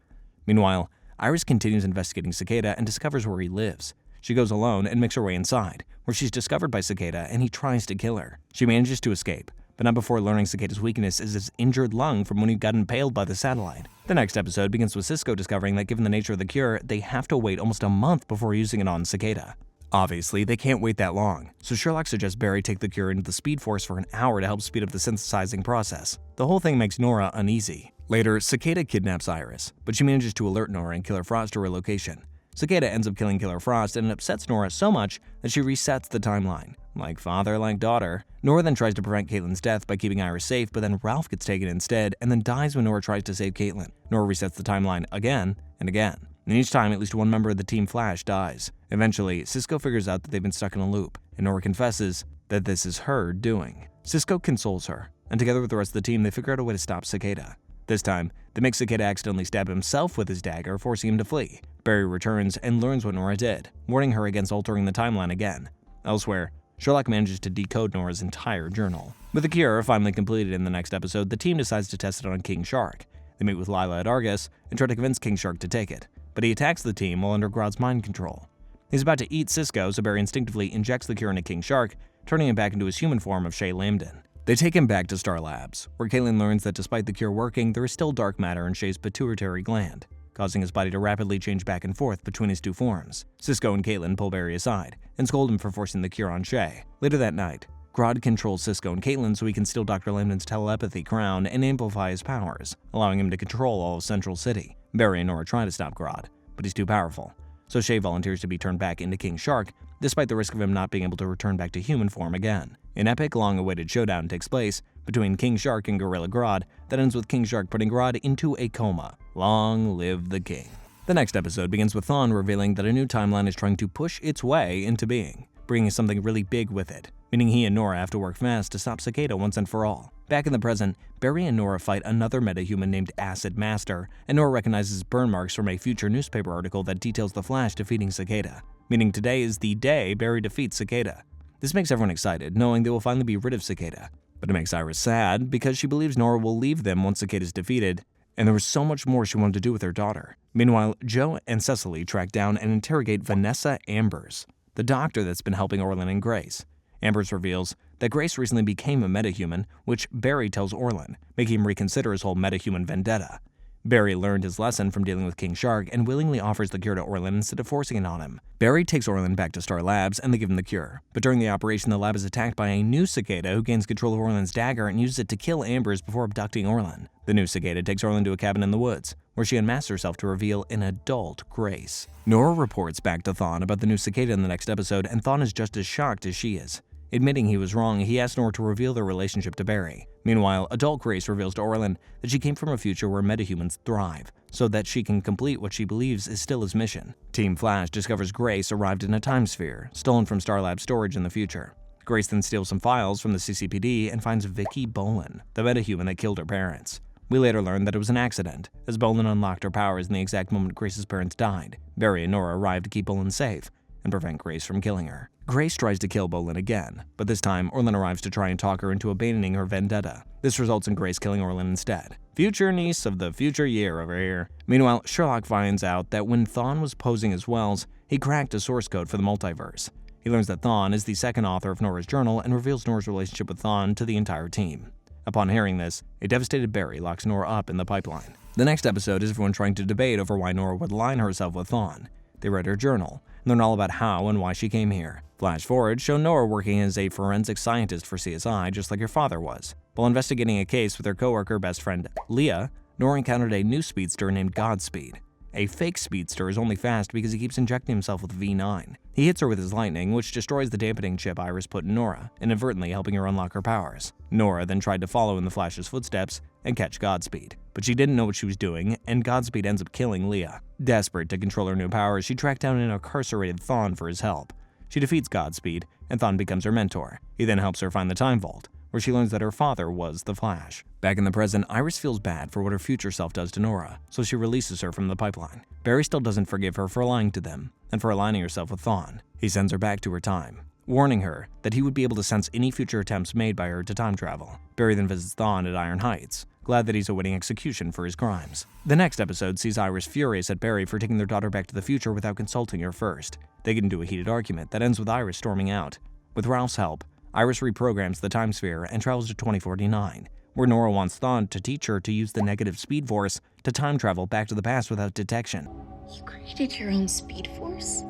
Meanwhile, Iris continues investigating Cicada and discovers where he lives. She goes alone and makes her way inside, where she's discovered by Cicada and he tries to kill her. She manages to escape, but not before learning Cicada's weakness is his injured lung from when he got impaled by the satellite. The next episode begins with Cisco discovering that given the nature of the cure, they have to wait almost a month before using it on Cicada. Obviously, they can't wait that long, so Sherlock suggests Barry take the cure into the Speed Force for an hour to help speed up the synthesizing process. The whole thing makes Nora uneasy. Later, Cicada kidnaps Iris, but she manages to alert Nora and Killer Frost to her location. Cicada ends up killing Killer Frost, and it upsets Nora so much that she resets the timeline. Like father, like daughter. Nora then tries to prevent Caitlin's death by keeping Iris safe, but then Ralph gets taken instead and then dies when Nora tries to save Caitlin. Nora resets the timeline again and again, and each time at least one member of the Team Flash dies. Eventually, Cisco figures out that they've been stuck in a loop, and Nora confesses that this is her doing. Cisco consoles her, and together with the rest of the team, they figure out a way to stop Cicada. This time, they make Cicada accidentally stab himself with his dagger, forcing him to flee. Barry returns and learns what Nora did, warning her against altering the timeline again. Elsewhere, Sherlock manages to decode Nora's entire journal. With the cure finally completed in the next episode, the team decides to test it on King Shark. They meet with Lila at Argus and try to convince King Shark to take it, but he attacks the team while under Grodd's mind control. He's about to eat Cisco, so Barry instinctively injects the cure into King Shark, turning him back into his human form of Shay Lambden. They take him back to Star Labs, where Caitlin learns that despite the cure working, there is still dark matter in Shay's pituitary gland, causing his body to rapidly change back and forth between his two forms. Cisco and Caitlin pull Barry aside and scold him for forcing the cure on Shay. Later that night, Grodd controls Cisco and Caitlin so he can steal Dr. Lambden's telepathy crown and amplify his powers, allowing him to control all of Central City. Barry and Nora try to stop Grodd, but he's too powerful, so Shay volunteers to be turned back into King Shark, despite the risk of him not being able to return back to human form again. An epic, long-awaited showdown takes place between King Shark and Gorilla Grodd that ends with King Shark putting Grodd into a coma. Long live the king. The next episode begins with Thawne revealing that a new timeline is trying to push its way into being, bringing something really big with it, meaning he and Nora have to work fast to stop Cicada once and for all. Back in the present, Barry and Nora fight another metahuman named Acid Master, and Nora recognizes burn marks from a future newspaper article that details the Flash defeating Cicada, meaning today is the day Barry defeats Cicada. This makes everyone excited, knowing they will finally be rid of Cicada. But it makes Iris sad, because she believes Nora will leave them once Cicada is defeated, and there was so much more she wanted to do with her daughter. Meanwhile, Joe and Cecily track down and interrogate Vanessa Ambers, the doctor that's been helping Orlin and Grace. Ambers reveals that Grace recently became a metahuman, which Barry tells Orlin, making him reconsider his whole metahuman vendetta. Barry learned his lesson from dealing with King Shark and willingly offers the cure to Orlin instead of forcing it on him. Barry takes Orlin back to Star Labs and they give him the cure. But during the operation, the lab is attacked by a new Cicada who gains control of Orlin's dagger and uses it to kill Ambers before abducting Orlin. The new Cicada takes Orlin to a cabin in the woods, where she unmasks herself to reveal an adult Grace. Nora reports back to Thawne about the new Cicada in the next episode, and Thawne is just as shocked as she is. Admitting he was wrong, he asks Nora to reveal their relationship to Barry. Meanwhile, adult Grace reveals to Orlin that she came from a future where metahumans thrive, so that she can complete what she believes is still his mission. Team Flash discovers Grace arrived in a time sphere, stolen from Star Labs storage in the future. Grace then steals some files from the CCPD and finds Vicky Bolin, the metahuman that killed her parents. We later learn that it was an accident, as Bolin unlocked her powers in the exact moment Grace's parents died. Barry and Nora arrive to keep Bolin safe and prevent Grace from killing her. Grace tries to kill Bolin again, but this time Orlin arrives to try and talk her into abandoning her vendetta. This results in Grace killing Orlin instead. Future niece of the future year over here. Meanwhile, Sherlock finds out that when Thawne was posing as Wells, he cracked a source code for the multiverse. He learns that Thawne is the second author of Nora's journal and reveals Nora's relationship with Thawne to the entire team. Upon hearing this, a devastated Barry locks Nora up in the pipeline. The next episode is everyone trying to debate over why Nora would align herself with Thawne. They read her journal, and learn all about how and why she came here. Flash forward show Nora working as a forensic scientist for CSI just like her father was. While investigating a case with her coworker best friend Leah, Nora encountered a new speedster named Godspeed. A fake speedster is only fast because he keeps injecting himself with V9. He hits her with his lightning, which destroys the dampening chip Iris put in Nora, inadvertently helping her unlock her powers. Nora then tried to follow in the Flash's footsteps and catch Godspeed, but she didn't know what she was doing, and Godspeed ends up killing Leah. Desperate to control her new powers, she tracked down an incarcerated Thawne for his help. She defeats Godspeed, and Thawne becomes her mentor. He then helps her find the Time Vault, where she learns that her father was the Flash. Back in the present, Iris feels bad for what her future self does to Nora, so she releases her from the pipeline. Barry still doesn't forgive her for lying to them, and for aligning herself with Thawne. He sends her back to her time, warning her that he would be able to sense any future attempts made by her to time travel. Barry then visits Thawne at Iron Heights, glad that he's awaiting execution for his crimes. The next episode sees Iris furious at Barry for taking their daughter back to the future without consulting her first. They get into a heated argument that ends with Iris storming out. With Ralph's help, Iris reprograms the time sphere and travels to 2049, where Nora wants Thawne to teach her to use the negative speed force to time travel back to the past without detection. You created your own speed force?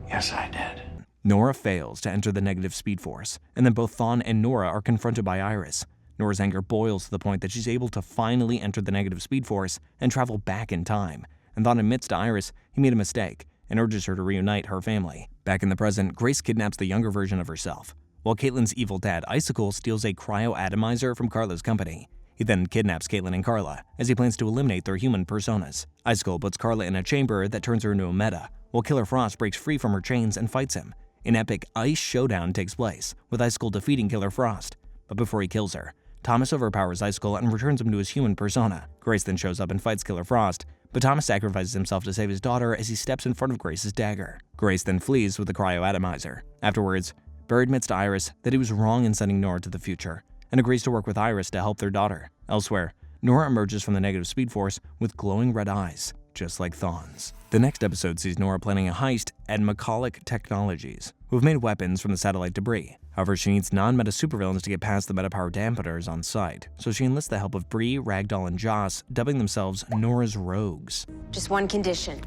Yes, I did. Nora fails to enter the negative speed force, and then both Thawne and Nora are confronted by Iris. Nora's anger boils to the point that she's able to finally enter the negative speed force and travel back in time, and Thawne admits to Iris he made a mistake and urges her to reunite her family. Back in the present, Grace kidnaps the younger version of herself, while Caitlin's evil dad, Icicle, steals a cryo-atomizer from Carla's company. He then kidnaps Caitlin and Carla, as he plans to eliminate their human personas. Icicle puts Carla in a chamber that turns her into a meta, while Killer Frost breaks free from her chains and fights him. An epic ice showdown takes place, with Icicle defeating Killer Frost. But before he kills her, Thomas overpowers Icicle and returns him to his human persona. Grace then shows up and fights Killer Frost, but Thomas sacrifices himself to save his daughter as he steps in front of Grace's dagger. Grace then flees with the cryo-atomizer. Afterwards, Barry admits to Iris that he was wrong in sending Nora to the future, and agrees to work with Iris to help their daughter. Elsewhere, Nora emerges from the negative speed force with glowing red eyes, just like Thawne's. The next episode sees Nora planning a heist at Macaulic Technologies, who have made weapons from the satellite debris. However, she needs non-meta supervillains to get past the meta-power dampeners on site, so she enlists the help of Bree, Ragdoll, and Joss, dubbing themselves Nora's Rogues. Just one condition.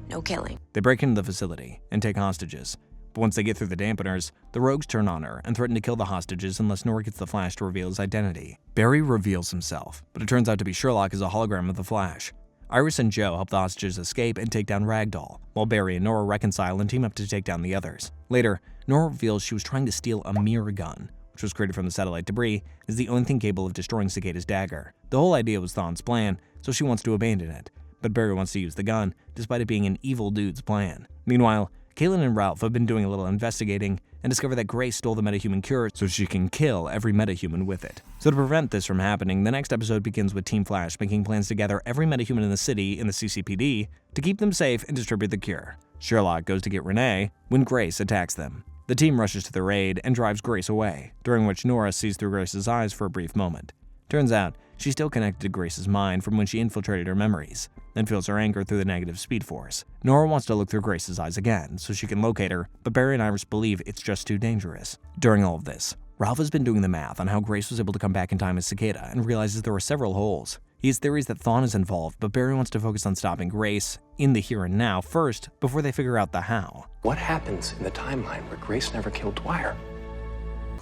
No killing. They break into the facility and take hostages. But once they get through the dampeners, the rogues turn on her and threaten to kill the hostages unless Nora gets the Flash to reveal his identity. Barry reveals himself, but it turns out to be Sherlock as a hologram of the Flash. Iris and Joe help the hostages escape and take down Ragdoll, while Barry and Nora reconcile and team up to take down the others. Later, Nora reveals she was trying to steal a mirror gun, which was created from the satellite debris, is the only thing capable of destroying Cicada's dagger. The whole idea was Thawne's plan, so she wants to abandon it, but Barry wants to use the gun, despite it being an evil dude's plan. Meanwhile, Caitlin and Ralph have been doing a little investigating and discover that Grace stole the metahuman cure so she can kill every metahuman with it. So to prevent this from happening, the next episode begins with Team Flash making plans to gather every metahuman in the city in the CCPD to keep them safe and distribute the cure. Sherlock goes to get Renee when Grace attacks them. The team rushes to their aid and drives Grace away, during which Nora sees through Grace's eyes for a brief moment. Turns out, she's still connected to Grace's mind from when she infiltrated her memories, and feels her anger through the negative speed force. Nora wants to look through Grace's eyes again, so she can locate her, but Barry and Iris believe it's just too dangerous. During all of this, Ralph has been doing the math on how Grace was able to come back in time as Cicada and realizes there were several holes. He has theories that Thawne is involved, but Barry wants to focus on stopping Grace in the here and now first before they figure out the how. What happens in the timeline where Grace never killed Dwyer?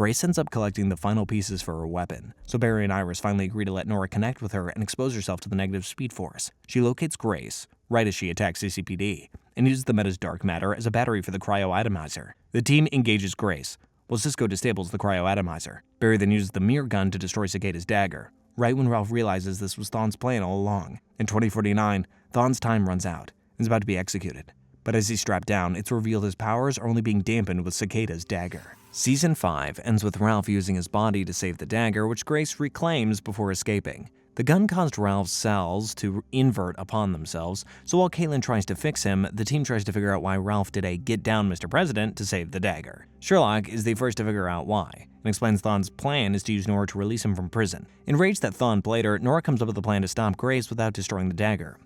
Grace ends up collecting the final pieces for her weapon, so Barry and Iris finally agree to let Nora connect with her and expose herself to the negative speed force. She locates Grace, right as she attacks CCPD, and uses the meta's dark matter as a battery for the cryo-atomizer. The team engages Grace, while Cisco disables the cryo-atomizer. Barry then uses the mirror gun to destroy Cicada's dagger, right when Ralph realizes this was Thawne's plan all along. In 2049, Thawne's time runs out and is about to be executed, But as he's strapped down, it's revealed his powers are only being dampened with Cicada's dagger. Season 5 ends with Ralph using his body to save the dagger, which Grace reclaims before escaping. The gun caused Ralph's cells to invert upon themselves, so while Caitlin tries to fix him, the team tries to figure out why Ralph did a "get down, Mr. President" to save the dagger. Sherlock is the first to figure out why, and explains Thawne's plan is to use Nora to release him from prison. Enraged that Thawne played her, Nora comes up with a plan to stop Grace without destroying the dagger.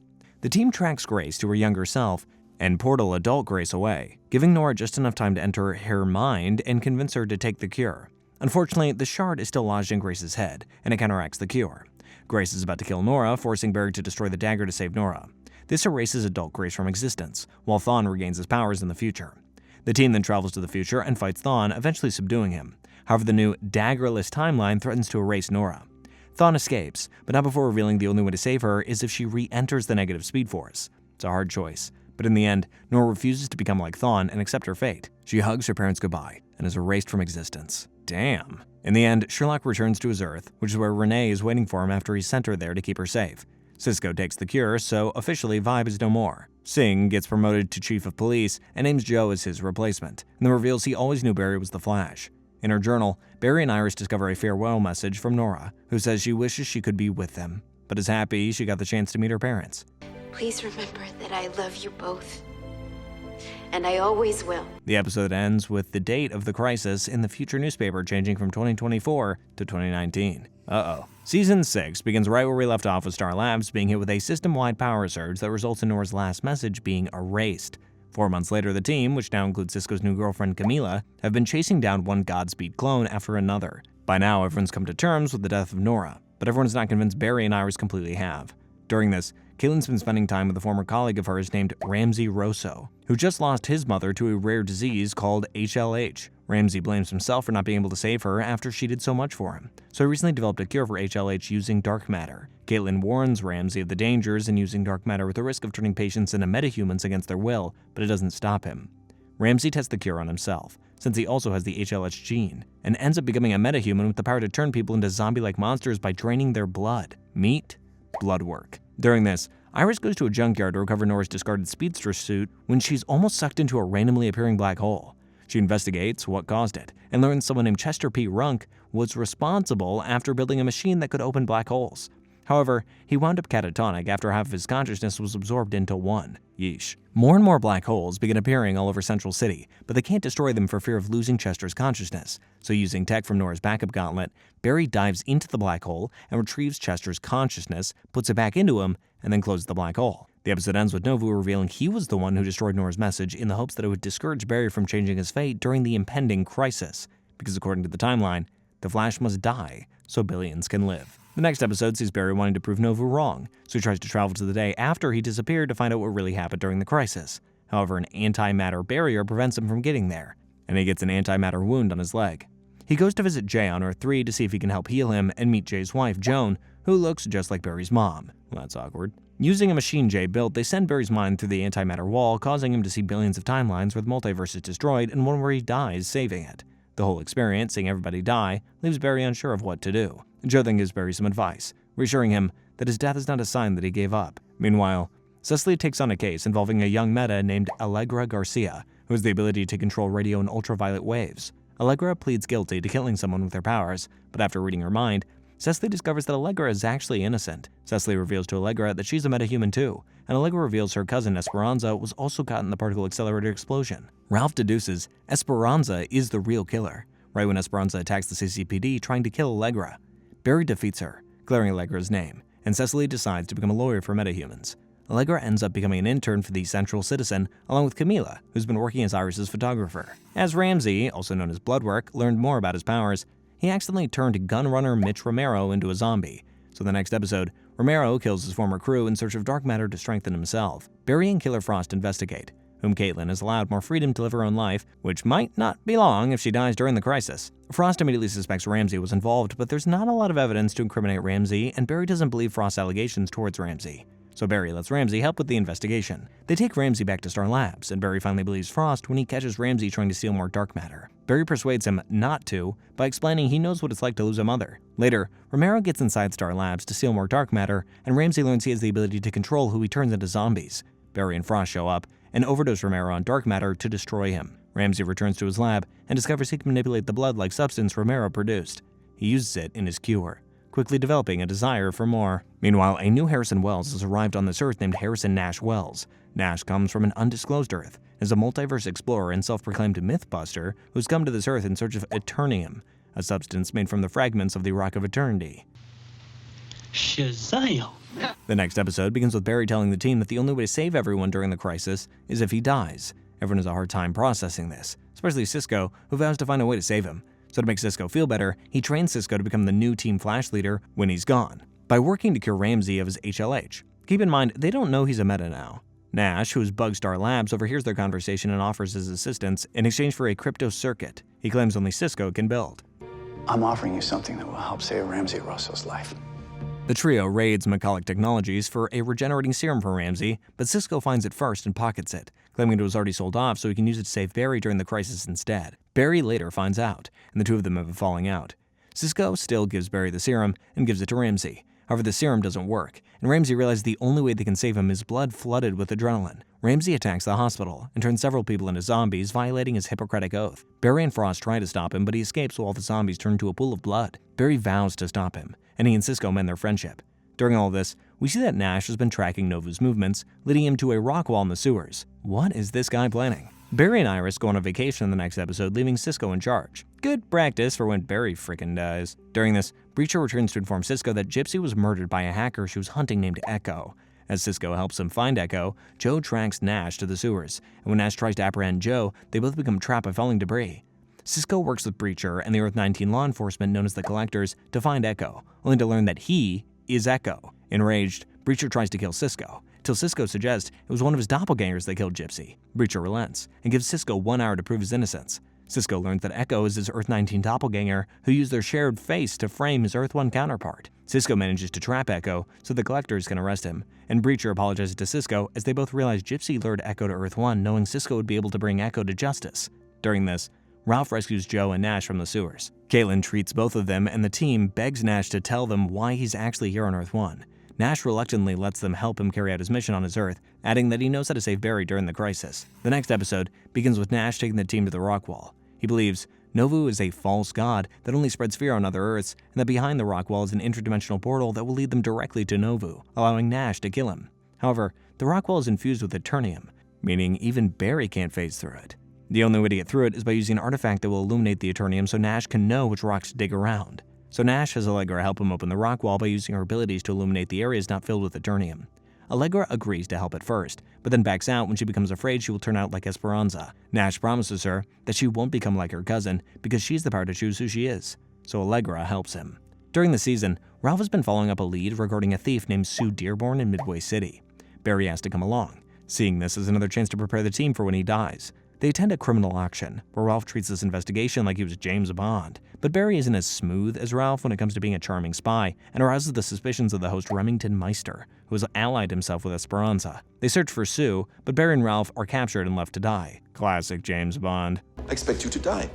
The team tracks Grace to her younger self and portal adult Grace away, giving Nora just enough time to enter her mind and convince her to take the cure. Unfortunately, the shard is still lodged in Grace's head, and it counteracts the cure. Grace is about to kill Nora, forcing Barry to destroy the dagger to save Nora. This erases adult Grace from existence, while Thawne regains his powers in the future. The team then travels to the future and fights Thawne, eventually subduing him. However, the new daggerless timeline threatens to erase Nora. Thawne escapes, but not before revealing the only way to save her is if she re-enters the negative Speed Force. It's a hard choice, but in the end, Nora refuses to become like Thawne and accept her fate. She hugs her parents goodbye and is erased from existence. Damn. In the end, Sherlock returns to his Earth, which is where Renee is waiting for him after he sent her there to keep her safe. Cisco takes the cure, so officially Vibe is no more. Singh gets promoted to Chief of Police and names Joe as his replacement, and then reveals he always knew Barry was the Flash. In her journal, Barry and Iris discover a farewell message from Nora, who says she wishes she could be with them, but is happy she got the chance to meet her parents. Please remember that I love you both. And I always will. The episode ends with the date of the crisis in the future newspaper changing from 2024 to 2019. Season 6 begins right where we left off with Star Labs being hit with a system-wide power surge that results in Nora's last message being erased. 4 months later, the team, which now includes Cisco's new girlfriend Camila, have been chasing down one Godspeed clone after another. By now, everyone's come to terms with the death of Nora, but everyone's not convinced Barry and Iris completely have. During this, Caitlin's been spending time with a former colleague of hers named Ramsey Rosso, who just lost his mother to a rare disease called HLH. Ramsey blames himself for not being able to save her after she did so much for him, so he recently developed a cure for HLH using dark matter. Caitlin warns Ramsey of the dangers in using dark matter with the risk of turning patients into metahumans against their will, but it doesn't stop him. Ramsey tests the cure on himself, since he also has the HLH gene, and ends up becoming a metahuman with the power to turn people into zombie-like monsters by draining their blood. Meet blood work. During this, Iris goes to a junkyard to recover Nora's discarded Speedster suit when she's almost sucked into a randomly appearing black hole. She investigates what caused it, and learns someone named Chester P. Runk was responsible after building a machine that could open black holes. However, he wound up catatonic after half of his consciousness was absorbed into one. Yeesh. More and more black holes begin appearing all over Central City, but they can't destroy them for fear of losing Chester's consciousness. So using tech from Nora's backup gauntlet, Barry dives into the black hole and retrieves Chester's consciousness, puts it back into him, and then closes the black hole. The episode ends with Novu revealing he was the one who destroyed Nora's message in the hopes that it would discourage Barry from changing his fate during the impending crisis, because according to the timeline, the Flash must die so billions can live. The next episode sees Barry wanting to prove Novu wrong, so he tries to travel to the day after he disappeared to find out what really happened during the crisis. However, an antimatter barrier prevents him from getting there, and he gets an antimatter wound on his leg. He goes to visit Jay on Earth 3 to see if he can help heal him and meet Jay's wife, Joan, who looks just like Barry's mom. Well, that's awkward. Using a machine Jay built, they send Barry's mind through the antimatter wall, causing him to see billions of timelines where the multiverse is destroyed and one where he dies saving it. The whole experience, seeing everybody die, leaves Barry unsure of what to do. Joe then gives Barry some advice, reassuring him that his death is not a sign that he gave up. Meanwhile, Cecily takes on a case involving a young meta named Allegra Garcia, who has the ability to control radio and ultraviolet waves. Allegra pleads guilty to killing someone with her powers, but after reading her mind, Cecily discovers that Allegra is actually innocent. Cecily reveals to Allegra that she's a metahuman too, and Allegra reveals her cousin Esperanza was also caught in the particle accelerator explosion. Ralph deduces Esperanza is the real killer, right when Esperanza attacks the CCPD trying to kill Allegra. Barry defeats her, clearing Allegra's name, and Cecily decides to become a lawyer for metahumans. Allegra ends up becoming an intern for the Central Citizen, along with Camila, who's been working as Iris's photographer. As Ramsey, also known as Bloodwork, learned more about his powers, he accidentally turned gunrunner Mitch Romero into a zombie. So the next episode, Romero kills his former crew in search of dark matter to strengthen himself. Barry and Killer Frost investigate, whom Caitlin has allowed more freedom to live her own life, which might not be long if she dies during the crisis. Frost immediately suspects Ramsey was involved, but there's not a lot of evidence to incriminate Ramsey, and Barry doesn't believe Frost's allegations towards Ramsey. So Barry lets Ramsey help with the investigation. They take Ramsey back to Star Labs, and Barry finally believes Frost when he catches Ramsey trying to steal more dark matter. Barry persuades him not to by explaining he knows what it's like to lose a mother. Later, Romero gets inside Star Labs to steal more dark matter, and Ramsey learns he has the ability to control who he turns into zombies. Barry and Frost show up, and overdose Romero on dark matter to destroy him. Ramsey returns to his lab and discovers he can manipulate the blood-like substance Romero produced. He uses it in his cure, quickly developing a desire for more. Meanwhile, a new Harrison Wells has arrived on this Earth named Harrison Nash Wells. Nash comes from an undisclosed Earth, is a multiverse explorer and self-proclaimed mythbuster who's come to this Earth in search of Eternium, a substance made from the fragments of the Rock of Eternity. Shazam! The next episode begins with Barry telling the team that the only way to save everyone during the crisis is if he dies. Everyone has a hard time processing this, especially Cisco, who vows to find a way to save him. So to make Cisco feel better, he trains Cisco to become the new Team Flash leader when he's gone, by working to cure Ramsey of his HLH. Keep in mind, they don't know he's a meta now. Nash, who is Bugstar Labs, overhears their conversation and offers his assistance in exchange for a crypto circuit he claims only Cisco can build. I'm offering you something that will help save Ramsey Russo's life. The trio raids Macolic Technologies for a regenerating serum for Ramsey, but Cisco finds it first and pockets it, claiming it was already sold off so he can use it to save Barry during the crisis instead. Barry later finds out, and the two of them have a falling out. Cisco still gives Barry the serum and gives it to Ramsey. However, the serum doesn't work, and Ramsey realizes the only way they can save him is blood flooded with adrenaline. Ramsey attacks the hospital and turns several people into zombies, violating his Hippocratic oath. Barry and Frost try to stop him, but he escapes while the zombies turn to a pool of blood. Barry vows to stop him, and he and Cisco mend their friendship. During all this, we see that Nash has been tracking Novu's movements, leading him to a rock wall in the sewers. What is this guy planning? Barry and Iris go on a vacation in the next episode, leaving Cisco in charge. Good practice for when Barry frickin' dies. During this, Breacher returns to inform Cisco that Gypsy was murdered by a hacker she was hunting named Echo. As Cisco helps him find Echo, Joe tracks Nash to the sewers, and when Nash tries to apprehend Joe, they both become trapped by falling debris. Cisco works with Breacher and the Earth-19 law enforcement known as the Collectors to find Echo, only to learn that he is Echo. Enraged, Breacher tries to kill Cisco, till Cisco suggests it was one of his doppelgangers that killed Gypsy. Breacher relents and gives Cisco 1 hour to prove his innocence. Cisco learns that Echo is his Earth-19 doppelganger who used their shared face to frame his Earth-1 counterpart. Cisco manages to trap Echo so the Collectors can arrest him, and Breacher apologizes to Cisco as they both realize Gypsy lured Echo to Earth-1 knowing Cisco would be able to bring Echo to justice. During this, Ralph rescues Joe and Nash from the sewers. Caitlin treats both of them, and the team begs Nash to tell them why he's actually here on Earth-1. Nash reluctantly lets them help him carry out his mission on his Earth, adding that he knows how to save Barry during the crisis. The next episode begins with Nash taking the team to the rock wall. He believes Novu is a false god that only spreads fear on other Earths, and that behind the rock wall is an interdimensional portal that will lead them directly to Novu, allowing Nash to kill him. However, the rock wall is infused with Eternium, meaning even Barry can't phase through it. The only way to get through it is by using an artifact that will illuminate the Eternium so Nash can know which rocks to dig around. So Nash has Allegra help him open the rock wall by using her abilities to illuminate the areas not filled with Eternium. Allegra agrees to help at first, but then backs out when she becomes afraid she will turn out like Esperanza. Nash promises her that she won't become like her cousin because she's the power to choose who she is, so Allegra helps him. During the season, Ralph has been following up a lead regarding a thief named Sue Dearborn in Midway City. Barry has to come along, seeing this as another chance to prepare the team for when he dies. They attend a criminal auction, where Ralph treats this investigation like he was James Bond. But Barry isn't as smooth as Ralph when it comes to being a charming spy, and arouses the suspicions of the host Remington Meister, who has allied himself with Esperanza. They search for Sue, but Barry and Ralph are captured and left to die. Classic James Bond. I expect you to die.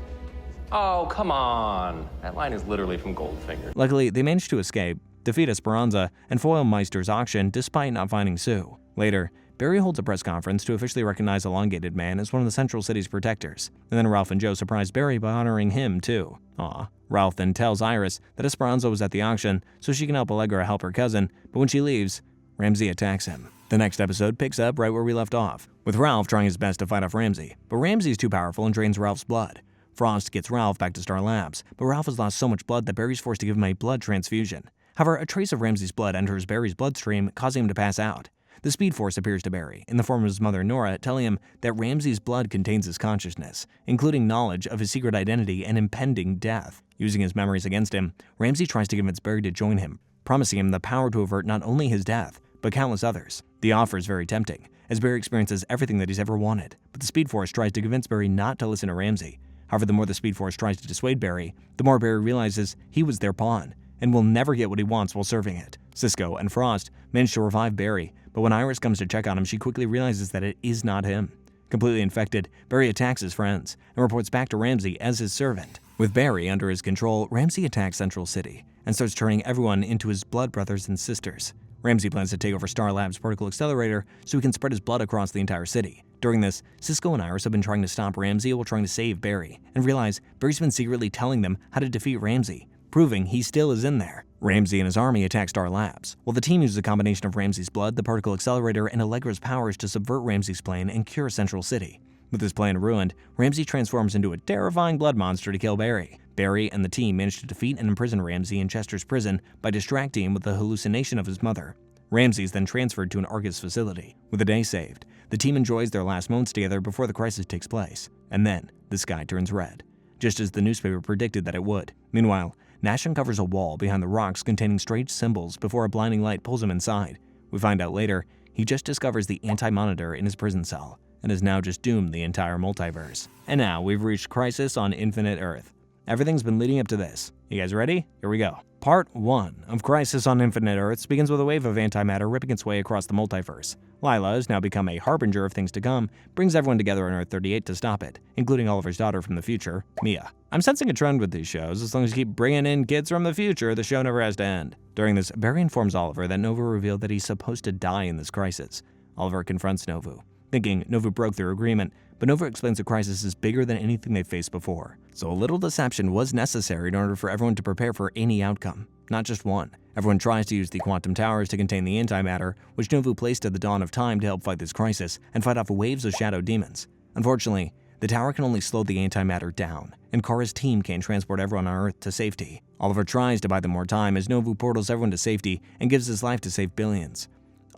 Oh, come on. That line is literally from Goldfinger. Luckily, they manage to escape, defeat Esperanza, and foil Meister's auction despite not finding Sue. Later, Barry holds a press conference to officially recognize Elongated Man as one of the Central City's protectors, and then Ralph and Joe surprise Barry by honoring him too. Aw. Ralph then tells Iris that Esperanza was at the auction so she can help Allegra help her cousin, but when she leaves, Ramsey attacks him. The next episode picks up right where we left off, with Ralph trying his best to fight off Ramsey, but Ramsey is too powerful and drains Ralph's blood. Frost gets Ralph back to Star Labs, but Ralph has lost so much blood that Barry's forced to give him a blood transfusion. However, a trace of Ramsey's blood enters Barry's bloodstream, causing him to pass out. The Speed Force appears to Barry, in the form of his mother Nora, telling him that Ramsey's blood contains his consciousness, including knowledge of his secret identity and impending death. Using his memories against him, Ramsey tries to convince Barry to join him, promising him the power to avert not only his death, but countless others. The offer is very tempting, as Barry experiences everything that he's ever wanted, but the Speed Force tries to convince Barry not to listen to Ramsey. However, the more the Speed Force tries to dissuade Barry, the more Barry realizes he was their pawn, and will never get what he wants while serving it. Cisco and Frost manage to revive Barry, but when Iris comes to check on him, she quickly realizes that it is not him. Completely infected, Barry attacks his friends, and reports back to Ramsey as his servant. With Barry under his control, Ramsey attacks Central City, and starts turning everyone into his blood brothers and sisters. Ramsey plans to take over Star Labs' particle accelerator so he can spread his blood across the entire city. During this, Cisco and Iris have been trying to stop Ramsey while trying to save Barry, and realize Barry's been secretly telling them how to defeat Ramsey, proving he still is in there. Ramsey and his army attack Star Labs, while the team uses a combination of Ramsey's blood, the particle accelerator, and Allegra's powers to subvert Ramsey's plane and cure Central City. With his plan ruined, Ramsey transforms into a terrifying blood monster to kill Barry. Barry and the team manage to defeat and imprison Ramsey in Chester's prison by distracting him with the hallucination of his mother. Ramsey is then transferred to an Argus facility. With the day saved, the team enjoys their last moments together before the crisis takes place. And then, the sky turns red, just as the newspaper predicted that it would. Meanwhile, Nash uncovers a wall behind the rocks containing strange symbols before a blinding light pulls him inside. We find out later, he just discovers the anti-monitor in his prison cell, and has now just doomed the entire multiverse. And now, we've reached Crisis on Infinite Earth. Everything's been leading up to this. You guys ready? Here we go. Part 1 of Crisis on Infinite Earths begins with a wave of antimatter ripping its way across the multiverse. Lila has now become a harbinger of things to come, brings everyone together on Earth 38 to stop it, including Oliver's daughter from the future, Mia. I'm sensing a trend with these shows. As long as you keep bringing in kids from the future, the show never has to end. During this, Barry informs Oliver that Nova revealed that he's supposed to die in this crisis. Oliver confronts Novu, thinking Nova broke their agreement, but Nova explains the crisis is bigger than anything they've faced before. So a little deception was necessary in order for everyone to prepare for any outcome, not just one. Everyone tries to use the quantum towers to contain the antimatter, which Novu placed at the dawn of time to help fight this crisis and fight off waves of shadow demons. Unfortunately, the tower can only slow the antimatter down, and Kara's team can't transport everyone on Earth to safety. Oliver tries to buy them more time as Novu portals everyone to safety and gives his life to save billions.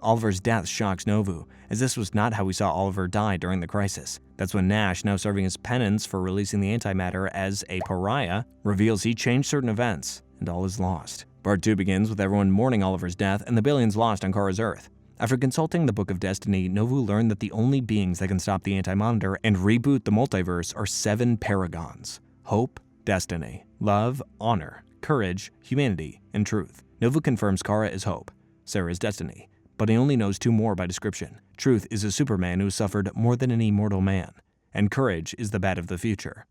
Oliver's death shocks Novu, as this was not how we saw Oliver die during the crisis. That's when Nash, now serving as penance for releasing the antimatter as a pariah, reveals he changed certain events, and all is lost. Part 2 begins with everyone mourning Oliver's death and the billions lost on Kara's Earth. After consulting the Book of Destiny, Novu learned that the only beings that can stop the anti-monitor and reboot the multiverse are 7 paragons: hope, destiny, love, honor, courage, humanity, and truth. Novu confirms Kara is hope, Sarah is destiny, but he only knows 2 more by description. Truth is a Superman who suffered more than any mortal man, and courage is the bat of the future.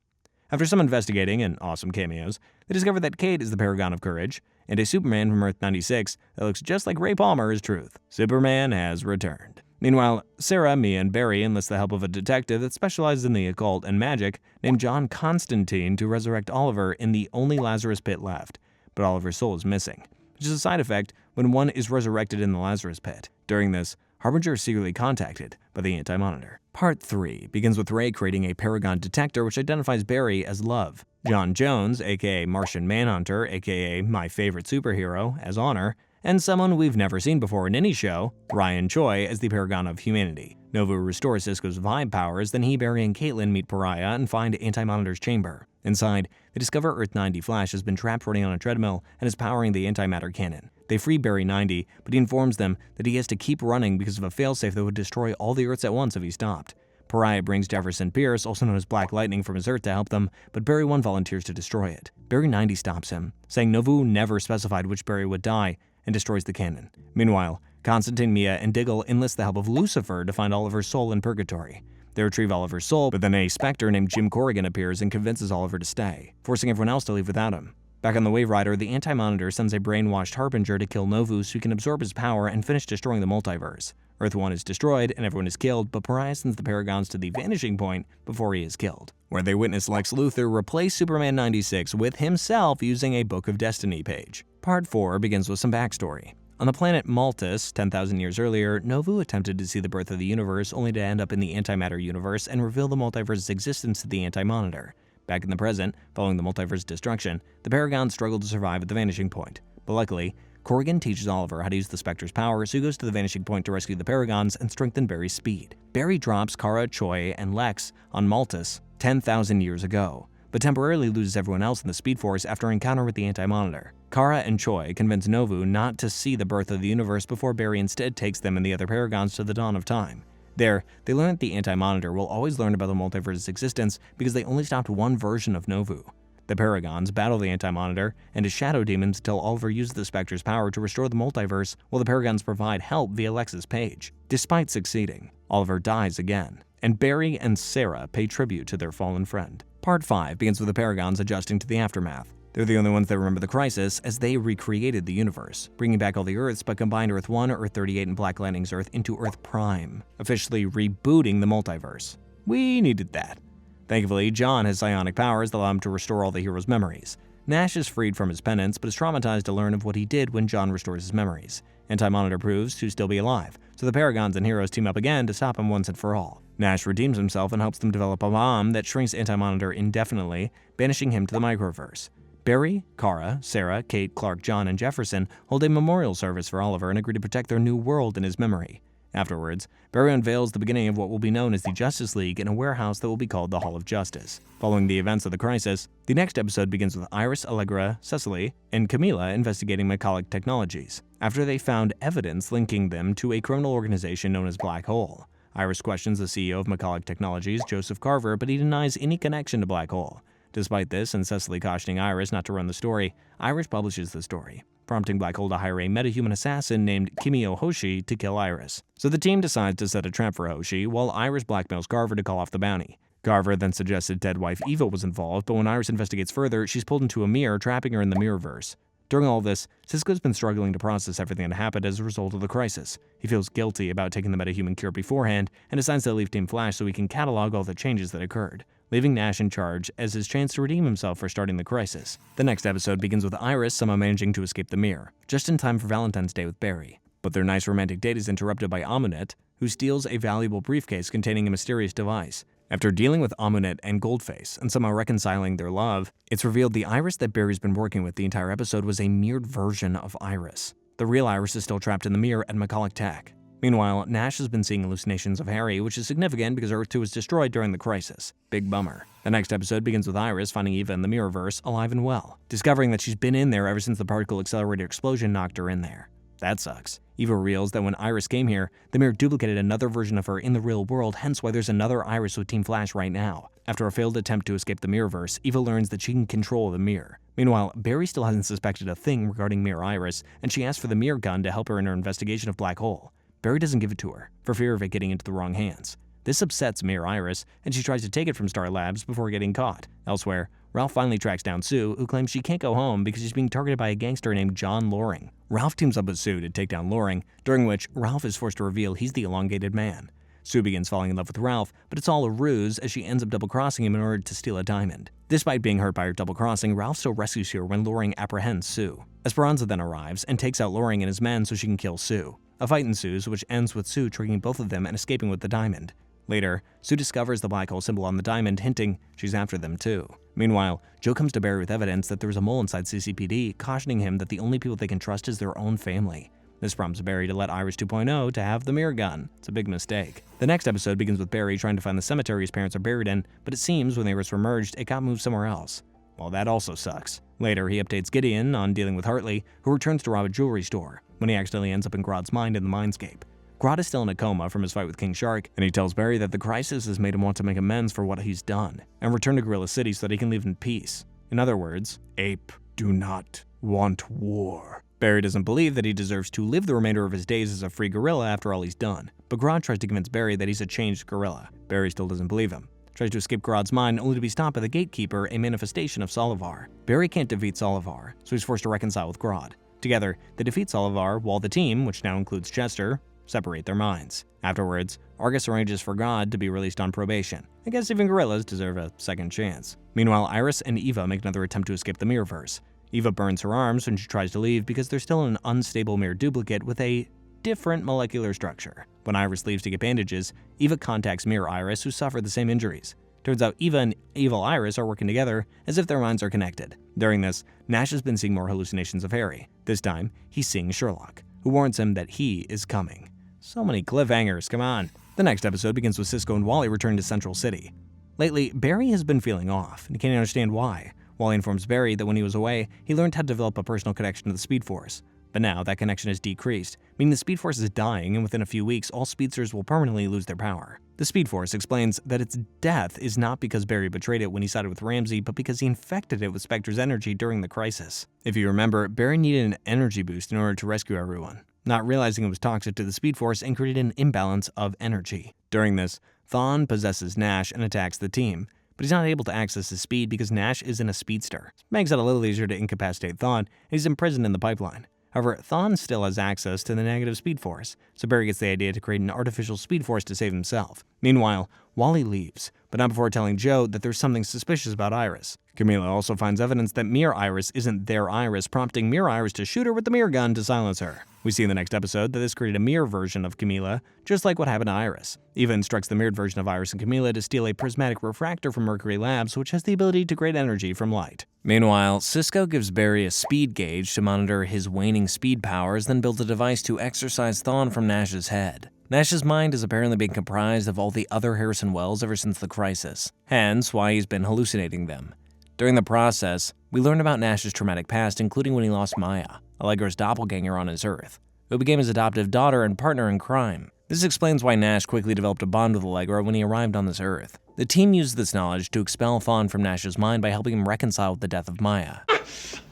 After some investigating and awesome cameos, they discover that Kate is the paragon of courage, and a Superman from Earth 96 that looks just like Ray Palmer is Truth. Superman has returned. Meanwhile, Sarah, Mia, and Barry enlist the help of a detective that specializes in the occult and magic named John Constantine to resurrect Oliver in the only Lazarus pit left, but Oliver's soul is missing, which is a side effect when one is resurrected in the Lazarus pit. During this, Harbinger is secretly contacted by the Anti-Monitor. Part 3 begins with Ray creating a Paragon detector which identifies Barry as Love, John Jones, aka Martian Manhunter, aka my favorite superhero, as Honor, and someone we've never seen before in any show, Ryan Choi, as the Paragon of Humanity. Novu restores Cisco's vibe powers, then he, Barry, and Caitlin meet Pariah and find Anti-Monitor's chamber. Inside, they discover Earth 90 Flash has been trapped running on a treadmill and is powering the antimatter cannon. They free Barry 90, but he informs them that he has to keep running because of a failsafe that would destroy all the Earths at once if he stopped. Pariah brings Jefferson Pierce, also known as Black Lightning, from his Earth to help them, but Barry 1 volunteers to destroy it. Barry 90 stops him, saying Novu never specified which Barry would die, and destroys the cannon. Meanwhile, Constantine, Mia, and Diggle enlist the help of Lucifer to find Oliver's soul in Purgatory. They retrieve Oliver's soul, but then a specter named Jim Corrigan appears and convinces Oliver to stay, forcing everyone else to leave without him. Back on the Wave Rider, the Anti-Monitor sends a brainwashed Harbinger to kill Novu so he can absorb his power and finish destroying the multiverse. Earth 1 is destroyed and everyone is killed, but Pariah sends the Paragons to the Vanishing Point before he is killed, where they witness Lex Luthor replace Superman 96 with himself using a Book of Destiny page. Part 4 begins with some backstory. On the planet Maltus, 10,000 years earlier, Novu attempted to see the birth of the universe only to end up in the antimatter universe and reveal the multiverse's existence to the Anti-Monitor. Back in the present, following the multiverse's destruction, the Paragons struggled to survive at the Vanishing Point. But luckily, Corrigan teaches Oliver how to use the Spectre's power, so he goes to the Vanishing Point to rescue the Paragons and strengthen Barry's speed. Barry drops Kara, Choi, and Lex on Maltus 10,000 years ago, but temporarily loses everyone else in the Speed Force after an encounter with the Anti-Monitor. Kara and Choi convince Novu not to see the birth of the universe before Barry instead takes them and the other Paragons to the dawn of time. There, they learn that the Anti-Monitor will always learn about the multiverse's existence because they only stopped one version of Novu. The Paragons battle the Anti-Monitor and his shadow demons until Oliver uses the Spectre's power to restore the multiverse, while the Paragons provide help via Lex's page. Despite succeeding, Oliver dies again, and Barry and Sarah pay tribute to their fallen friend. Part 5 begins with the Paragons adjusting to the aftermath. They're the only ones that remember the crisis, as they recreated the universe, bringing back all the Earths but combined Earth 1, Earth 38, and Black Lightning's Earth into Earth Prime, officially rebooting the multiverse. We needed that. Thankfully, John has psionic powers that allow him to restore all the heroes' memories. Nash is freed from his penance, but is traumatized to learn of what he did when John restores his memories. Anti-Monitor proves to still be alive, so the Paragons and heroes team up again to stop him once and for all. Nash redeems himself and helps them develop a bomb that shrinks Anti-Monitor indefinitely, banishing him to the microverse. Barry, Kara, Sarah, Kate, Clark, John, and Jefferson hold a memorial service for Oliver and agree to protect their new world in his memory. Afterwards, Barry unveils the beginning of what will be known as the Justice League in a warehouse that will be called the Hall of Justice. Following the events of the crisis, the next episode begins with Iris, Allegra, Cecily, and Camila investigating Mycolic Technologies, after they found evidence linking them to a criminal organization known as Black Hole. Iris questions the CEO of Mycolic Technologies, Joseph Carver, but he denies any connection to Black Hole. Despite this, and Cecily cautioning Iris not to run the story, Iris publishes the story, prompting Black Hole to hire a metahuman assassin named Kimio Hoshi to kill Iris. So the team decides to set a trap for Hoshi, while Iris blackmails Carver to call off the bounty. Carver then suggested dead wife Eva was involved, but when Iris investigates further, she's pulled into a mirror, trapping her in the Mirrorverse. During all of this, Cisco's been struggling to process everything that happened as a result of the crisis. He feels guilty about taking the metahuman cure beforehand, and decides to leave Team Flash so he can catalog all the changes that occurred, leaving Nash in charge as his chance to redeem himself for starting the crisis. The next episode begins with Iris somehow managing to escape the mirror, just in time for Valentine's Day with Barry. But their nice romantic date is interrupted by Amunet, who steals a valuable briefcase containing a mysterious device. After dealing with Amunet and Goldface and somehow reconciling their love, it's revealed the Iris that Barry's been working with the entire episode was a mirrored version of Iris. The real Iris is still trapped in the mirror at Mycolic Tech. Meanwhile, Nash has been seeing hallucinations of Harry, which is significant because Earth 2 was destroyed during the crisis. Big bummer. The next episode begins with Iris finding Eva in the Mirrorverse alive and well, discovering that she's been in there ever since the particle accelerator explosion knocked her in there. That sucks. Eva reveals that when Iris came here, the mirror duplicated another version of her in the real world, hence why there's another Iris with Team Flash right now. After a failed attempt to escape the Mirrorverse, Eva learns that she can control the mirror. Meanwhile, Barry still hasn't suspected a thing regarding Mirror Iris, and she asks for the mirror gun to help her in her investigation of Black Hole. Barry doesn't give it to her, for fear of it getting into the wrong hands. This upsets Mirror Iris, and she tries to take it from Star Labs before getting caught. Elsewhere, Ralph finally tracks down Sue, who claims she can't go home because she's being targeted by a gangster named John Loring. Ralph teams up with Sue to take down Loring, during which Ralph is forced to reveal he's the Elongated Man. Sue begins falling in love with Ralph, but it's all a ruse as she ends up double-crossing him in order to steal a diamond. Despite being hurt by her double-crossing, Ralph still rescues her when Loring apprehends Sue. Esperanza then arrives and takes out Loring and his men so she can kill Sue. A fight ensues, which ends with Sue triggering both of them and escaping with the diamond. Later, Sue discovers the black hole symbol on the diamond, hinting she's after them too. Meanwhile, Joe comes to Barry with evidence that there is a mole inside CCPD, cautioning him that the only people they can trust is their own family. This prompts Barry to let Iris 2.0 to have the mirror gun. It's a big mistake. The next episode begins with Barry trying to find the cemetery his parents are buried in, but it seems when they were merged, it got moved somewhere else. Well, that also sucks. Later, he updates Gideon on dealing with Hartley, who returns to rob a jewelry store, when he accidentally ends up in Grodd's mind in the mindscape. Grodd is still in a coma from his fight with King Shark, and he tells Barry that the crisis has made him want to make amends for what he's done, and return to Gorilla City so that he can live in peace. In other words, ape do not want war. Barry doesn't believe that he deserves to live the remainder of his days as a free gorilla after all he's done, but Grodd tries to convince Barry that he's a changed gorilla. Barry still doesn't believe him. Tries to escape Grodd's mind only to be stopped by the Gatekeeper, a manifestation of Solivar. Barry can't defeat Solivar, so he's forced to reconcile with Grodd. Together, they defeat Solivar while the team, which now includes Chester, separate their minds. Afterwards, Argus arranges for Grodd to be released on probation. I guess even gorillas deserve a second chance. Meanwhile, Iris and Eva make another attempt to escape the Mirrorverse. Eva burns her arms when she tries to leave because they're still an unstable mirror duplicate with a different molecular structure. When Iris leaves to get bandages, Eva contacts Mirror Iris, who suffered the same injuries. Turns out Eva and Evil Iris are working together as if their minds are connected. During this, Nash has been seeing more hallucinations of Harry. This time, he's seeing Sherlock, who warns him that he is coming. So many cliffhangers, come on. The next episode begins with Cisco and Wally returning to Central City. Lately, Barry has been feeling off, and he can't understand why. Wally informs Barry that when he was away, he learned how to develop a personal connection to the Speed Force. But now, that connection has decreased, meaning the Speed Force is dying, and within a few weeks, all speedsters will permanently lose their power. The Speed Force explains that its death is not because Barry betrayed it when he sided with Ramsey, but because he infected it with Spectre's energy during the crisis. If you remember, Barry needed an energy boost in order to rescue everyone, not realizing it was toxic to the Speed Force and created an imbalance of energy. During this, Thawne possesses Nash and attacks the team, but he's not able to access his speed because Nash is in a speedster. It makes it a little easier to incapacitate Thawne, and he's imprisoned in the pipeline. However, Thawne still has access to the negative speed force, so Barry gets the idea to create an artificial speed force to save himself. Meanwhile, Wally leaves, but not before telling Joe that there's something suspicious about Iris. Camila also finds evidence that Mirror Iris isn't their Iris, prompting Mirror Iris to shoot her with the mirror gun to silence her. We see in the next episode that this created a mirror version of Camila, just like what happened to Iris. Eva instructs the mirrored version of Iris and Camila to steal a prismatic refractor from Mercury Labs, which has the ability to create energy from light. Meanwhile, Cisco gives Barry a speed gauge to monitor his waning speed powers, then builds a device to exorcise Thawne from Nash's head. Nash's mind has apparently been comprised of all the other Harrison Wells ever since the crisis, hence why he's been hallucinating them. During the process, we learn about Nash's traumatic past, including when he lost Maya, Allegra's doppelganger on his Earth, who became his adoptive daughter and partner in crime. This explains why Nash quickly developed a bond with Allegra when he arrived on this Earth. The team used this knowledge to expel Thawne from Nash's mind by helping him reconcile with the death of Maya.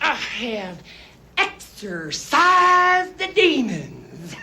I have exorcised the demons.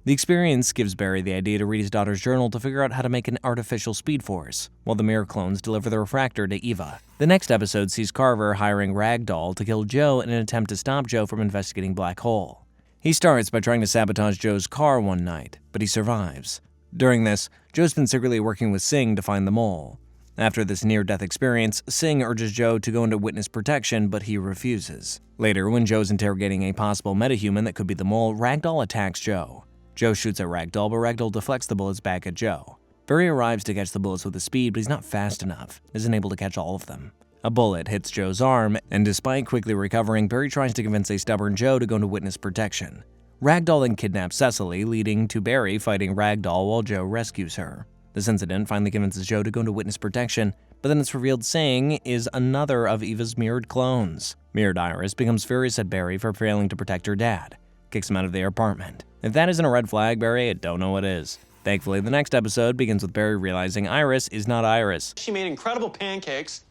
The experience gives Barry the idea to read his daughter's journal to figure out how to make an artificial speed force, while the mirror clones deliver the refractor to Eva. The next episode sees Carver hiring Ragdoll to kill Joe in an attempt to stop Joe from investigating Black Hole. He starts by trying to sabotage Joe's car one night, but he survives. During this, Joe's been secretly working with Singh to find the mole. After this near-death experience, Singh urges Joe to go into witness protection, but he refuses. Later, when Joe's interrogating a possible metahuman that could be the mole, Ragdoll attacks Joe. Joe shoots at Ragdoll, but Ragdoll deflects the bullets back at Joe. Barry arrives to catch the bullets with his speed, but he's not fast enough, isn't able to catch all of them. A bullet hits Joe's arm, and despite quickly recovering, Barry tries to convince a stubborn Joe to go into witness protection. Ragdoll then kidnaps Cecily, leading to Barry fighting Ragdoll while Joe rescues her. This incident finally convinces Joe to go into witness protection, but then it's revealed Singh is another of Eva's mirrored clones. Mirrored Iris becomes furious at Barry for failing to protect her dad, kicks him out of their apartment. If that isn't a red flag, Barry, I don't know what is. Thankfully, the next episode begins with Barry realizing Iris is not Iris. She made incredible pancakes.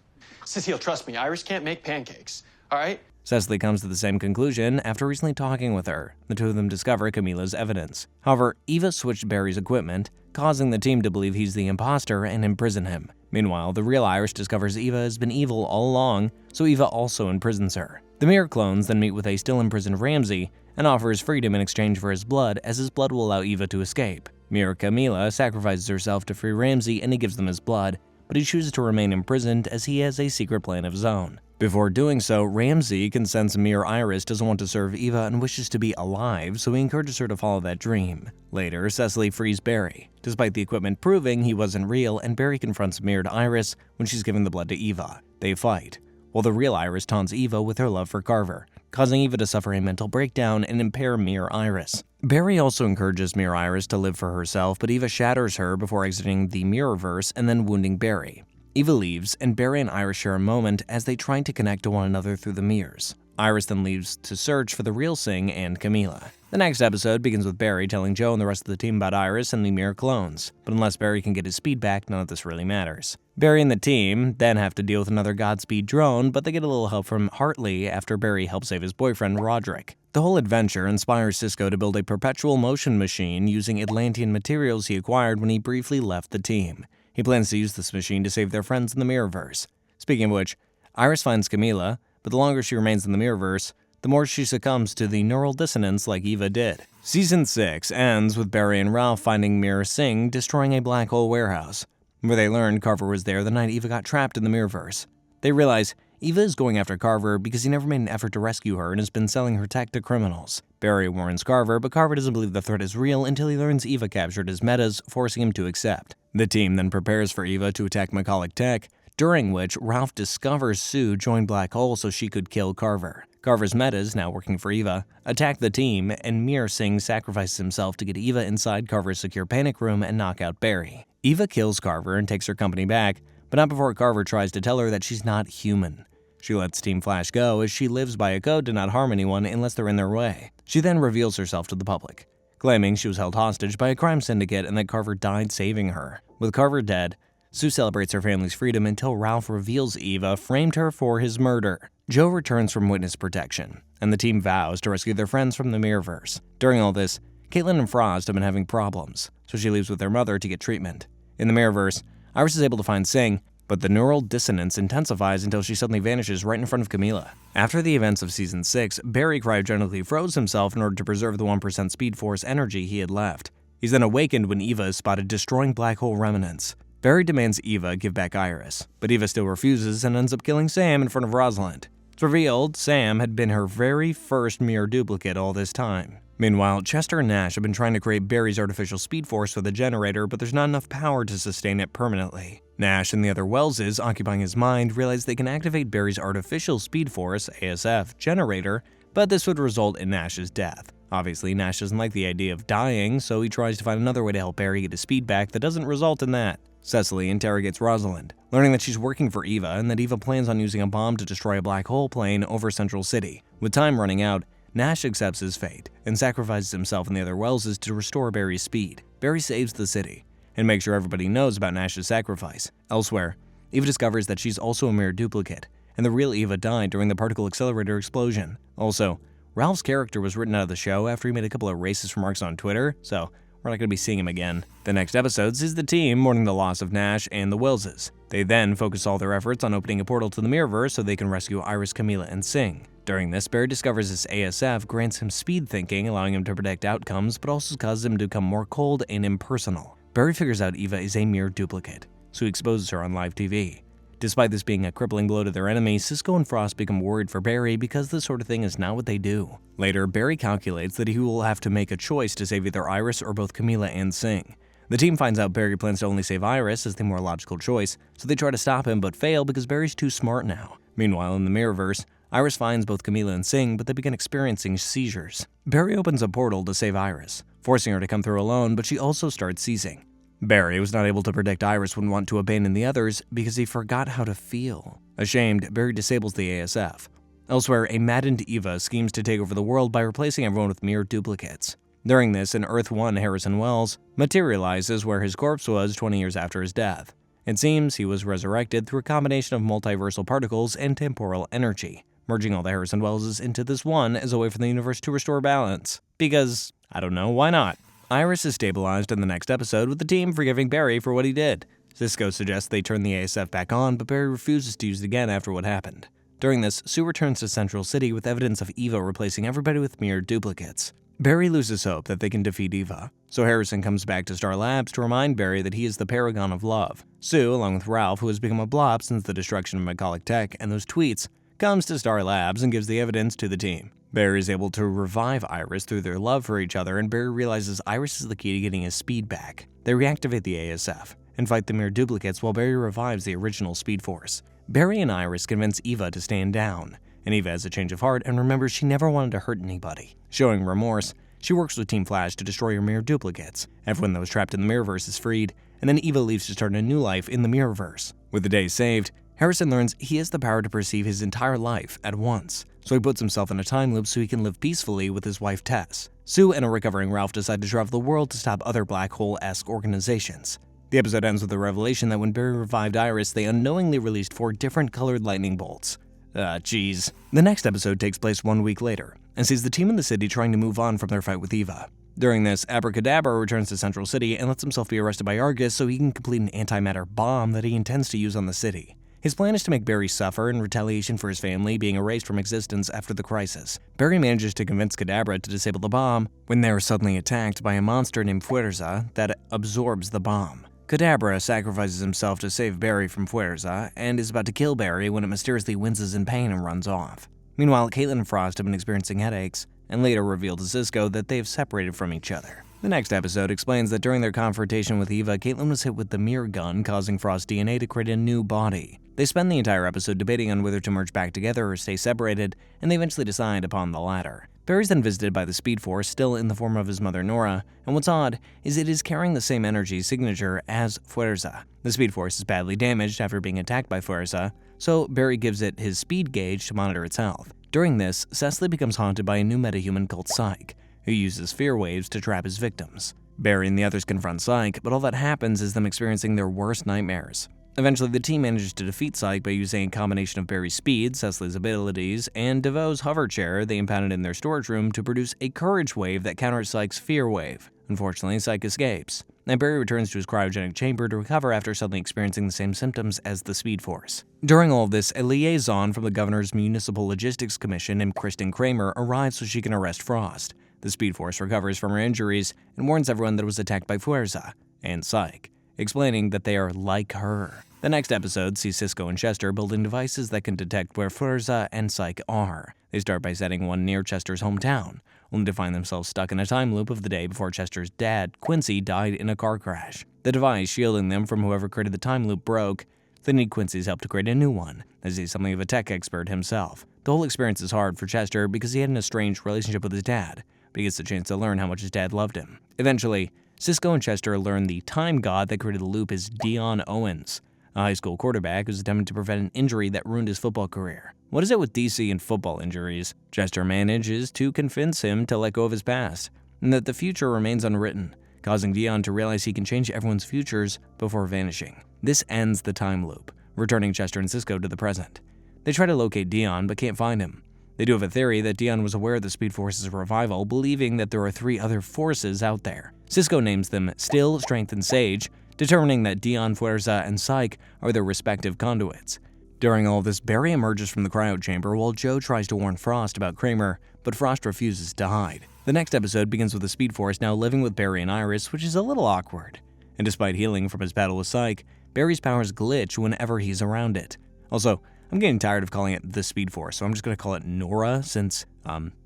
Cecile, trust me, Iris can't make pancakes, all right? Cecily comes to the same conclusion after recently talking with her. The two of them discover Camila's evidence. However, Eva switched Barry's equipment, causing the team to believe he's the imposter and imprison him. Meanwhile, the real Iris discovers Eva has been evil all along, so Eva also imprisons her. The mirror clones then meet with a still imprisoned Ramsey and offers freedom in exchange for his blood, as his blood will allow Eva to escape. Mirror Camila sacrifices herself to free Ramsey and he gives them his blood, but he chooses to remain imprisoned as he has a secret plan of his own. Before doing so, Ramsey can sense Mirror Iris doesn't want to serve Eva and wishes to be alive, so he encourages her to follow that dream. Later, Cecily frees Barry, despite the equipment proving he wasn't real, and Barry confronts Mirrored Iris when she's giving the blood to Eva. They fight, while the real Iris taunts Eva with her love for Carver, causing Eva to suffer a mental breakdown and impair Mirror Iris. Barry also encourages Mirror Iris to live for herself, but Eva shatters her before exiting the Mirrorverse and then wounding Barry. Eva leaves, and Barry and Iris share a moment as they try to connect to one another through the mirrors. Iris then leaves to search for the real Singh and Camila. The next episode begins with Barry telling Joe and the rest of the team about Iris and the mirror clones, but unless Barry can get his speed back, none of this really matters. Barry and the team then have to deal with another Godspeed drone, but they get a little help from Hartley after Barry helps save his boyfriend, Roderick. The whole adventure inspires Cisco to build a perpetual motion machine using Atlantean materials he acquired when he briefly left the team. He plans to use this machine to save their friends in the Mirrorverse. Speaking of which, Iris finds Camila, but the longer she remains in the Mirrorverse, the more she succumbs to the neural dissonance like Eva did. Season 6 ends with Barry and Ralph finding Mirror Singh destroying a black hole warehouse, where they learned Carver was there the night Eva got trapped in the Mirrorverse. They realize Eva is going after Carver because he never made an effort to rescue her and has been selling her tech to criminals. Barry warns Carver, but Carver doesn't believe the threat is real until he learns Eva captured his metas, forcing him to accept. The team then prepares for Eva to attack McCulloch Tech, during which Ralph discovers Sue joined Black Hole so she could kill Carver. Carver's metas, now working for Eva, attack the team, and Mirror Singh sacrifices himself to get Eva inside Carver's secure panic room and knock out Barry. Eva kills Carver and takes her company back, but not before Carver tries to tell her that she's not human. She lets Team Flash go as she lives by a code to not harm anyone unless they're in their way. She then reveals herself to the public, claiming she was held hostage by a crime syndicate and that Carver died saving her. With Carver dead, Sue celebrates her family's freedom until Ralph reveals Eva framed her for his murder. Joe returns from witness protection, and the team vows to rescue their friends from the Mirrorverse. During all this, Caitlin and Frost have been having problems, so she leaves with their mother to get treatment. In the Mirrorverse, Iris is able to find Singh, But the neural dissonance intensifies until she suddenly vanishes right in front of Camila. After the events of Season 6, Barry cryogenically froze himself in order to preserve the 1% Speed Force energy he had left. He's then awakened when Eva is spotted destroying black hole remnants. Barry demands Eva give back Iris, but Eva still refuses and ends up killing Sam in front of Rosalind. It's revealed Sam had been her very first mirror duplicate all this time. Meanwhile, Chester and Nash have been trying to create Barry's artificial speed force for the generator, but there's not enough power to sustain it permanently. Nash and the other Welleses, occupying his mind, realize they can activate Barry's artificial speed force, ASF, generator, but this would result in Nash's death. Obviously, Nash doesn't like the idea of dying, so he tries to find another way to help Barry get his speed back that doesn't result in that. Cecily interrogates Rosalind, learning that she's working for Eva and that Eva plans on using a bomb to destroy a black hole plane over Central City. With time running out, Nash accepts his fate and sacrifices himself and the other Welleses to restore Barry's speed. Barry saves the city and makes sure everybody knows about Nash's sacrifice. Elsewhere, Eva discovers that she's also a mirror duplicate, and the real Eva died during the particle accelerator explosion. Also, Ralph's character was written out of the show after he made a couple of racist remarks on Twitter, so we're not going to be seeing him again. The next episode sees the team mourning the loss of Nash and the Welleses. They then focus all their efforts on opening a portal to the Mirrorverse so they can rescue Iris, Camila, and Sing. During this, Barry discovers his ASF grants him speed thinking, allowing him to predict outcomes, but also causes him to become more cold and impersonal. Barry figures out Eva is a mirror duplicate, so he exposes her on live TV. Despite this being a crippling blow to their enemy, Cisco and Frost become worried for Barry because this sort of thing is not what they do. Later, Barry calculates that he will have to make a choice to save either Iris or both Camila and Sing. The team finds out Barry plans to only save Iris as the more logical choice, so they try to stop him but fail because Barry's too smart now. Meanwhile, in the Mirrorverse, Iris finds both Camila and Sing, but they begin experiencing seizures. Barry opens a portal to save Iris, forcing her to come through alone, but she also starts seizing. Barry was not able to predict Iris would want to abandon the others because he forgot how to feel. Ashamed, Barry disables the ASF. Elsewhere, a maddened Eva schemes to take over the world by replacing everyone with mere duplicates. During this, in Earth 1, Harrison Wells materializes where his corpse was 20 years after his death. It seems he was resurrected through a combination of multiversal particles and temporal energy, merging all the Harrison Welleses into this one as a way for the universe to restore balance. Because, I don't know, why not? Iris is stabilized in the next episode with the team forgiving Barry for what he did. Cisco suggests they turn the ASF back on, but Barry refuses to use it again after what happened. During this, Sue returns to Central City with evidence of Eva replacing everybody with mere duplicates. Barry loses hope that they can defeat Eva, so Harrison comes back to Star Labs to remind Barry that he is the paragon of love. Sue, along with Ralph, who has become a blob since the destruction of Macaulay Tech and those tweets, comes to Star Labs and gives the evidence to the team. Barry is able to revive Iris through their love for each other, and Barry realizes Iris is the key to getting his speed back. They reactivate the ASF and fight the mere duplicates while Barry revives the original Speed Force. Barry and Iris convince Eva to stand down, and Eva has a change of heart and remembers she never wanted to hurt anybody. Showing remorse, she works with Team Flash to destroy her mere duplicates. Everyone that was trapped in the Mirrorverse is freed, and then Eva leaves to start a new life in the Mirrorverse. With the day saved, Harrison learns he has the power to perceive his entire life at once, so he puts himself in a time loop so he can live peacefully with his wife Tess. Sue and a recovering Ralph decide to travel the world to stop other black hole-esque organizations. The episode ends with the revelation that when Barry revived Iris, they unknowingly released 4 different colored lightning bolts. Jeez. The next episode takes place 1 week later, and sees the team in the city trying to move on from their fight with Eva. During this, Abra Kadabra returns to Central City and lets himself be arrested by Argus so he can complete an antimatter bomb that he intends to use on the city. His plan is to make Barry suffer in retaliation for his family being erased from existence after the crisis. Barry manages to convince Kadabra to disable the bomb when they are suddenly attacked by a monster named Fuerza that absorbs the bomb. Kadabra sacrifices himself to save Barry from Fuerza and is about to kill Barry when it mysteriously winces in pain and runs off. Meanwhile, Caitlin and Frost have been experiencing headaches and later reveal to Cisco that they have separated from each other. The next episode explains that during their confrontation with Eva, Caitlin was hit with the mirror gun, causing Frost's DNA to create a new body. They spend the entire episode debating on whether to merge back together or stay separated, and they eventually decide upon the latter. Barry's then visited by the Speed Force, still in the form of his mother Nora, and what's odd is it is carrying the same energy signature as Fuerza. The Speed Force is badly damaged after being attacked by Fuerza, so Barry gives it his speed gauge to monitor its health. During this, Cecily becomes haunted by a new metahuman called Psyche, who uses fear waves to trap his victims. Barry and the others confront Psyche, but all that happens is them experiencing their worst nightmares. Eventually, the team manages to defeat Psyche by using a combination of Barry's speed, Cecily's abilities, and DeVoe's hover chair they impounded in their storage room to produce a courage wave that counters Psyche's fear wave. Unfortunately, Psyche escapes, and Barry returns to his cryogenic chamber to recover after suddenly experiencing the same symptoms as the Speed Force. During all of this, a liaison from the governor's Municipal Logistics Commission named Kristen Kramer arrives so she can arrest Frost. The Speed Force recovers from her injuries and warns everyone that it was attacked by Fuerza and Psyche, explaining that they are like her. The next episode sees Cisco and Chester building devices that can detect where Fuerza and Psyche are. They start by setting one near Chester's hometown, only to find themselves stuck in a time loop of the day before Chester's dad, Quincy, died in a car crash. The device shielding them from whoever created the time loop broke. They need Quincy's help to create a new one, as he's something of a tech expert himself. The whole experience is hard for Chester because he had an estranged relationship with his dad, but he gets the chance to learn how much his dad loved him. Eventually, Cisco and Chester learn the time god that created the loop is Dion Owens, a high school quarterback who's attempting to prevent an injury that ruined his football career. What is it with DC and football injuries? Chester manages to convince him to let go of his past, and that the future remains unwritten, causing Dion to realize he can change everyone's futures before vanishing. This ends the time loop, returning Chester and Cisco to the present. They try to locate Dion, but can't find him. They do have a theory that Dion was aware of the Speed Force's revival, believing that there are 3 other forces out there. Cisco names them Still, Strength, and Sage, determining that Dion, Fuerza, and Psyche are their respective conduits. During all this, Barry emerges from the cryo chamber while Joe tries to warn Frost about Kramer, but Frost refuses to hide. The next episode begins with the Speed Force now living with Barry and Iris, which is a little awkward. And despite healing from his battle with Psyche, Barry's powers glitch whenever he's around it. Also, I'm getting tired of calling it the Speed Force, so I'm just going to call it Nora since,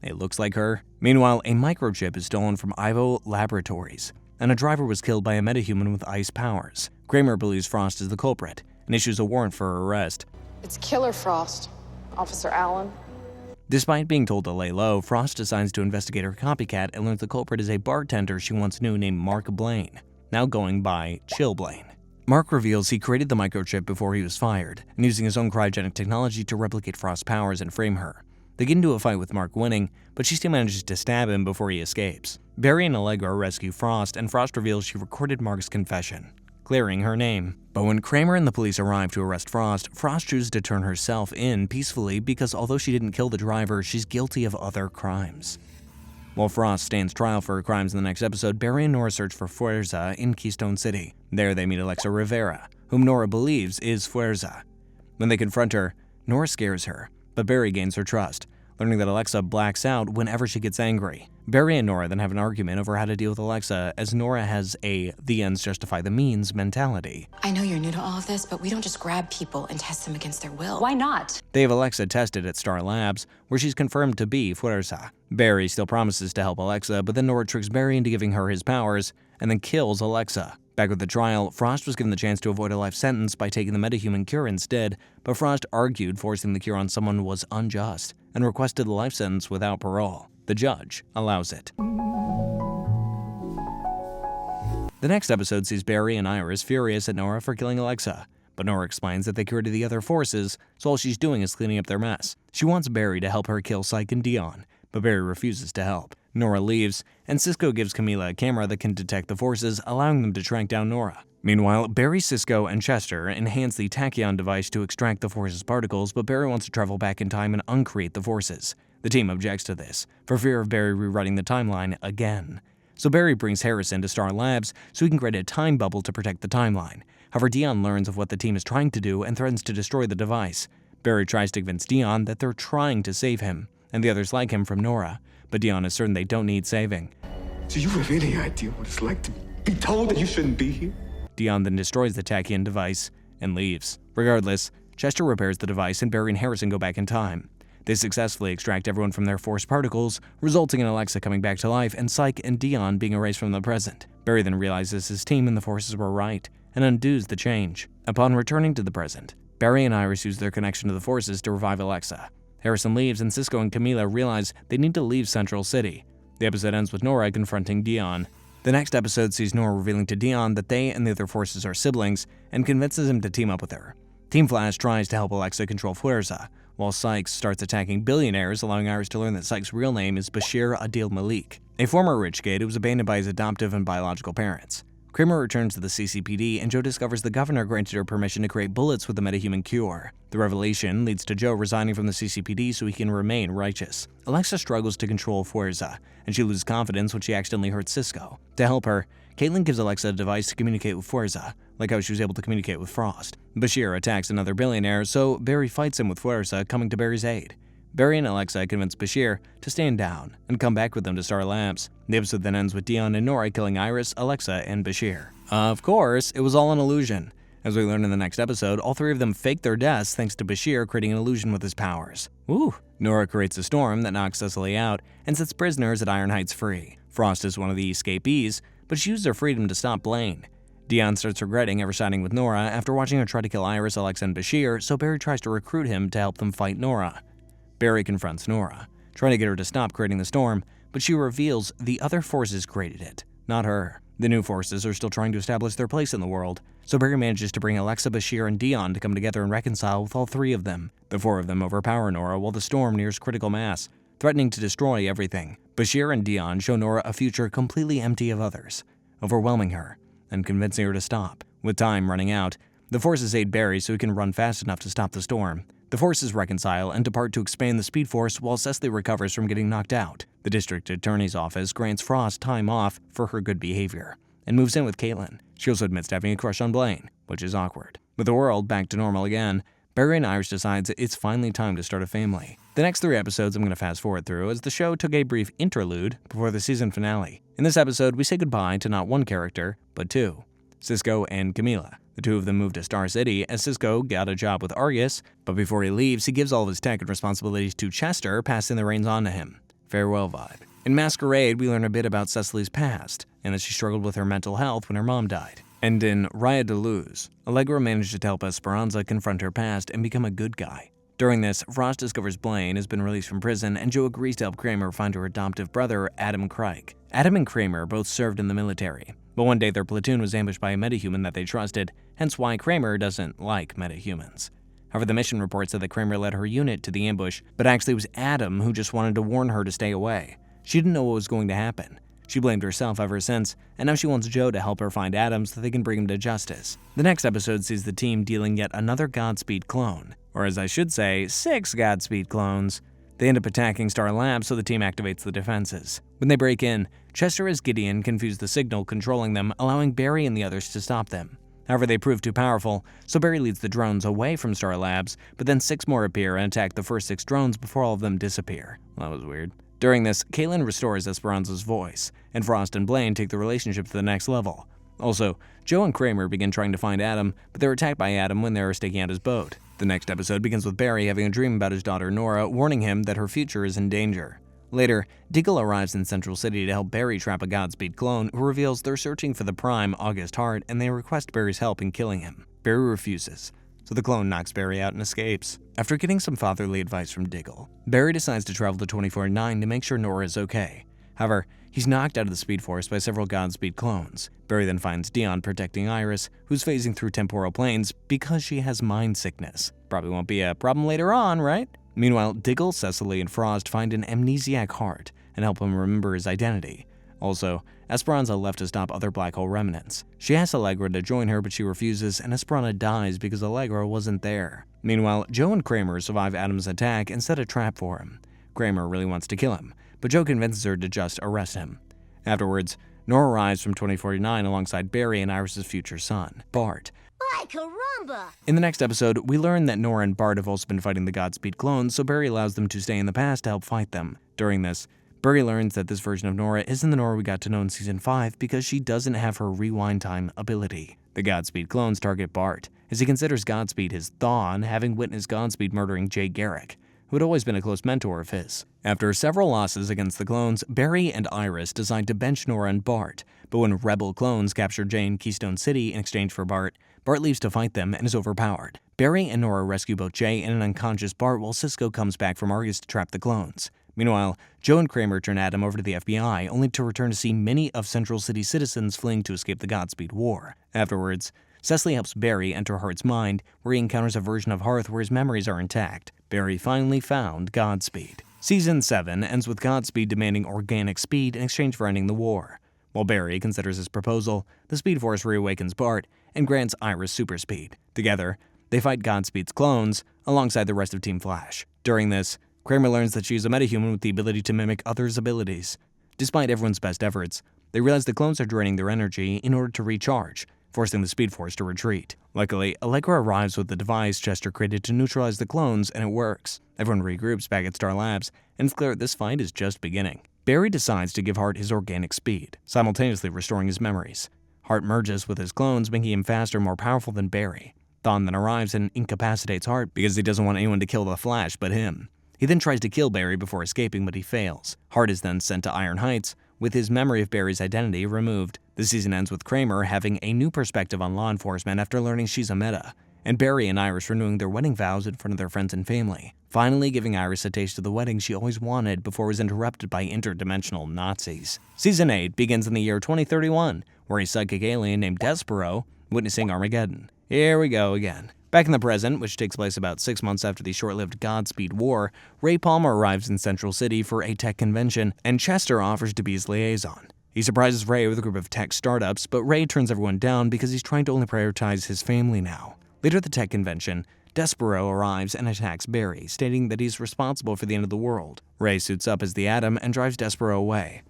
it looks like her. Meanwhile, a microchip is stolen from Ivo Laboratories, and a driver was killed by a metahuman with ice powers. Kramer believes Frost is the culprit and issues a warrant for her arrest. It's Killer Frost, Officer Allen. Despite being told to lay low, Frost decides to investigate her copycat and learns the culprit is a bartender she once knew named Mark Blaine, now going by Chill Blaine. Mark reveals he created the microchip before he was fired, and using his own cryogenic technology to replicate Frost's powers and frame her. They get into a fight with Mark winning, but she still manages to stab him before he escapes. Barry and Allegra rescue Frost, and Frost reveals she recorded Mark's confession, clearing her name. But when Kramer and the police arrive to arrest Frost, Frost chooses to turn herself in peacefully because although she didn't kill the driver, she's guilty of other crimes. While Frost stands trial for her crimes in the next episode, Barry and Nora search for Fuerza in Keystone City. There they meet Alexa Rivera, whom Nora believes is Fuerza. When they confront her, Nora scares her, but Barry gains her trust, learning that Alexa blacks out whenever she gets angry. Barry and Nora then have an argument over how to deal with Alexa, as Nora has a the ends justify the means mentality. I know you're new to all of this, but we don't just grab people and test them against their will. Why not? They have Alexa tested at Star Labs, where she's confirmed to be Fuerza. Barry still promises to help Alexa, but then Nora tricks Barry into giving her his powers, and then kills Alexa. Back with the trial, Frost was given the chance to avoid a life sentence by taking the metahuman cure instead, but Frost argued forcing the cure on someone was unjust, and requested the life sentence without parole. The judge allows it. The next episode sees Barry and Iris furious at Nora for killing Alexa, but Nora explains that they created the other forces, so all she's doing is cleaning up their mess. She wants Barry to help her kill Psyche and Dion, but Barry refuses to help. Nora leaves, and Cisco gives Camila a camera that can detect the forces, allowing them to track down Nora. Meanwhile, Barry, Cisco, and Chester enhance the tachyon device to extract the force's particles, but Barry wants to travel back in time and uncreate the forces. The team objects to this, for fear of Barry rewriting the timeline again. So Barry brings Harrison to Star Labs so he can create a time bubble to protect the timeline. However, Dion learns of what the team is trying to do and threatens to destroy the device. Barry tries to convince Dion that they're trying to save him, and the others like him from Nora, but Dion is certain they don't need saving. Do you have any idea what it's like to be told that you shouldn't be here? Dion then destroys the tachyon device and leaves. Regardless, Chester repairs the device and Barry and Harrison go back in time. They successfully extract everyone from their forced particles, resulting in Alexa coming back to life and Psyche and Dion being erased from the present. Barry then realizes his team and the forces were right, and undoes the change. Upon returning to the present, Barry and Iris use their connection to the forces to revive Alexa. Harrison leaves and Cisco and Camila realize they need to leave Central City. The episode ends with Nora confronting Dion. The next episode sees Nora revealing to Dion that they and the other forces are siblings and convinces him to team up with her. Team Flash tries to help Alexa control Fuerza, while Sykes starts attacking billionaires, allowing Iris to learn that Sykes' real name is Bashir Adil Malik, a former rich kid who was abandoned by his adoptive and biological parents. Kramer returns to the CCPD and Joe discovers the governor granted her permission to create bullets with a metahuman cure. The revelation leads to Joe resigning from the CCPD so he can remain righteous. Alexa struggles to control Fuerza, and she loses confidence when she accidentally hurts Cisco. To help her, Caitlin gives Alexa a device to communicate with Fuerza, like how she was able to communicate with Frost. Bashir attacks another billionaire, so Barry fights him with Fuerza, coming to Barry's aid. Barry and Alexa convince Bashir to stand down and come back with them to Star Labs. The episode then ends with Dion and Nora killing Iris, Alexa, and Bashir. Of course, it was all an illusion. As we learn in the next episode, all three of them fake their deaths thanks to Bashir creating an illusion with his powers. Woo! Nora creates a storm that knocks Cecily out and sets prisoners at Iron Heights free. Frost is one of the escapees, but she used her freedom to stop Blaine. Dion starts regretting ever siding with Nora after watching her try to kill Iris, Alexa, and Bashir, so Barry tries to recruit him to help them fight Nora. Barry confronts Nora, trying to get her to stop creating the storm, but she reveals the other forces created it, not her. The new forces are still trying to establish their place in the world, so Barry manages to bring Alexa, Bashir, and Dion to come together and reconcile with all three of them. The four of them overpower Nora while the storm nears critical mass, threatening to destroy everything. Bashir and Dion show Nora a future completely empty of others, overwhelming her and convincing her to stop. With time running out, the forces aid Barry so he can run fast enough to stop the storm. The forces reconcile and depart to expand the Speed Force while Cecily recovers from getting knocked out. The district attorney's office grants Frost time off for her good behavior and moves in with Caitlin. She also admits to having a crush on Blaine, which is awkward. With the world back to normal again, Barry and Iris decides it's finally time to start a family. The next 3 episodes I'm going to fast forward through as the show took a brief interlude before the season finale. In this episode, we say goodbye to not one character, but 2, Cisco and Camila. The 2 of them moved to Star City as Cisco got a job with Argus, but before he leaves, he gives all of his tech and responsibilities to Chester, passing the reins on to him. Farewell vibe. In Masquerade, we learn a bit about Cecily's past, and that she struggled with her mental health when her mom died. And in Raya de Luz, Allegra managed to help Esperanza confront her past and become a good guy. During this, Frost discovers Blaine has been released from prison, and Joe agrees to help Kramer find her adoptive brother, Adam Craig. Adam and Kramer both served in the military, but one day their platoon was ambushed by a metahuman that they trusted, hence why Kramer doesn't like metahumans. However, the mission report said that Kramer led her unit to the ambush, but actually it was Adam who just wanted to warn her to stay away. She didn't know what was going to happen. She blamed herself ever since, and now she wants Joe to help her find Adam so they can bring him to justice. The next episode sees the team dealing yet another Godspeed clone, or as I should say, 6 Godspeed clones. They end up attacking Star Labs, so the team activates the defenses. When they break in, Chester as Gideon confused the signal controlling them, allowing Barry and the others to stop them. However, they prove too powerful, so Barry leads the drones away from Star Labs, but then 6 more appear and attack the first 6 drones before all of them disappear. Well, that was weird. During this, Caitlin restores Esperanza's voice, and Frost and Blaine take the relationship to the next level. Also, Joe and Kramer begin trying to find Adam, but they're attacked by Adam when they're staking out his boat. The next episode begins with Barry having a dream about his daughter Nora, warning him that her future is in danger. Later, Diggle arrives in Central City to help Barry trap a Godspeed clone who reveals they're searching for the Prime August Heart and they request Barry's help in killing him. Barry refuses, so the clone knocks Barry out and escapes. After getting some fatherly advice from Diggle, Barry decides to travel to 24-9 to make sure Nora is okay. However, he's knocked out of the Speed Force by several Godspeed clones. Barry then finds Dion protecting Iris, who's phasing through temporal planes because she has mind sickness. Probably won't be a problem later on, right? Meanwhile, Diggle, Cecily, and Frost find an amnesiac heart and help him remember his identity. Also, Esperanza left to stop other black hole remnants. She asks Allegra to join her, but she refuses, and Esperanza dies because Allegra wasn't there. Meanwhile, Joe and Kramer survive Adam's attack and set a trap for him. Kramer really wants to kill him, but Joe convinces her to just arrest him. Afterwards, Nora arrives from 2049 alongside Barry and Iris' future son, Bart. Ay, caramba! In the next episode, we learn that Nora and Bart have also been fighting the Godspeed clones, so Barry allows them to stay in the past to help fight them. During this, Barry learns that this version of Nora isn't the Nora we got to know in Season 5 because she doesn't have her rewind time ability. The Godspeed clones target Bart, as he considers Godspeed his Thawne, having witnessed Godspeed murdering Jay Garrick, who had always been a close mentor of his. After several losses against the clones, Barry and Iris decide to bench Nora and Bart, but when rebel clones capture Jay in Keystone City in exchange for Bart, Bart leaves to fight them and is overpowered. Barry and Nora rescue both Jay and an unconscious Bart while Cisco comes back from Argus to trap the clones. Meanwhile, Joe and Kramer turn Adam over to the FBI, only to return to see many of Central City citizens fleeing to escape the Godspeed War. Afterwards, Cecily helps Barry enter Heart's mind, where he encounters a version of Hearth where his memories are intact. Barry finally found Godspeed. Season 7 ends with Godspeed demanding organic speed in exchange for ending the war. While Barry considers his proposal, the Speed Force reawakens Bart and grants Iris super speed. Together, they fight Godspeed's clones alongside the rest of Team Flash. During this, Kramer learns that she's a metahuman with the ability to mimic others' abilities. Despite everyone's best efforts, they realize the clones are draining their energy in order to recharge, forcing the Speed Force to retreat. Luckily, Allegra arrives with the device Chester created to neutralize the clones, and it works. Everyone regroups back at Star Labs, and it's clear that this fight is just beginning. Barry decides to give Hart his organic speed, simultaneously restoring his memories. Hart merges with his clones, making him faster and more powerful than Barry. Thawne then arrives and incapacitates Hart because he doesn't want anyone to kill the Flash but him. He then tries to kill Barry before escaping, but he fails. Hart is then sent to Iron Heights, with his memory of Barry's identity removed. The season ends with Kramer having a new perspective on law enforcement after learning she's a meta, and Barry and Iris renewing their wedding vows in front of their friends and family, finally giving Iris a taste of the wedding she always wanted before it was interrupted by interdimensional Nazis. Season 8 begins in the year 2031, where a psychic alien named Despero witnessing Armageddon. Here we go again. Back in the present, which takes place about 6 months after the short-lived Godspeed War, Ray Palmer arrives in Central City for a tech convention, and Chester offers to be his liaison. He surprises Ray with a group of tech startups, but Ray turns everyone down because he's trying to only prioritize his family now. Later at the tech convention, Despero arrives and attacks Barry, stating that he's responsible for the end of the world. Ray suits up as the Atom and drives Despero away.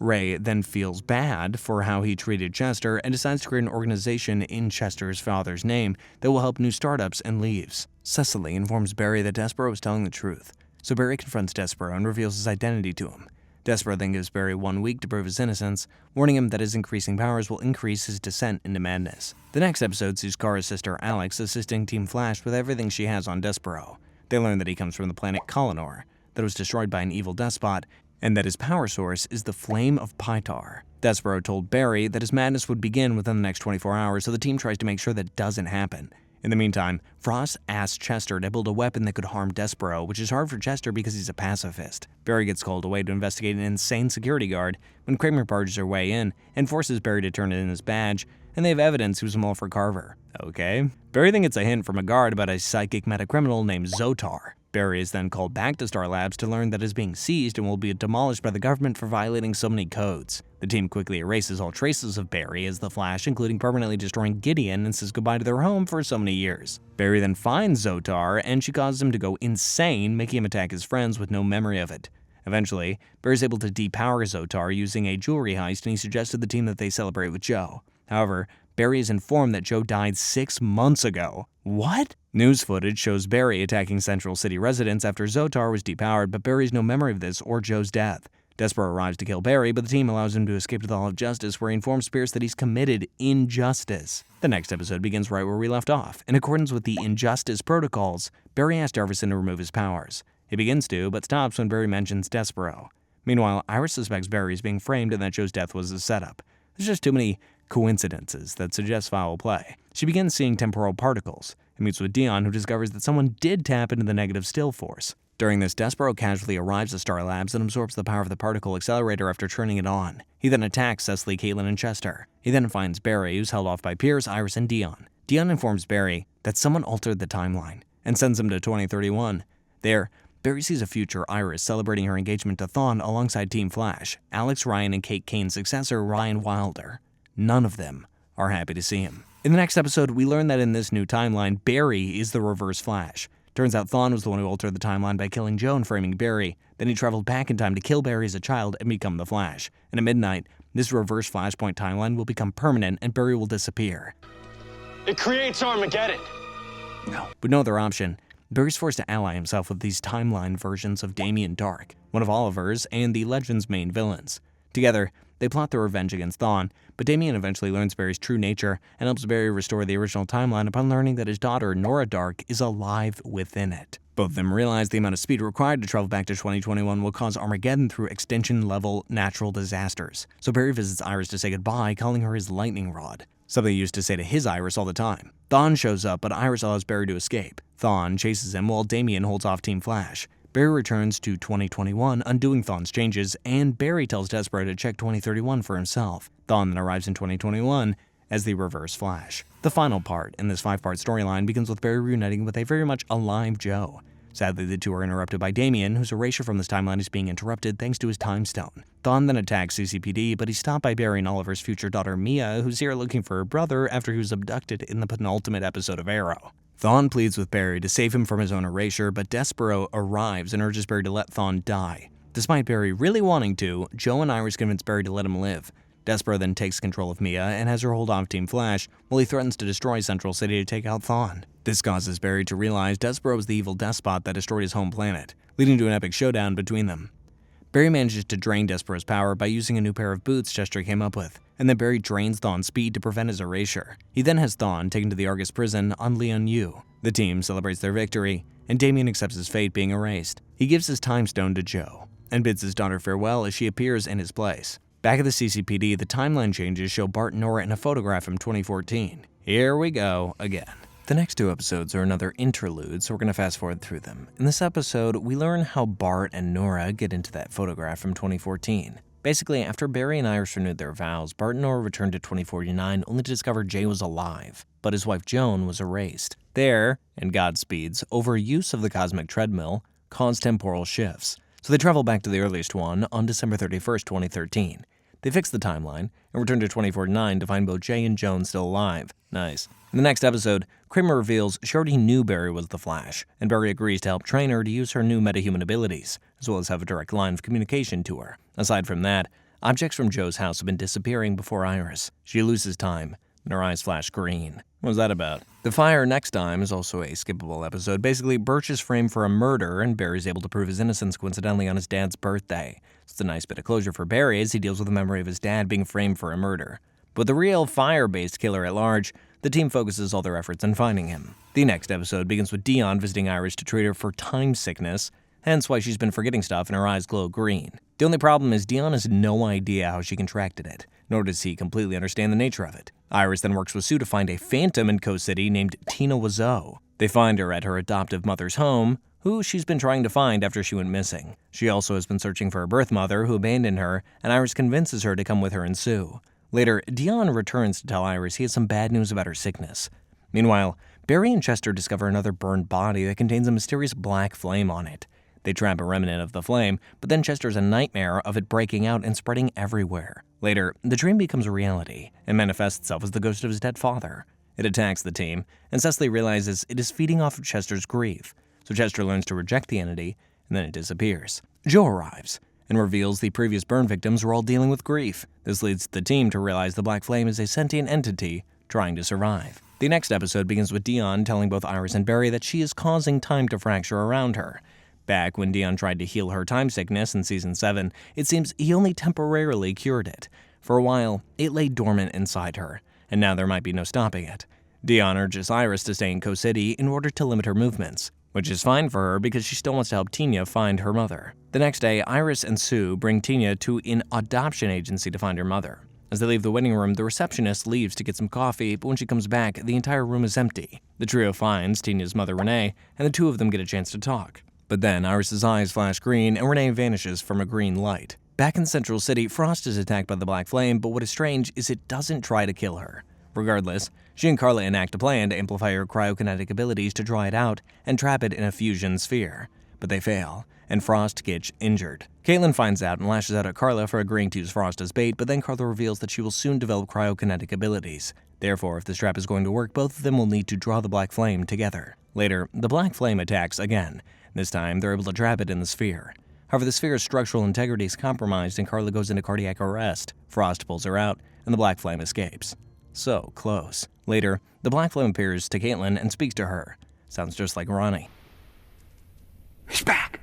Ray then feels bad for how he treated Chester and decides to create an organization in Chester's father's name that will help new startups and leaves. Cecily informs Barry that Despero is telling the truth, so Barry confronts Despero and reveals his identity to him. Despero then gives Barry 1 week to prove his innocence, warning him that his increasing powers will increase his descent into madness. The next episode sees Kara's sister Alex assisting Team Flash with everything she has on Despero. They learn that he comes from the planet Kolonor, that was destroyed by an evil despot, and that his power source is the Flame of Pytar. Despero told Barry that his madness would begin within the next 24 hours, so the team tries to make sure that doesn't happen. In the meantime, Frost asks Chester to build a weapon that could harm Despero, which is hard for Chester because he's a pacifist. Barry gets called away to investigate an insane security guard when Kramer barges her way in and forces Barry to turn in his badge, and they have evidence who's Mulfer Carver. Okay. Barry then gets a hint from a guard about a psychic metacriminal named Zotar. Barry is then called back to Star Labs to learn that it is being seized and will be demolished by the government for violating so many codes. The team quickly erases all traces of Barry as the Flash, including permanently destroying Gideon, and says goodbye to their home for so many years. Barry then finds Zotar, and she causes him to go insane, making him attack his friends with no memory of it. Eventually, Barry's able to depower Zotar using a jewelry heist, and he suggests to the team that they celebrate with Joe. However, Barry is informed that Joe died 6 months ago. What? News footage shows Barry attacking Central City residents after Zotar was depowered, but Barry has no memory of this or Joe's death. Despero arrives to kill Barry, but the team allows him to escape to the Hall of Justice, where he informs Pierce that he's committed injustice. The next episode begins right where we left off. In accordance with the Injustice protocols, Barry asks Jefferson to remove his powers. He begins to, but stops when Barry mentions Despero. Meanwhile, Iris suspects Barry is being framed and that Joe's death was a setup. There's just too many coincidences that suggest foul play. She begins seeing temporal particles and meets with Dion, who discovers that someone did tap into the negative still force. During this, Despero casually arrives at Star Labs and absorbs the power of the particle accelerator after turning it on. He then attacks Cecily, Caitlin, and Chester. He then finds Barry, who's held off by Pierce, Iris, and Dion. Dion informs Barry that someone altered the timeline and sends him to 2031. There, Barry sees a future Iris celebrating her engagement to Thawne alongside Team Flash, Alex Ryan, and Kate Kane's successor, Ryan Wilder. None of them are happy to see him. In the next episode, we learn that in this new timeline, Barry is the Reverse Flash. Turns out Thawne was the one who altered the timeline by killing Joe and framing Barry. Then he traveled back in time to kill Barry as a child and become the Flash. And at midnight, this reverse Flashpoint timeline will become permanent and Barry will disappear. It creates Armageddon. No. With no other option, Barry's forced to ally himself with these timeline versions of Damien Dark, one of Oliver's and the Legend's main villains. Together, they plot their revenge against Thawne, but Damien eventually learns Barry's true nature and helps Barry restore the original timeline upon learning that his daughter, Nora Dark, is alive within it. Both of them realize the amount of speed required to travel back to 2021 will cause Armageddon through extinction-level natural disasters. So Barry visits Iris to say goodbye, calling her his lightning rod, something he used to say to his Iris all the time. Thawne shows up, but Iris allows Barry to escape. Thawne chases him while Damien holds off Team Flash. Barry returns to 2021, undoing Thawne's changes, and Barry tells Despero to check 2031 for himself. Thawne then arrives in 2021 as the Reverse Flash. The final part in this 5-part storyline begins with Barry reuniting with a very much alive Joe. Sadly, the two are interrupted by Damian, whose erasure from this timeline is being interrupted thanks to his time stone. Thawne then attacks CCPD, but he's stopped by Barry and Oliver's future daughter Mia, who's here looking for her brother after he was abducted in the penultimate episode of Arrow. Thawne pleads with Barry to save him from his own erasure, but Despero arrives and urges Barry to let Thawne die. Despite Barry really wanting to, Joe and Iris convince Barry to let him live. Despero then takes control of Mia and has her hold off Team Flash, while he threatens to destroy Central City to take out Thawne. This causes Barry to realize Despero is the evil despot that destroyed his home planet, leading to an epic showdown between them. Barry manages to drain Despero's power by using a new pair of boots Chester came up with, and then Barry drains Thawne's speed to prevent his erasure. He then has Thawne taken to the Argus prison on Leon U. The team celebrates their victory, and Damian accepts his fate being erased. He gives his time stone to Joe, and bids his daughter farewell as she appears in his place. Back at the CCPD, the timeline changes show Bart and Nora in a photograph from 2014. Here we go again. The next two episodes are another interlude, so we're going to fast forward through them. In this episode, we learn how Bart and Nora get into that photograph from 2014. Basically, after Barry and Iris renewed their vows, Bart and Nora returned to 2049 only to discover Jay was alive, but his wife Joan was erased. There, and Godspeed's overuse of the cosmic treadmill caused temporal shifts, so they travel back to the earliest one on December 31st, 2013. They fix the timeline and return to 2049 to find both Jay and Joan still alive. Nice. In the next episode, Kramer reveals she already knew Barry was the Flash, and Barry agrees to help train her to use her new metahuman abilities, as well as have a direct line of communication to her. Aside from that, objects from Joe's house have been disappearing before Iris. She loses time, and her eyes flash green. What was that about? The fire next time is also a skippable episode. Basically, Birch is framed for a murder, and Barry's able to prove his innocence coincidentally on his dad's birthday. It's a nice bit of closure for Barry as he deals with the memory of his dad being framed for a murder. But the real fire-based killer at large, the team focuses all their efforts on finding him. The next episode begins with Dion visiting Iris to treat her for time sickness, hence why she's been forgetting stuff and her eyes glow green. The only problem is Dion has no idea how she contracted it, nor does he completely understand the nature of it. Iris then works with Sue to find a phantom in Coast City named Tina Wiseau. They find her at her adoptive mother's home, who she's been trying to find after she went missing. She also has been searching for her birth mother, who abandoned her, and Iris convinces her to come with her and Sue. Later, Dion returns to tell Iris he has some bad news about her sickness. Meanwhile, Barry and Chester discover another burned body that contains a mysterious black flame on it. They trap a remnant of the flame, but then Chester's a nightmare of it breaking out and spreading everywhere. Later, the dream becomes a reality and manifests itself as the ghost of his dead father. It attacks the team, and Cecily realizes it is feeding off of Chester's grief. So Chester learns to reject the entity, and then it disappears. Joe arrives and reveals the previous burn victims were all dealing with grief. This leads the team to realize the Black Flame is a sentient entity trying to survive. The next episode begins with Dion telling both Iris and Barry that she is causing time to fracture around her. Back when Dion tried to heal her time sickness in Season 7, it seems he only temporarily cured it. For a while, it lay dormant inside her, and now there might be no stopping it. Dion urges Iris to stay in Coast City in order to limit her movements, which is fine for her because she still wants to help Tina find her mother. The next day, Iris and Sue bring Tina to an adoption agency to find her mother. As they leave the waiting room, the receptionist leaves to get some coffee, but when she comes back, the entire room is empty. The trio finds Tina's mother, Renee, and the two of them get a chance to talk. But then Iris's eyes flash green, and Renee vanishes from a green light. Back in Central City, Frost is attacked by the Black Flame, but what is strange is it doesn't try to kill her. Regardless, she and Carla enact a plan to amplify her cryokinetic abilities to draw it out and trap it in a fusion sphere. But they fail, and Frost gets injured. Caitlin finds out and lashes out at Carla for agreeing to use Frost as bait, but then Carla reveals that she will soon develop cryokinetic abilities. Therefore, if this trap is going to work, both of them will need to draw the Black Flame together. Later, the Black Flame attacks again. This time, they're able to trap it in the sphere. However, the sphere's structural integrity is compromised and Carla goes into cardiac arrest. Frost pulls her out, and the Black Flame escapes. So close. Later, the Black Flame appears to Caitlin and speaks to her. Sounds just like Ronnie. He's back!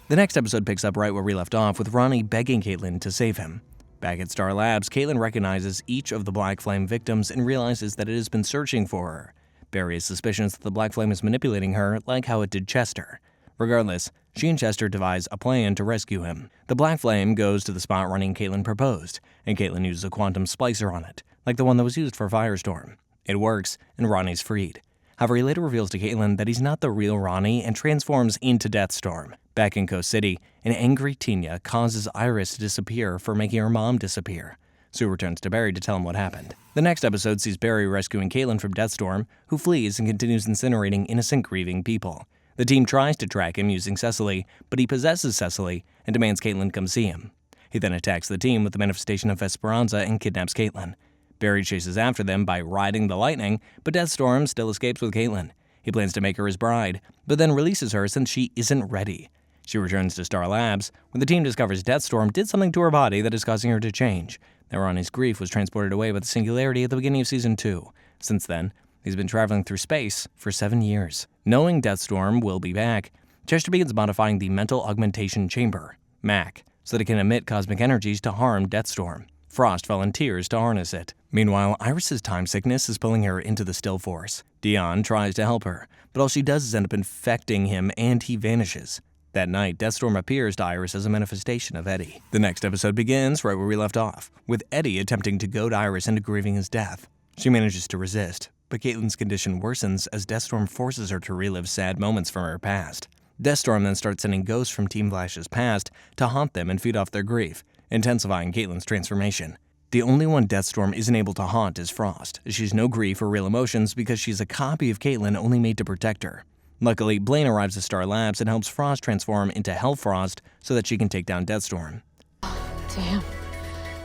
The next episode picks up right where we left off, with Ronnie begging Caitlin to save him. Back at Star Labs, Caitlin recognizes each of the Black Flame victims and realizes that it has been searching for her. Barry has suspicions that the Black Flame is manipulating her, like how it did Chester. Regardless, she and Chester devise a plan to rescue him. The Black Flame goes to the spot Ronnie and Caitlin proposed, and Caitlin uses a quantum splicer on it, like the one that was used for Firestorm. It works, and Ronnie's freed. However, he later reveals to Caitlin that he's not the real Ronnie and transforms into Deathstorm. Back in Coast City, an angry Tina causes Iris to disappear for making her mom disappear. Sue returns to Barry to tell him what happened. The next episode sees Barry rescuing Caitlin from Deathstorm, who flees and continues incinerating innocent, grieving people. The team tries to track him using Cecily, but he possesses Cecily and demands Caitlin come see him. He then attacks the team with the manifestation of Esperanza and kidnaps Caitlin. Barry chases after them by riding the lightning, but Deathstorm still escapes with Caitlin. He plans to make her his bride, but then releases her since she isn't ready. She returns to Star Labs, where the team discovers Deathstorm did something to her body that is causing her to change. Ronnie's grief was transported away by the Singularity at the beginning of Season 2. Since then, he's been traveling through space for 7 years. Knowing Deathstorm will be back, Chester begins modifying the Mental Augmentation Chamber, MAC, so that it can emit cosmic energies to harm Deathstorm. Frost volunteers to harness it. Meanwhile, Iris's time sickness is pulling her into the Still Force. Dion tries to help her, but all she does is end up infecting him and he vanishes. That night, Deathstorm appears to Iris as a manifestation of Eddie. The next episode begins right where we left off, with Eddie attempting to goad Iris into grieving his death. She manages to resist, but Caitlin's condition worsens as Deathstorm forces her to relive sad moments from her past. Deathstorm then starts sending ghosts from Team Flash's past to haunt them and feed off their grief, intensifying Caitlin's transformation. The only one Deathstorm isn't able to haunt is Frost, as she's no grief or real emotions because she's a copy of Caitlin only made to protect her. Luckily, Blaine arrives at Star Labs and helps Frost transform into Hellfrost so that she can take down Deathstorm. Damn.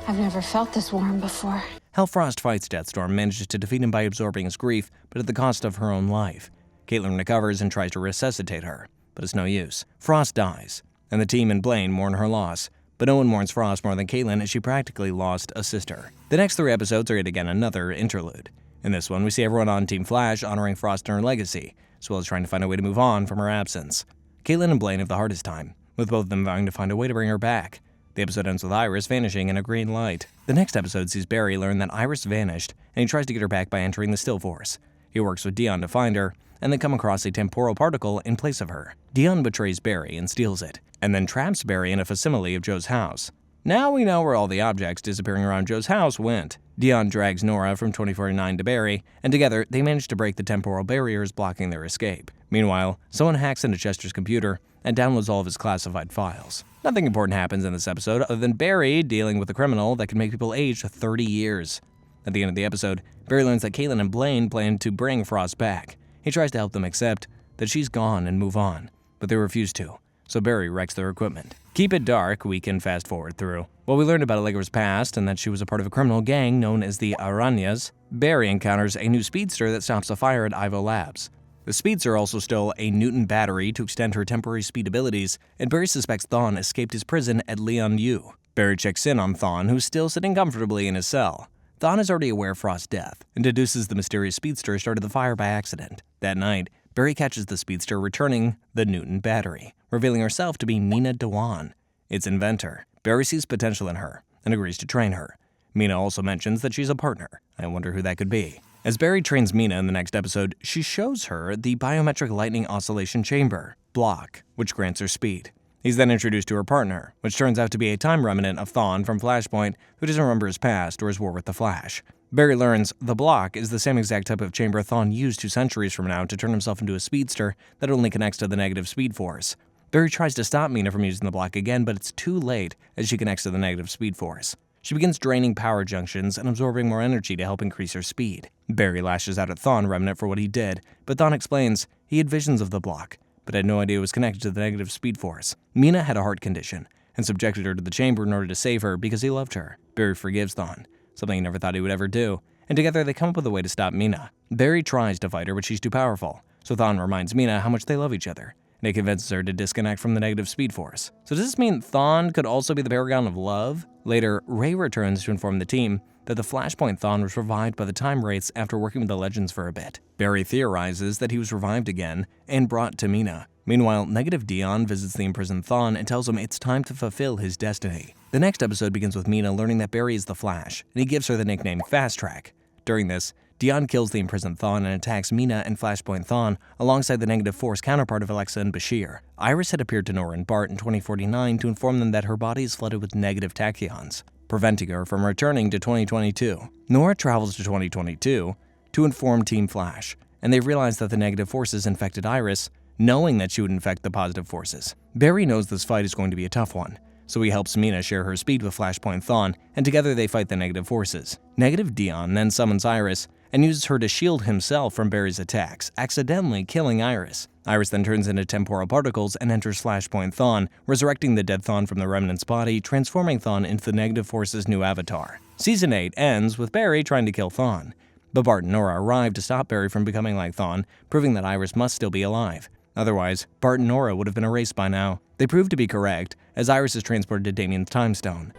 I've never felt this warm before. Hellfrost fights Deathstorm and manages to defeat him by absorbing his grief, but at the cost of her own life. Caitlin recovers and tries to resuscitate her, but it's no use. Frost dies, and the team and Blaine mourn her loss, but no one mourns Frost more than Caitlin as she practically lost a sister. The next 3 episodes are yet again another interlude. In this one, we see everyone on Team Flash honoring Frost and her legacy, as well as trying to find a way to move on from her absence. Caitlin and Blaine have the hardest time, with both of them vowing to find a way to bring her back. The episode ends with Iris vanishing in a green light. The next episode sees Barry learn that Iris vanished, and he tries to get her back by entering the Still Force. He works with Dion to find her, and then come across a temporal particle in place of her. Dion betrays Barry and steals it, and then traps Barry in a facsimile of Joe's house. Now we know where all the objects disappearing around Joe's house went. Dion drags Nora from 2049 to Barry, and together they manage to break the temporal barriers blocking their escape. Meanwhile, someone hacks into Chester's computer and downloads all of his classified files. Nothing important happens in this episode other than Barry dealing with a criminal that can make people age 30 years. At the end of the episode, Barry learns that Caitlin and Blaine plan to bring Frost back. He tries to help them accept that she's gone and move on, but they refuse to, so Barry wrecks their equipment. Keep it dark, we can fast forward through. While we learned about Allegra's past and that she was a part of a criminal gang known as the Arañas, Barry encounters a new speedster that stops a fire at Ivo Labs. The speedster also stole a Newton battery to extend her temporary speed abilities, and Barry suspects Thawne escaped his prison at Leon U. Barry checks in on Thawne, who's still sitting comfortably in his cell. Thawne is already aware of Frost's death, and deduces the mysterious speedster started the fire by accident. That night, Barry catches the speedster returning the Newton battery, revealing herself to be Mina Dewan, its inventor. Barry sees potential in her and agrees to train her. Mina also mentions that she's a partner. I wonder who that could be. As Barry trains Mina in the next episode, she shows her the biometric lightning oscillation chamber, block, which grants her speed. He's then introduced to her partner, which turns out to be a time remnant of Thawne from Flashpoint, who doesn't remember his past or his war with the Flash. Barry learns the block is the same exact type of chamber Thawne used 2 centuries from now to turn himself into a speedster that only connects to the negative speed force. Barry tries to stop Mina from using the block again, but it's too late as she connects to the negative speed force. She begins draining power junctions and absorbing more energy to help increase her speed. Barry lashes out at Thawne Remnant for what he did, but Thawne explains he had visions of the block, but had no idea it was connected to the negative speed force. Mina had a heart condition, and subjected her to the chamber in order to save her because he loved her. Barry forgives Thawne, something he never thought he would ever do, and together they come up with a way to stop Mina. Barry tries to fight her, but she's too powerful, so Thawne reminds Mina how much they love each other, and it convinces her to disconnect from the negative speed force. So does this mean Thawne could also be the paragon of love? Later, Ray returns to inform the team that the Flashpoint Thawne was revived by the Time Wraiths after working with the Legends for a bit. Barry theorizes that he was revived again and brought to Mina. Meanwhile, Negative Dion visits the imprisoned Thawne and tells him it's time to fulfill his destiny. The next episode begins with Mina learning that Barry is the Flash, and he gives her the nickname Fast Track. During this, Dion kills the imprisoned Thawne and attacks Mina and Flashpoint Thawne alongside the Negative Force counterpart of Alexa and Bashir. Iris had appeared to Nora and Bart in 2049 to inform them that her body is flooded with negative tachyons, preventing her from returning to 2022. Nora travels to 2022 to inform Team Flash, and they realize that the negative forces infected Iris, knowing that she would infect the positive forces. Barry knows this fight is going to be a tough one, so he helps Mina share her speed with Flashpoint Thawne, and together they fight the negative forces. Negative Dion then summons Iris and uses her to shield himself from Barry's attacks, accidentally killing Iris. Iris then turns into temporal particles and enters Flashpoint Thawne, resurrecting the dead Thawne from the Remnant's body, transforming Thawne into the Negative Force's new avatar. Season 8 ends with Barry trying to kill Thawne, but Bart and Nora arrive to stop Barry from becoming like Thawne, proving that Iris must still be alive. Otherwise, Bart and Nora would have been erased by now. They prove to be correct, as Iris is transported to Damien's time stone.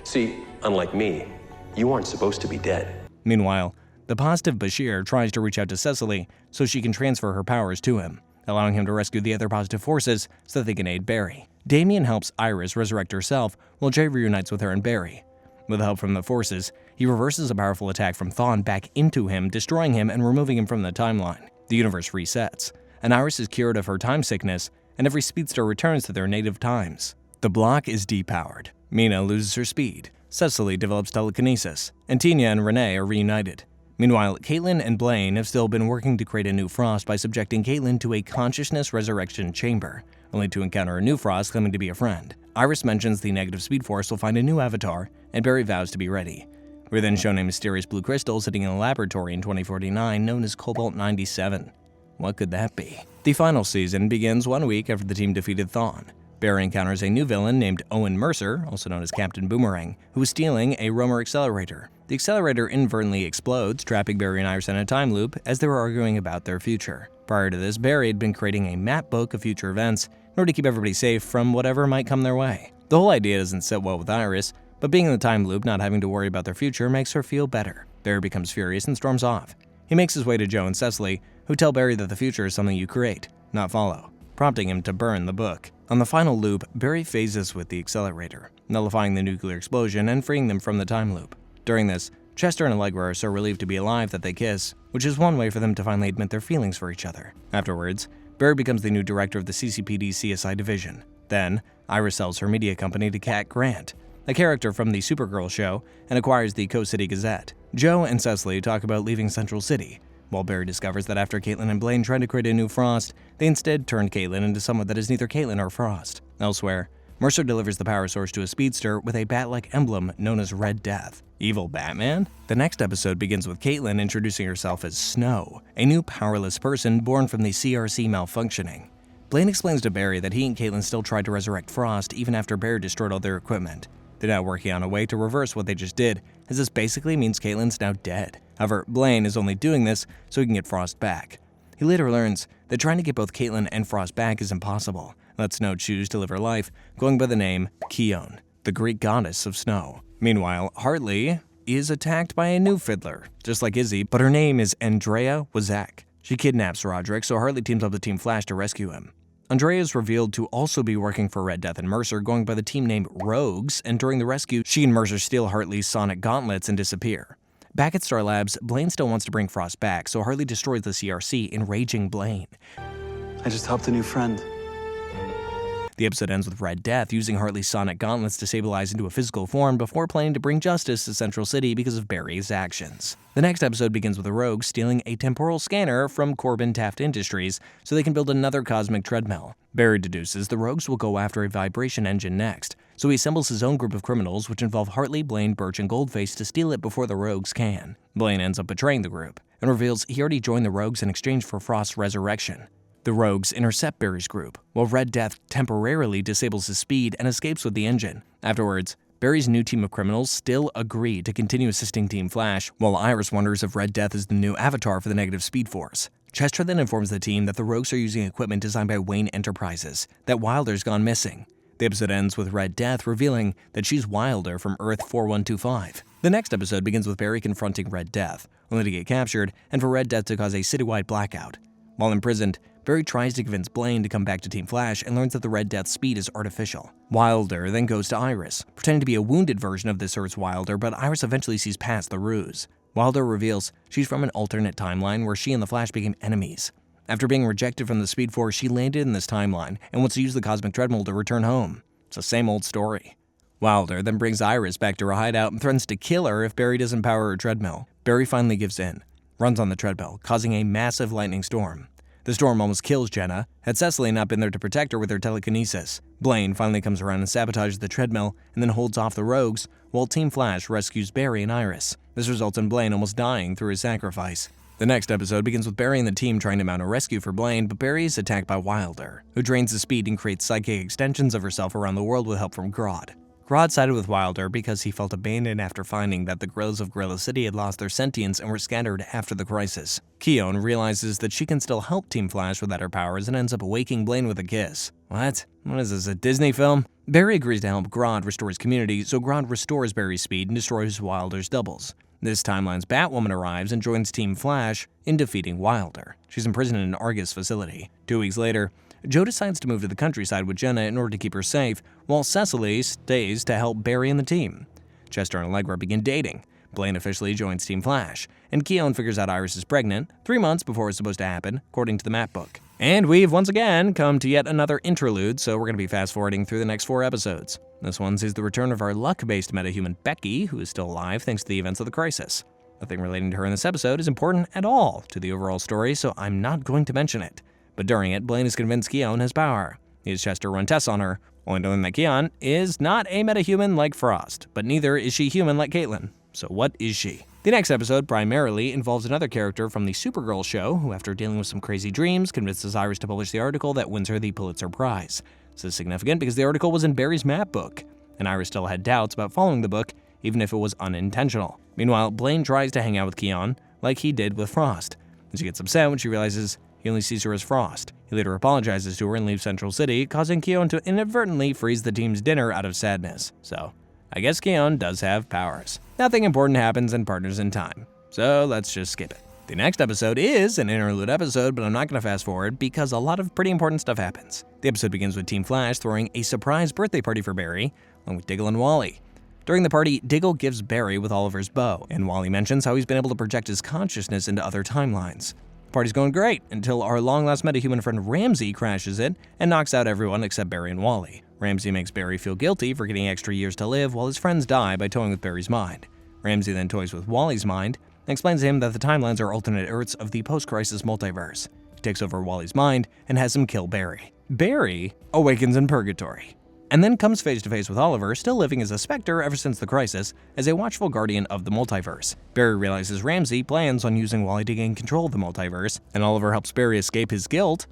See, unlike me, you aren't supposed to be dead. Meanwhile, the positive Bashir tries to reach out to Cecily so she can transfer her powers to him, allowing him to rescue the other positive forces so that they can aid Barry. Damien helps Iris resurrect herself, while Jay reunites with her and Barry. With help from the forces, he reverses a powerful attack from Thawne back into him, destroying him and removing him from the timeline. The universe resets, and Iris is cured of her time sickness, and every speedster returns to their native times. The block is depowered. Mina loses her speed. Cecily develops telekinesis, and Tina and Renee are reunited. Meanwhile, Caitlin and Blaine have still been working to create a new Frost by subjecting Caitlin to a consciousness resurrection chamber, only to encounter a new Frost claiming to be a friend. Iris mentions the negative Speed Force will find a new avatar, and Barry vows to be ready. We're then shown a mysterious blue crystal sitting in a laboratory in 2049 known as Cobalt-97. What could that be? The final season begins 1 week after the team defeated Thawne. Barry encounters a new villain named Owen Mercer, also known as Captain Boomerang, who is stealing a Romer accelerator. The accelerator inadvertently explodes, trapping Barry and Iris in a time loop as they were arguing about their future. Prior to this, Barry had been creating a map book of future events in order to keep everybody safe from whatever might come their way. The whole idea doesn't sit well with Iris, but being in the time loop, not having to worry about their future, makes her feel better. Barry becomes furious and storms off. He makes his way to Joe and Cecily, who tell Barry that the future is something you create, not follow, prompting him to burn the book. On the final loop, Barry phases with the accelerator, nullifying the nuclear explosion and freeing them from the time loop. During this, Chester and Allegra are so relieved to be alive that they kiss, which is one way for them to finally admit their feelings for each other. Afterwards, Barry becomes the new director of the CCPD CSI division. Then, Iris sells her media company to Cat Grant, a character from the Supergirl show, and acquires the Coast City Gazette. Joe and Cecily talk about leaving Central City, while Barry discovers that after Caitlin and Blaine tried to create a new Frost, they instead turned Caitlin into someone that is neither Caitlin or Frost. Elsewhere, Mercer delivers the power source to a speedster with a bat-like emblem known as Red Death. Evil Batman? The next episode begins with Caitlin introducing herself as Snow, a new powerless person born from the CRC malfunctioning. Blaine explains to Barry that he and Caitlin still tried to resurrect Frost even after Barry destroyed all their equipment. They're now working on a way to reverse what they just did, as this basically means Caitlin's now dead. However, Blaine is only doing this so he can get Frost back. He later learns that trying to get both Caitlin and Frost back is impossible. Let Snow choose to live her life, going by the name Kion, the Greek goddess of snow. Meanwhile, Hartley is attacked by a new fiddler, just like Izzy, but her name is Andrea Wazak. She kidnaps Roderick, so Hartley teams up with Team Flash to rescue him. Andrea is revealed to also be working for Red Death and Mercer, going by the team name Rogues, and during the rescue, she and Mercer steal Hartley's sonic gauntlets and disappear. Back at Star Labs, Blaine still wants to bring Frost back, so Hartley destroys the CRC, enraging Blaine. I just helped a new friend. The episode ends with Red Death using Hartley's sonic gauntlets to stabilize into a physical form before planning to bring justice to Central City because of Barry's actions. The next episode begins with the Rogues stealing a temporal scanner from Corbin Taft Industries so they can build another cosmic treadmill. Barry deduces the Rogues will go after a vibration engine next, so he assembles his own group of criminals which involve Hartley, Blaine, Birch, and Goldface to steal it before the Rogues can. Blaine ends up betraying the group and reveals he already joined the Rogues in exchange for Frost's resurrection. The Rogues intercept Barry's group, while Red Death temporarily disables his speed and escapes with the engine. Afterwards, Barry's new team of criminals still agree to continue assisting Team Flash, while Iris wonders if Red Death is the new avatar for the negative Speed Force. Chester then informs the team that the Rogues are using equipment designed by Wayne Enterprises, that Wilder's gone missing. The episode ends with Red Death revealing that she's Wilder from Earth 4125. The next episode begins with Barry confronting Red Death, only to get captured and for Red Death to cause a citywide blackout. While imprisoned, Barry tries to convince Blaine to come back to Team Flash and learns that the Red Death's speed is artificial. Wilder then goes to Iris, pretending to be a wounded version of this Earth's Wilder, but Iris eventually sees past the ruse. Wilder reveals she's from an alternate timeline where she and the Flash became enemies. After being rejected from the Speed Force, she landed in this timeline and wants to use the cosmic treadmill to return home. It's the same old story. Wilder then brings Iris back to her hideout and threatens to kill her if Barry doesn't power her treadmill. Barry finally gives in, runs on the treadmill, causing a massive lightning storm. The storm almost kills Jenna, had Cecily not been there to protect her with her telekinesis. Blaine finally comes around and sabotages the treadmill and then holds off the Rogues, while Team Flash rescues Barry and Iris. This results in Blaine almost dying through his sacrifice. The next episode begins with Barry and the team trying to mount a rescue for Blaine, but Barry is attacked by Wilder, who drains his speed and creates psychic extensions of herself around the world with help from Grodd. Grodd sided with Wilder because he felt abandoned after finding that the gorillas of Gorilla City had lost their sentience and were scattered after the crisis. Keone realizes that she can still help Team Flash without her powers and ends up waking Blaine with a kiss. What? What is this, a Disney film? Barry agrees to help Grodd restore his community, so Grodd restores Barry's speed and destroys Wilder's doubles. This timeline's Batwoman arrives and joins Team Flash in defeating Wilder. She's imprisoned in an Argus facility. 2 weeks later, Joe decides to move to the countryside with Jenna in order to keep her safe, while Cecily stays to help Barry and the team. Chester and Allegra begin dating. Blaine officially joins Team Flash, and Keone figures out Iris is pregnant 3 months before it's supposed to happen, according to the map book. And we've once again come to yet another interlude, so we're going to be fast-forwarding through the next 4 episodes. This one sees the return of our luck-based metahuman Becky, who is still alive thanks to the events of the crisis. Nothing relating to her in this episode is important at all to the overall story, so I'm not going to mention it. But during it, Blaine is convinced Keone has power. He has Chester run tests on her, only to learn that Keone is not a metahuman like Frost, but neither is she human like Caitlin. So what is she? The next episode primarily involves another character from the Supergirl show who, after dealing with some crazy dreams, convinces Iris to publish the article that wins her the Pulitzer Prize. This is significant because the article was in Barry's map book, and Iris still had doubts about following the book, even if it was unintentional. Meanwhile, Blaine tries to hang out with Keone, like he did with Frost, and she gets upset when she realizes he only sees her as Frost. He later apologizes to her and leaves Central City, causing Keone to inadvertently freeze the team's dinner out of sadness. So, I guess Keone does have powers. Nothing important happens in Partners in Time, so let's just skip it. The next episode is an interlude episode, but I'm not going to fast forward because a lot of pretty important stuff happens. The episode begins with Team Flash throwing a surprise birthday party for Barry, along with Diggle and Wally. During the party, Diggle gives Barry with Oliver's bow, and Wally mentions how he's been able to project his consciousness into other timelines. The party's going great until our long-lost metahuman friend Ramsey crashes it and knocks out everyone except Barry and Wally. Ramsey makes Barry feel guilty for getting extra years to live while his friends die by toying with Barry's mind. Ramsey then toys with Wally's mind and explains to him that the timelines are alternate Earths of the post-crisis multiverse. He takes over Wally's mind and has him kill Barry. Barry awakens in purgatory, and then comes face-to-face with Oliver, still living as a specter ever since the crisis, as a watchful guardian of the multiverse. Barry realizes Ramsey plans on using Wally to gain control of the multiverse, and Oliver helps Barry escape his guilt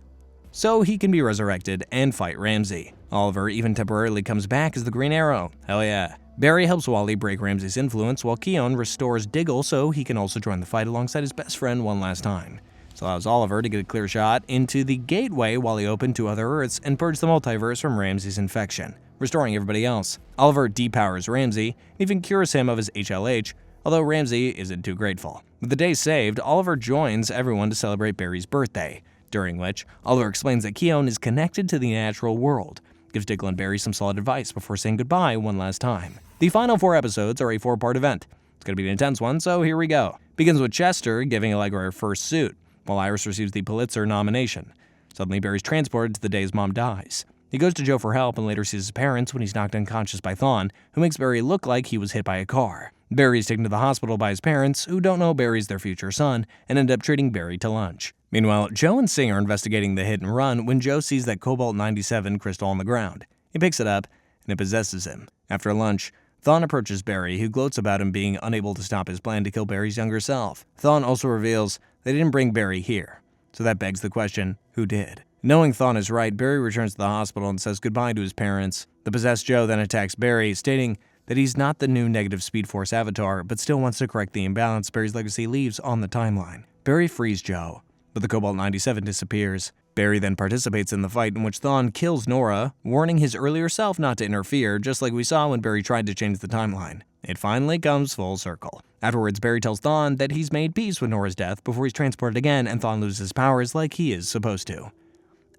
so he can be resurrected and fight Ramsey. Oliver even temporarily comes back as the Green Arrow. Hell yeah. Barry helps Wally break Ramsey's influence, while Keone restores Diggle so he can also join the fight alongside his best friend one last time. This allows Oliver to get a clear shot into the gateway Wally opened to other Earths and purge the multiverse from Ramsey's infection, restoring everybody else. Oliver depowers Ramsey, and even cures him of his HLH, although Ramsey isn't too grateful. With the day saved, Oliver joins everyone to celebrate Barry's birthday, during which Oliver explains that Keone is connected to the natural world, gives Diggle and Barry some solid advice before saying goodbye one last time. The final 4 episodes are a 4-part event. It's going to be an intense one, so here we go. Begins with Chester giving Allegra her first suit, while Iris receives the Pulitzer nomination. Suddenly, Barry's transported to the day his mom dies. He goes to Joe for help and later sees his parents when he's knocked unconscious by Thawne, who makes Barry look like he was hit by a car. Barry is taken to the hospital by his parents, who don't know Barry's their future son, and end up treating Barry to lunch. Meanwhile, Joe and Sing are investigating the hit and run when Joe sees that Cobalt-97 crystal on the ground. He picks it up, and it possesses him. After lunch, Thawne approaches Barry, who gloats about him being unable to stop his plan to kill Barry's younger self. Thawne also reveals they didn't bring Barry here, so that begs the question, who did? Knowing Thawne is right, Barry returns to the hospital and says goodbye to his parents. The possessed Joe then attacks Barry, stating that he's not the new negative Speed Force avatar, but still wants to correct the imbalance Barry's legacy leaves on the timeline. Barry frees Joe, but the Cobalt-97 disappears. Barry then participates in the fight in which Thawne kills Nora, warning his earlier self not to interfere, just like we saw when Barry tried to change the timeline. It finally comes full circle. Afterwards, Barry tells Thawne that he's made peace with Nora's death before he's transported again and Thawne loses his powers like he is supposed to.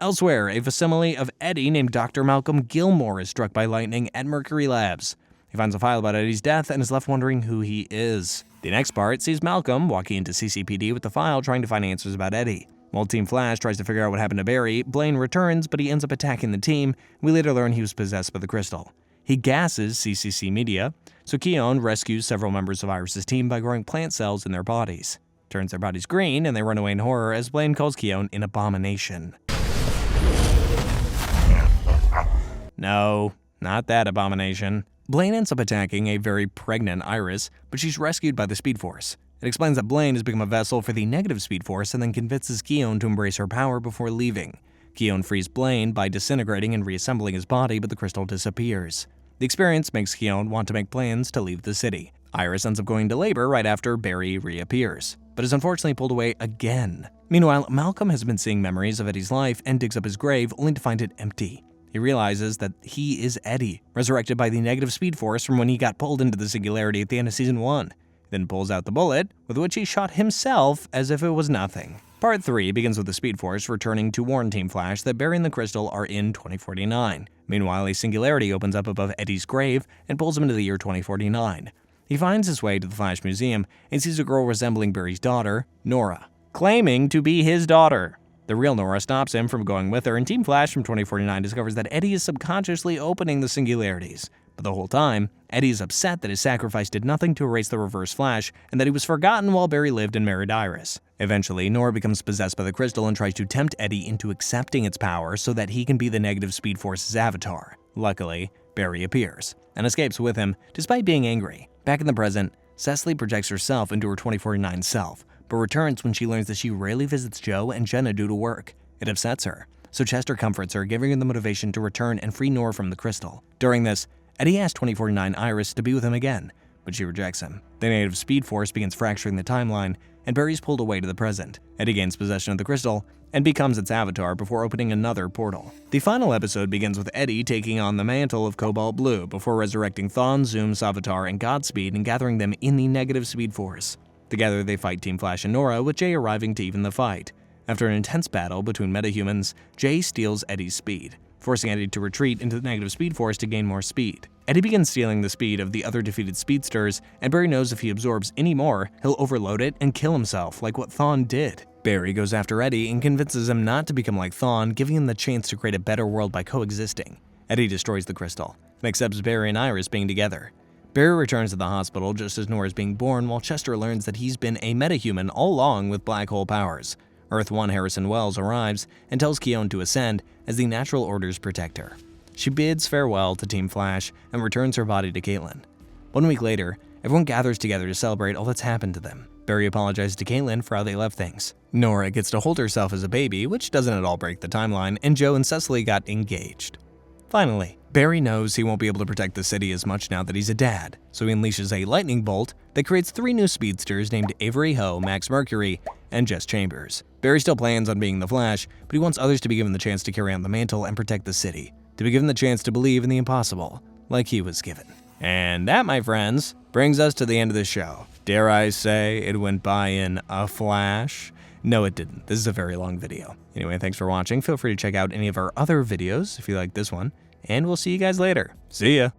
Elsewhere, a facsimile of Eddie named Dr. Malcolm Gilmore is struck by lightning at Mercury Labs. He finds a file about Eddie's death and is left wondering who he is. The next part sees Malcolm walking into CCPD with the file trying to find answers about Eddie. While Team Flash tries to figure out what happened to Barry, Blaine returns, but he ends up attacking the team. We later learn he was possessed by the crystal. He gasses CCC Media, so Keone rescues several members of Iris' team by growing plant cells in their bodies. Turns their bodies green, and they run away in horror as Blaine calls Keone an abomination. No, not that abomination. Blaine ends up attacking a very pregnant Iris, but she's rescued by the Speed Force. It explains that Blaine has become a vessel for the negative Speed Force and then convinces Keone to embrace her power before leaving. Keone frees Blaine by disintegrating and reassembling his body, but the crystal disappears. The experience makes Keone want to make plans to leave the city. Iris ends up going to labor right after Barry reappears, but is unfortunately pulled away again. Meanwhile, Malcolm has been seeing memories of Eddie's life and digs up his grave only to find it empty. He realizes that he is Eddie, resurrected by the negative Speed Force from when he got pulled into the Singularity at the end of Season 1. Then pulls out the bullet, with which he shot himself as if it was nothing. Part 3 begins with the Speed Force returning to warn Team Flash that Barry and the Crystal are in 2049. Meanwhile, a Singularity opens up above Eddie's grave and pulls him into the year 2049. He finds his way to the Flash Museum and sees a girl resembling Barry's daughter, Nora, claiming to be his daughter. The real Nora stops him from going with her, and Team Flash from 2049 discovers that Eddie is subconsciously opening the Singularities. But the whole time, Eddie is upset that his sacrifice did nothing to erase the Reverse Flash and that he was forgotten while Barry lived and married Iris. Eventually, Nora becomes possessed by the crystal and tries to tempt Eddie into accepting its power so that he can be the negative Speed Force's avatar. Luckily, Barry appears and escapes with him despite being angry. Back in the present, Cecily projects herself into her 2049 self, but returns when she learns that she rarely visits Joe and Jenna due to work. It upsets her, so Chester comforts her, giving her the motivation to return and free Nora from the crystal. During this, Eddie asks 2049 Iris to be with him again, but she rejects him. The negative Speed Force begins fracturing the timeline, and Barry's pulled away to the present. Eddie gains possession of the crystal and becomes its avatar before opening another portal. The final episode begins with Eddie taking on the mantle of Cobalt Blue before resurrecting Thawne, Zoom, Savitar, and Godspeed and gathering them in the negative Speed Force. Together, they fight Team Flash and Nora, with Jay arriving to even the fight. After an intense battle between metahumans, Jay steals Eddie's speed, forcing Eddie to retreat into the negative Speed Force to gain more speed. Eddie begins stealing the speed of the other defeated speedsters, and Barry knows if he absorbs any more, he'll overload it and kill himself, like what Thawne did. Barry goes after Eddie and convinces him not to become like Thawne, giving him the chance to create a better world by coexisting. Eddie destroys the crystal and accepts Barry and Iris being together. Barry returns to the hospital just as Nora is being born, while Chester learns that he's been a metahuman all along with black hole powers. Earth 1 Harrison Wells arrives and tells Keone to ascend as the Natural Order's protector. She bids farewell to Team Flash and returns her body to Caitlin. 1 week later, everyone gathers together to celebrate all that's happened to them. Barry apologizes to Caitlin for how they left things. Nora gets to hold herself as a baby, which doesn't at all break the timeline, and Joe and Cecily got engaged. Finally, Barry knows he won't be able to protect the city as much now that he's a dad, so he unleashes a lightning bolt that creates 3 new speedsters named Avery Ho, Max Mercury, and Jess Chambers. Barry still plans on being the Flash, but he wants others to be given the chance to carry on the mantle and protect the city, to be given the chance to believe in the impossible, like he was given. And that, my friends, brings us to the end of the show. Dare I say it went by in a flash? No, it didn't. This is a very long video. Anyway, thanks for watching. Feel free to check out any of our other videos if you like this one, and we'll see you guys later. See ya!